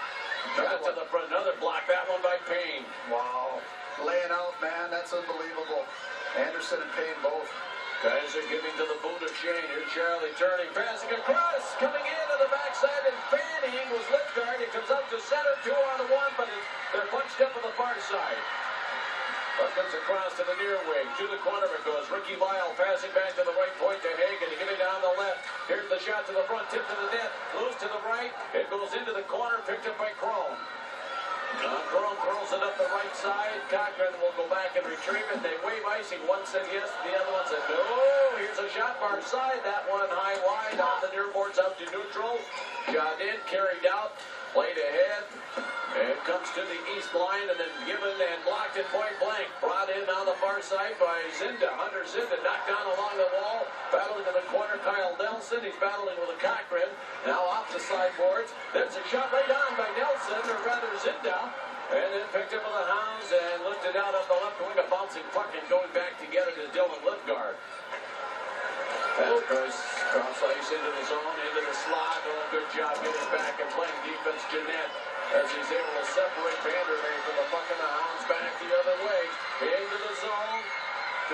Got to the front, another block, that one by Payne. Wow. Laying out, man, that's unbelievable. Anderson and Payne both. Kaiser giving to the boot of Shane. Here's Charlie turning, passing across, coming in to the backside, and fanning was Lipgard. It comes up to center, 2-on-1, but they're punched up on the far side. Puck comes across to the near wing. To the corner it goes. Ricky Lyle passing back to the right point to Hagen. Giving down the left. Here's the shot to the front. Tip to the net. Loose to the right. It goes into the corner. Picked up by Cron. Cron throws it up the right side. Cochran will go back and retrieve it. They wave icing. One said yes. The other one said no. Here's a shot far side. That one high wide on the near boards out to neutral. Shot in. Carried out. Played ahead. It comes to the east line and then given and blocked at point blank. Brought in on the far side by Zinda. Hunter Zinda knocked down along the wall. Battling in the corner, Kyle Nelson. He's battling with a Cochran. Now off the sideboards. There's a shot right on by Nelson, or rather Zinda. And then picked up with the Hounds and lifted out up the left wing. A bouncing puck and going back together to Dylan Lipgard. That goes cross ice into the zone, into the slot. Doing a good job getting back and playing defense. Jeanette, as he's able to separate Vanderlei from the puck, and the Hounds back the other way. Into the zone,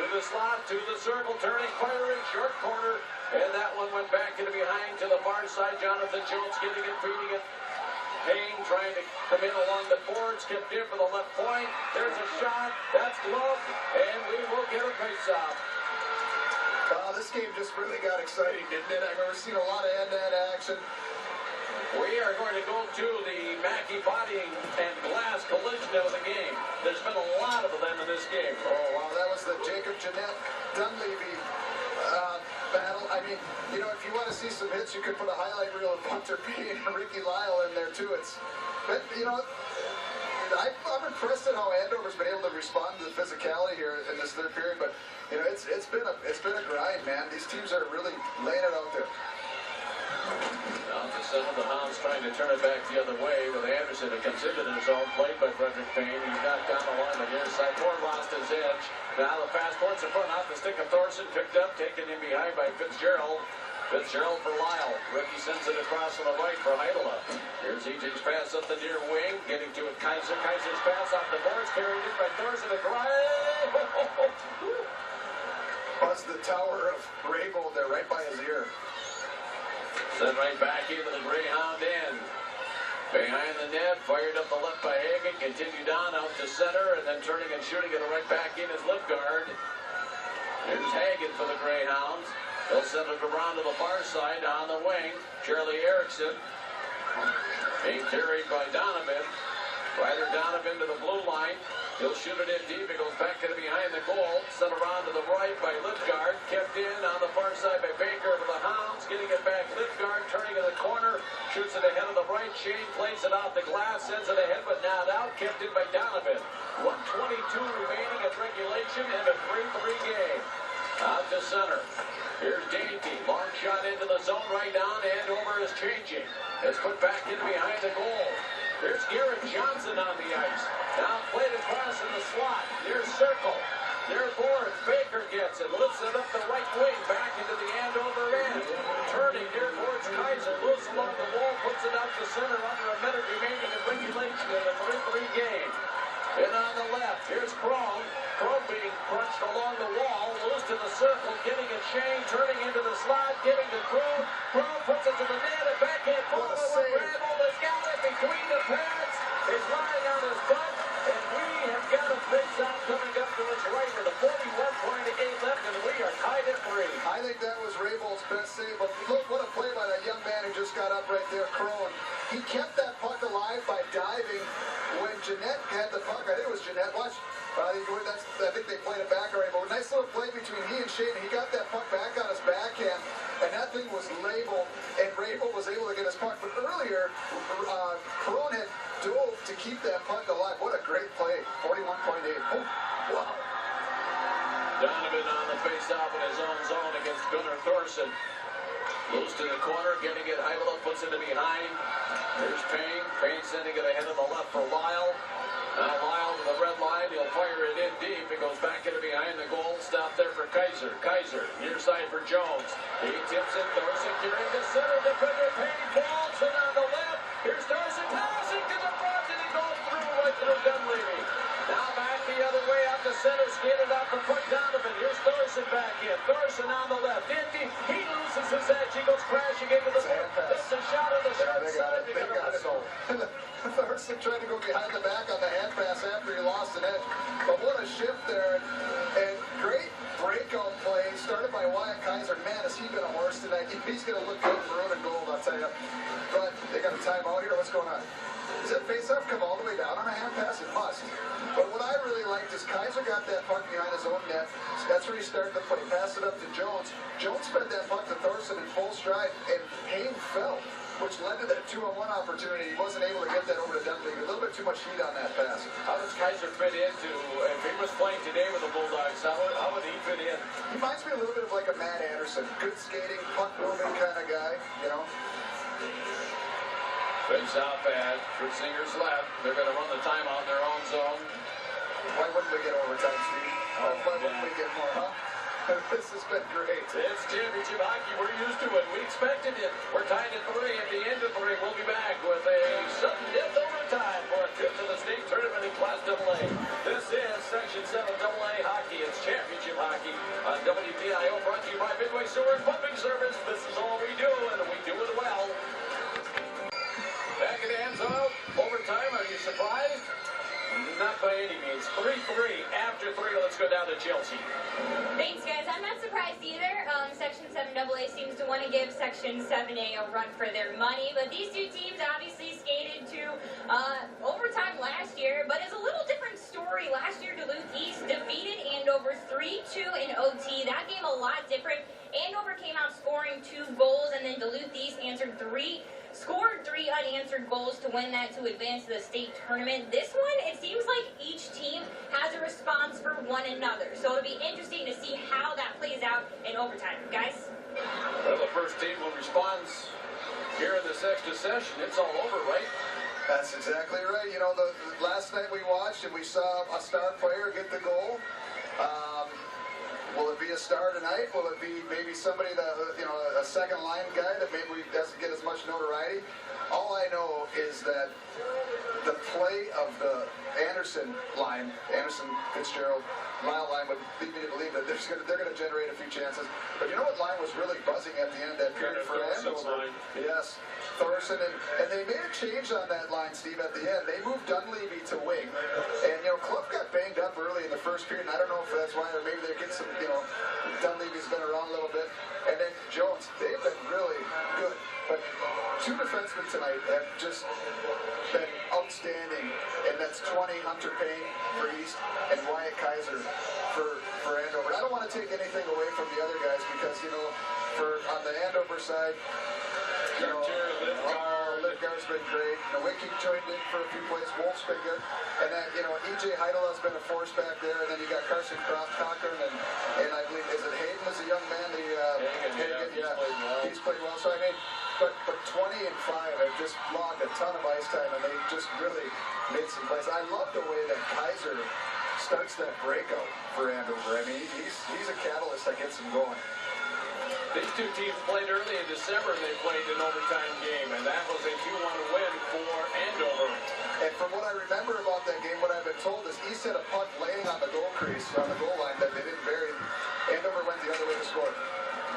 to the slot, to the circle, turning, firing, short corner. And that one went back into behind to the far side. Jonathan Jones getting it, feeding it. Payne trying to come in along the boards, kept in for the left point. There's a shot, that's gloved, and we will get a face-off. This game just really got exciting, didn't it? I've never seen a lot of end-to-end action. We are going to go to the Mackey Bodying and Glass collision of the game. There's been a lot of them in this game. Oh, wow, that was the Jacob Jeanette Dunleavy battle. I mean, you know, if you want to see some hits, you could put a highlight reel of Hunter Payne and Ricky Lyle in there, too. But, you know, I'm impressed at how Andover's been able to respond to the physicality here in this third period, but you know it's been a grind, man. These teams are really laying it out there. Down to center. The Hounds trying to turn it back the other way with Anderson that comes into the zone. Played by Frederick Payne. He's knocked down the line on the near side. Ford lost his edge. Now the pass towards the front. Off the stick of Thorson. Picked up. Taken in behind by Fitzgerald. Fitzgerald for Lyle. Ricky sends it across on the right for Heidela. Here's EJ's pass up the near wing. Getting to it. Kaiser. Kaiser's pass off the boards. Carried in by Thorson to drive. Buzzed the tower of Rabel there right by his ear. Sent right back into the Greyhound end. Behind the net, fired up the left by Hagen, continued on out to center, and then turning and shooting it right back in as left guard. Here's Hagen for the Greyhounds. He'll send it around to the far side on the wing. Charlie Erickson being carried by Donovan. Ryder Donovan to the blue line. He'll shoot it in deep. It goes back to behind the goal. Sent around to the right by Lipgard. Kept in on the far side by Baker for the Hounds. Getting it back. Lipgard turning in the corner. Shoots it ahead of the right. Shane plays it off the glass. Sends it ahead but not out. Kept in by Donovan. 1:22 remaining at regulation and a 3-3 game. Out to center. Here's Dainty. Long shot into the zone right on. Andover is changing. It's put back in behind the goal. Here's Garrett Johnson on the ice. Now played across in the slot. Near circle. Near boards. Baker gets it. Lifts it up the right wing. Back into the Andover end. Turning near boards. Kaiser. Loose along the wall. Puts it out to center under a minute remaining in regulation in a 3-3 game. In on the left. Here's Crone. Crone being crunched along the wall. Loose to the circle. Getting it Shane. Turning into the slot. Getting to Crone. Crone puts it to the net. A backhand ball. Randall has got it between the pads. He's lying on his butt. And we have got a face-off coming up to his right with a 41.8 left. And we are tied at 3. I think that was Rabel's best save. But look, what a play by that young man who just got up right there, Crone. He kept that puck alive by diving. When Jeanette had the puck, I think it was Jeanette. Watch. I think they played it back already. But a nice little play between he and Shane. He got that puck back on his backhand. And that thing was labeled. And Rabel was able to get his puck. But earlier, Crone had dove to keep that puck alive. What a great play. 41.8. Oh, wow. Donovan on the face-off in his own zone against Gunnar Thorson. Loose to the corner, getting it. Heidela puts it to behind. There's Payne. Payne sending it ahead of the left for Lyle. Now Lyle to the red line. He'll fire it in deep. It goes back into behind the goal. Stop there for Kaiser. Kaiser, near side for Jones. He tips it. Thorson carrying the center. Defender Payne falls. And on the left, here's Thorson. Passing to the front, and he goes through right through Dunleavy. Now back the other way out the center. Skated off the foot. Donovan. Here's Thorson back in. Thorson on the left. Indy. He loses his edge. He goes crashing into the board. That's a shot on the short side. They got a whistle. Thorson tried to go behind the back on the hand pass after he lost an edge. But what a shift there. And great breakout play started by Wyatt Kaiser. Man, has he been a horse tonight. He's going to look good in maroon and gold, I'll tell you. But they got a timeout here. What's going on? Does that face-off come all the way down on a hand pass? It must. But what I really liked is Kaiser got that puck behind his own net. That's where he started the play. Passed it up to Jones. Jones fed that puck to Thorson in full stride, and Payne fell, which led to that 2-on-1 opportunity. He wasn't able to get that over to Dunleavy. A little bit too much heat on that pass. How does Kaiser fit into, if he was playing today with the Bulldogs, how would he fit in? He reminds me a little bit of like a Matt Anderson. Good skating, puck moving kind of guy, you know. Face out bad. Schwarzenegger's left. They're going to run the timeout in their own zone. Why wouldn't we get overtime, Steve? Why wouldn't we get more, huh? This has been great. It's championship hockey. We're used to it. We expected it. We're tied at 3. At the end of 3, we'll be back with a sudden death overtime for a trip to the state tournament in Class AA. This is Section 7 AA hockey. It's championship hockey on WPIO, brought to you by Midway Sewer and Pumping Service. This is all we do, and we do it well. Back in Amsoil. Overtime. Are you surprised? Not by any means. 3-3. After 3, let's go down to Chelsea. Thanks, guys. I'm not surprised either. Section 7 AA seems to want to give Section 7A a run for their money, but these two teams obviously skated to overtime last year, but it's a little different story. Last year, Duluth East defeated Andover 3-2 in OT. That game a lot different. Andover came out scoring 2 goals, and then Duluth East scored 3 unanswered goals to win that to advance to the state tournament. This one, it seems like each team has a response for one another. So it'll be interesting to see how that plays out in overtime. Guys? Well, the first team will respond here in this extra session, it's all over, right? That's exactly right. You know, the last night we watched and we saw a star player get the goal. Will it be a star tonight? Will it be maybe somebody that, you know, a second line guy that maybe doesn't get as much notoriety? All I know is that the play of the Anderson line, Anderson, Fitzgerald, Lyle line would lead me to believe that they're going to generate a few chances. But you know what line was really buzzing at the end of that period for Andover? Yes, Thorson, and they made a change on that line, Steve, at the end. They moved Dunleavy to wing. And, you know, Clough got banged up early in the first period, and I don't know if that's why, or maybe they're getting some, you know, Dunleavy's been around a little bit. And then Jones, they've been really good. But two defensemen tonight have just been outstanding, and that's 20 Hunter Payne for East and Wyatt Kaiser for Andover. I don't want to take anything away from the other guys because, you know, on the Andover side, you know, Lidgar's been great. Nowicki joined in for a few plays. Wolf's been good. And then, you know, E.J. Heidela's been a force back there. And then you got Carson Cochran and I believe, is it Hayden as a young man? Hagen, he's played well. So, I mean, but 20 and 5 have just logged a ton of ice time, and they just really made some plays. I love the way that Kaiser starts that breakout for Andover. I mean, he's a catalyst that gets him going. These two teams played early in December. They played an overtime game, and that was a 2-1 win for Andover. And from what I remember about that game, what I've been told is East had a puck laying on the goal crease, on the goal line, that they didn't bury. Andover went the other way to score.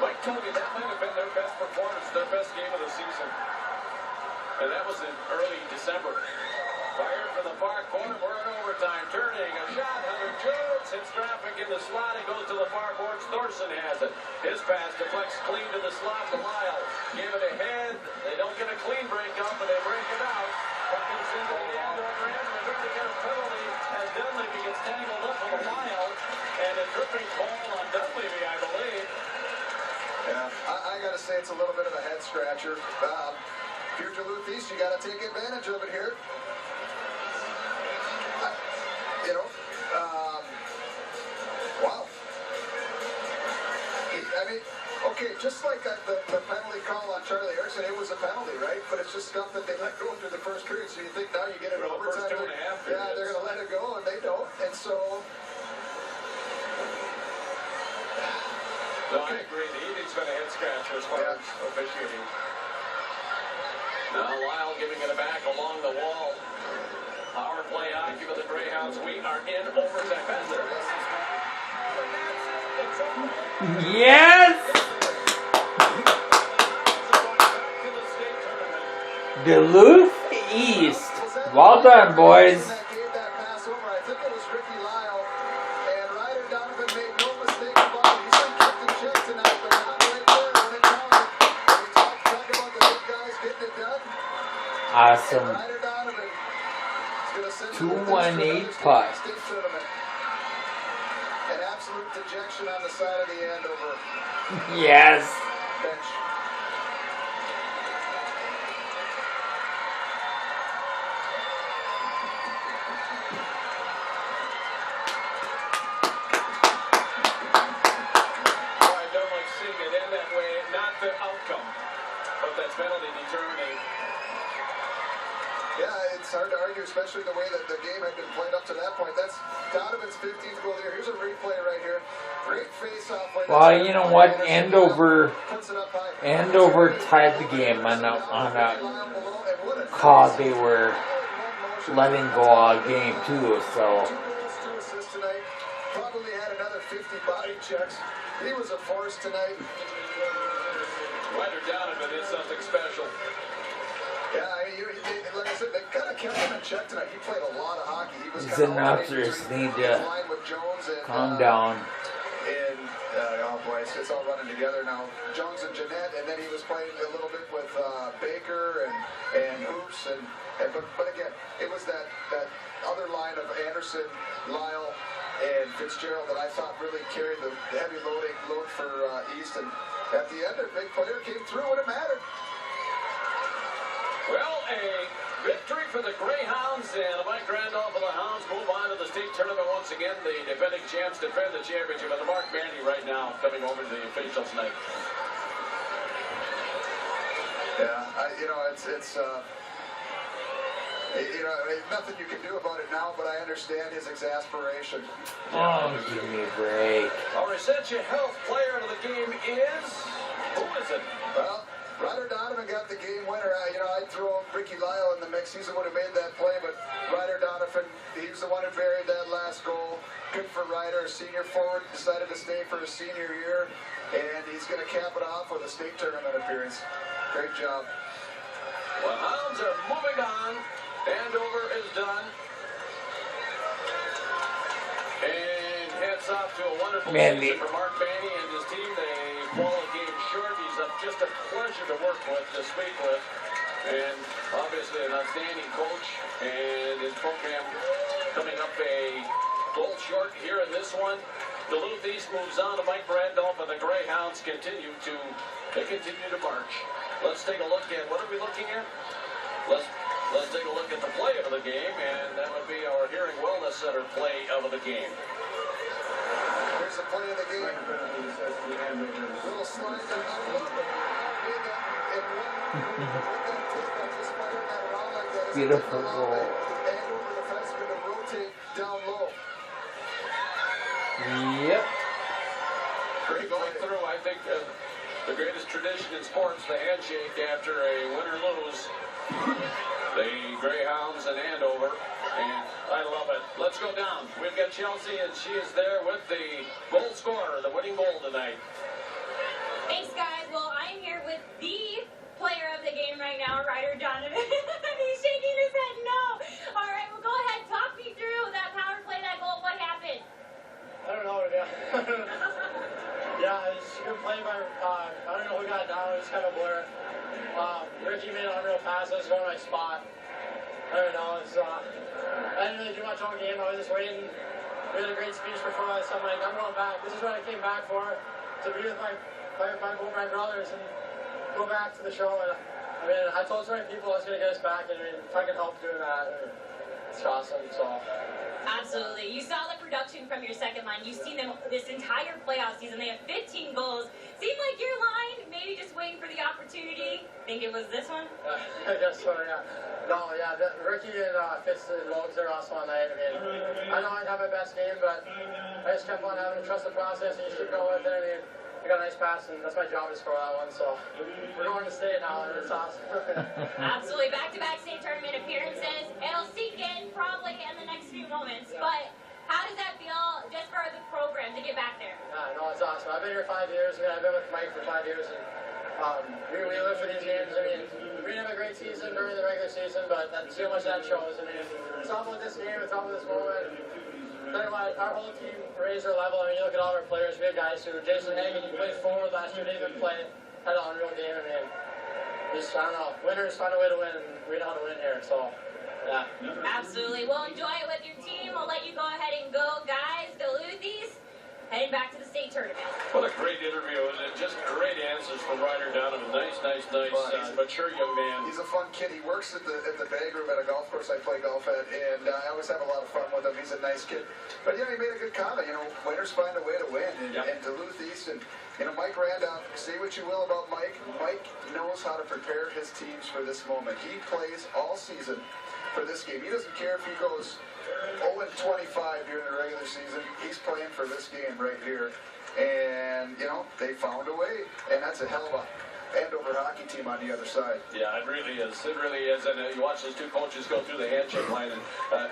Mike told me that might have been their best performance, their best game of the season. And that was in early December. Fired from the far corner, we're in overtime. Turning, a shot, Hunter Jones hits traffic in the slot. It goes to the far boards. Thorson has it. His pass deflects clean to the slot to Lyle. Give it ahead. They don't get a clean break up, but they break it out. Puck comes into the Andover end. They're going to get a penalty as Dunleavy gets tangled up with Lyle. And a tripping call on Dunleavy, I believe. Yeah, I got to say it's a little bit of a head scratcher. If you're Duluth East, you got to take advantage of it here. You know, wow. I mean, okay, just like the penalty call on Charlie Erickson, it was a penalty, right? But it's just stuff that they let go through the first period. So you think now you get it over overtime. Yeah, they're going to let it go, and they don't. And so... No, I agree. The eating's been a head scratcher as far as officiating. Now Lyle giving it back along the wall. Power play hockey with the Greyhounds. We are in overtime. Yes! Duluth East. Well done, boys. Awesome. 218 puck. An absolute dejection on the side of the Andover. Yes. Bench. I don't like seeing it in that way. Not the outcome, but that's penalty determining. Yeah, it's hard to argue, especially the way that the game had been played up to that point. That's Donovan's 15th goal here. Here's a replay right here. Great face-off. Well, you know what? Andover tied the game on a call they were letting go all game too. So. 2 goals, 2 assists tonight. Probably had another 50 body checks. He was a force tonight. Ryder Donovan is something special. Yeah, I mean, like I said, they kind of kept him in check tonight. He played a lot of hockey. He was These announcers need to calm down. And, oh boy, it's all running together now. Jones and Jeanette, and then he was playing a little bit with Baker and Hoops. But again, it was that other line of Anderson, Lyle, and Fitzgerald that I thought really carried the heavy load for East. And at the end, their big player came through when it mattered. Well, a victory for the Greyhounds, and Mike Randolph of the Hounds move on to the state tournament once again. The defending champs defend the championship, and Mark Mandy right now coming over to the officials tonight. Yeah, nothing you can do about it now, but I understand his exasperation. Oh, give me a break. Our Essentia Health player of the game is... Who is it? Well, Ryder Donovan got the game winner. I'd throw Ricky Lyle in the mix. He's the one who made that play, but Ryder Donovan, he was the one who buried that last goal. Good for Ryder. A senior forward, decided to stay for his senior year, and he's going to cap it off with a state tournament appearance. Great job. Well, Hounds are moving on. Andover is done. And heads off to a wonderful season for Mark Banney and his team. They fall a game short. He's just a pleasure to work with, to speak with. And obviously an outstanding coach. And his program coming up a goal short here in this one. Duluth East moves on to Mike Randolph, and the Greyhounds continue to march. Let's take a look at, what are we looking at? Let's take a look at the play of the game, and that would be our Hearing Wellness Center play of the game. Here's the play of the game. Little slide Beautiful goal. Andover defenseman to rotate down low. Yep. Great going through, I think, the greatest tradition in sports, the handshake after a win or lose. The Greyhounds and Andover, and I love it. Let's go down. We've got Chelsea, and she is there with the goal scorer, the winning goal tonight. Thanks, guys. Well, I'm here with the player of the game right now, Ryder Donovan. He's shaking his head no. All right, well, go ahead. Talk me through that power play, that goal. What happened? I don't know. Yeah, it's a good play by, I don't know who got down. It was kind of blur. Ricky made an unreal pass. I was going to my spot. I don't know. I didn't really do much all game. I was just waiting. We had a great speech before us. I'm like, I'm going back. This is what I came back for, to be with my brothers and go back to the show. And I told so many people I was going to get us back. And if I can help doing that, it's awesome. So. Absolutely. You saw the production from your second line. You've seen them this entire playoff season. They have 15 goals. Seemed like your line, maybe just waiting for the opportunity. Think it was this one? I guess so, yeah. No, yeah, Ricky and Fitz and Logs are awesome all night. I know I didn't have my best game, but I just kept on having to trust the process and you keep going with it. I got a nice pass, and that's my job to score that one, so we're going to state now, and it's awesome. Absolutely. Back-to-back state tournament appearances. It'll sink in probably in the next few moments, but how does that feel just for the program to get back there? Yeah, no, it's awesome. I've been here 5 years. I've been with Mike for 5 years, and we live for these games. We didn't have a great season during the regular season, but that's how much that shows. It's all about this game. It's all about this moment. Tell you what, our whole team raised their level. You look at all of our players. We have guys who, Jason Hagan, he played forward last year, didn't even play, had an unreal game. Just, I don't know, winners find a way to win, and we know how to win here, so, yeah. Absolutely. Well, enjoy it with your team. We'll let you go ahead and go, guys. Duluth East, heading back to the state tournament. What a great interview, and just great answers from Ryder Donovan. Nice, mature young man. He's a fun kid. He works at the bag room at a golf course I play golf at, and I always have a lot of fun with him. He's a nice kid. But, he made a good comment. Winners find a way to win, and Duluth East, and, Mike Randolph, say what you will about Mike. Mike knows how to prepare his teams for this moment. He plays all season for this game. He doesn't care if he goes 0-25 during the regular season. He's playing for this game right here. And, they found a way. And that's a hell of a Andover hockey team on the other side. Yeah, it really is. It really is. And you watch those two coaches go through the handshake line, and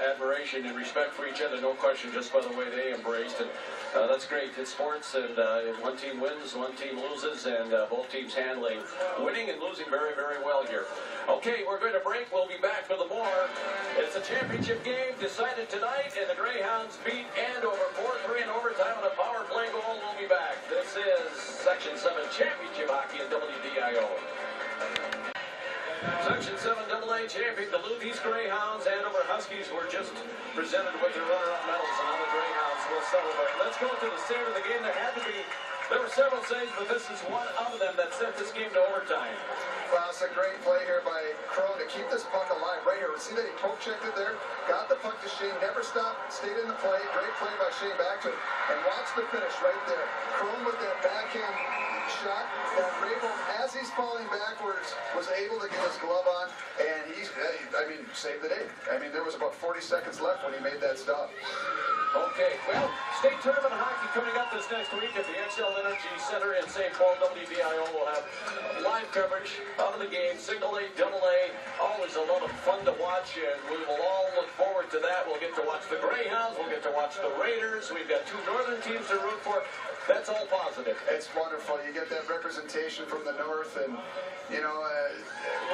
admiration and respect for each other, no question, just by the way they embraced. And that's great. It's sports, and one team wins, one team loses, and both teams handling winning and losing very, very well here. Okay, we're going to break. We'll be back with more. It's a championship game decided tonight, and the Greyhounds beat Andover 4-3 in overtime on a power play goal. We'll be back. This is Section 7 Championship Hockey at WDIO. Section 7 AA champion, the Duluth East Greyhounds. Andover Huskies were just presented with their runner-up medals, and now the Greyhounds will celebrate. Let's go to the start of the game. There had to be There were several saves, but this is one of them that sent this game to overtime. Well, it's a great play here by Crow to keep this puck alive right here. See that he poke checked it there? Got the puck to Shane, never stopped, stayed in the play. Great play by Shane back to it. And watch the finish right there. Crow with that backhand shot. And Rabel, as he's falling backwards, was able to get his glove on. And he's, I mean, saved the day. I mean, there was about 40 seconds left when he made that stop. Okay, well, state tournament hockey coming up this next week at the XL Energy Center in St. Paul. WBIO will have live coverage of the game, single A, double A. Always a lot of fun to watch, and we will all look forward to that. We'll get to watch the Greyhounds, we'll get to watch the Raiders. We've got two northern teams to root for. That's all positive. It's wonderful. You get that representation from the north, and you know,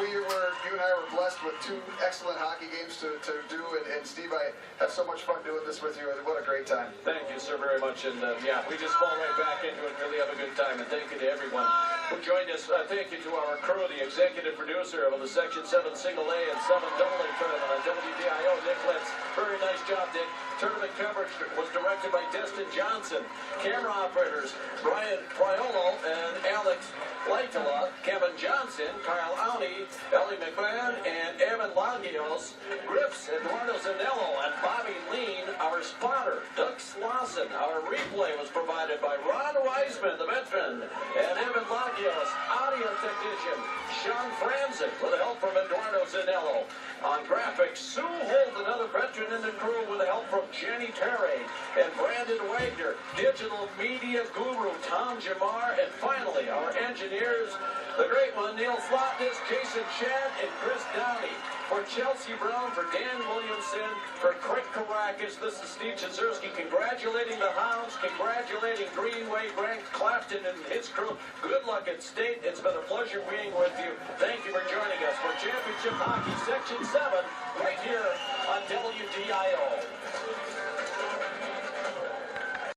you and I were blessed with two excellent hockey games to do, and Steve, I have so much fun doing this with you. What a great time. Thank you, sir, very much, and yeah, we just fall right back into it, really have a good time, and thank you to everyone who joined us. Thank you to our crew, the executive producer of the Section 7 Single A and 7 Double A tournament on WBIO, Nick Litz. Very nice job, Nick. Tournament coverage was directed by Destin Johnson. Camera operators, Brian Priolo and Alex Leitala, Kevin Johnson, Kyle Auntie, Ellie McMahon, and Evan Lagios, Griffs, Eduardo Zanello, and Bobby Lean, our spotter, Doug Slauson. Our replay was provided by Ron Weisman, the veteran, and Evan Lagios, audio technician, Sean Franzik, with help from Eduardo Zanello. On graphics, Sue Holt, another veteran in the crew, with help from Jenny Terry and Brandon Wagner, digital media guru Tom Jamar, and finally our engineers, the great one, Neil Slotnick, Jason Chad, and Chris Downey. For Chelsea Brown, for Dan Williamson, for Craig Caracas, this is Steve Chizerski congratulating the Hounds, congratulating Greenway, Grant Clapton, and his crew. Good luck at state. It's been a pleasure being with you. Thank you for joining us for Championship Hockey Section 7.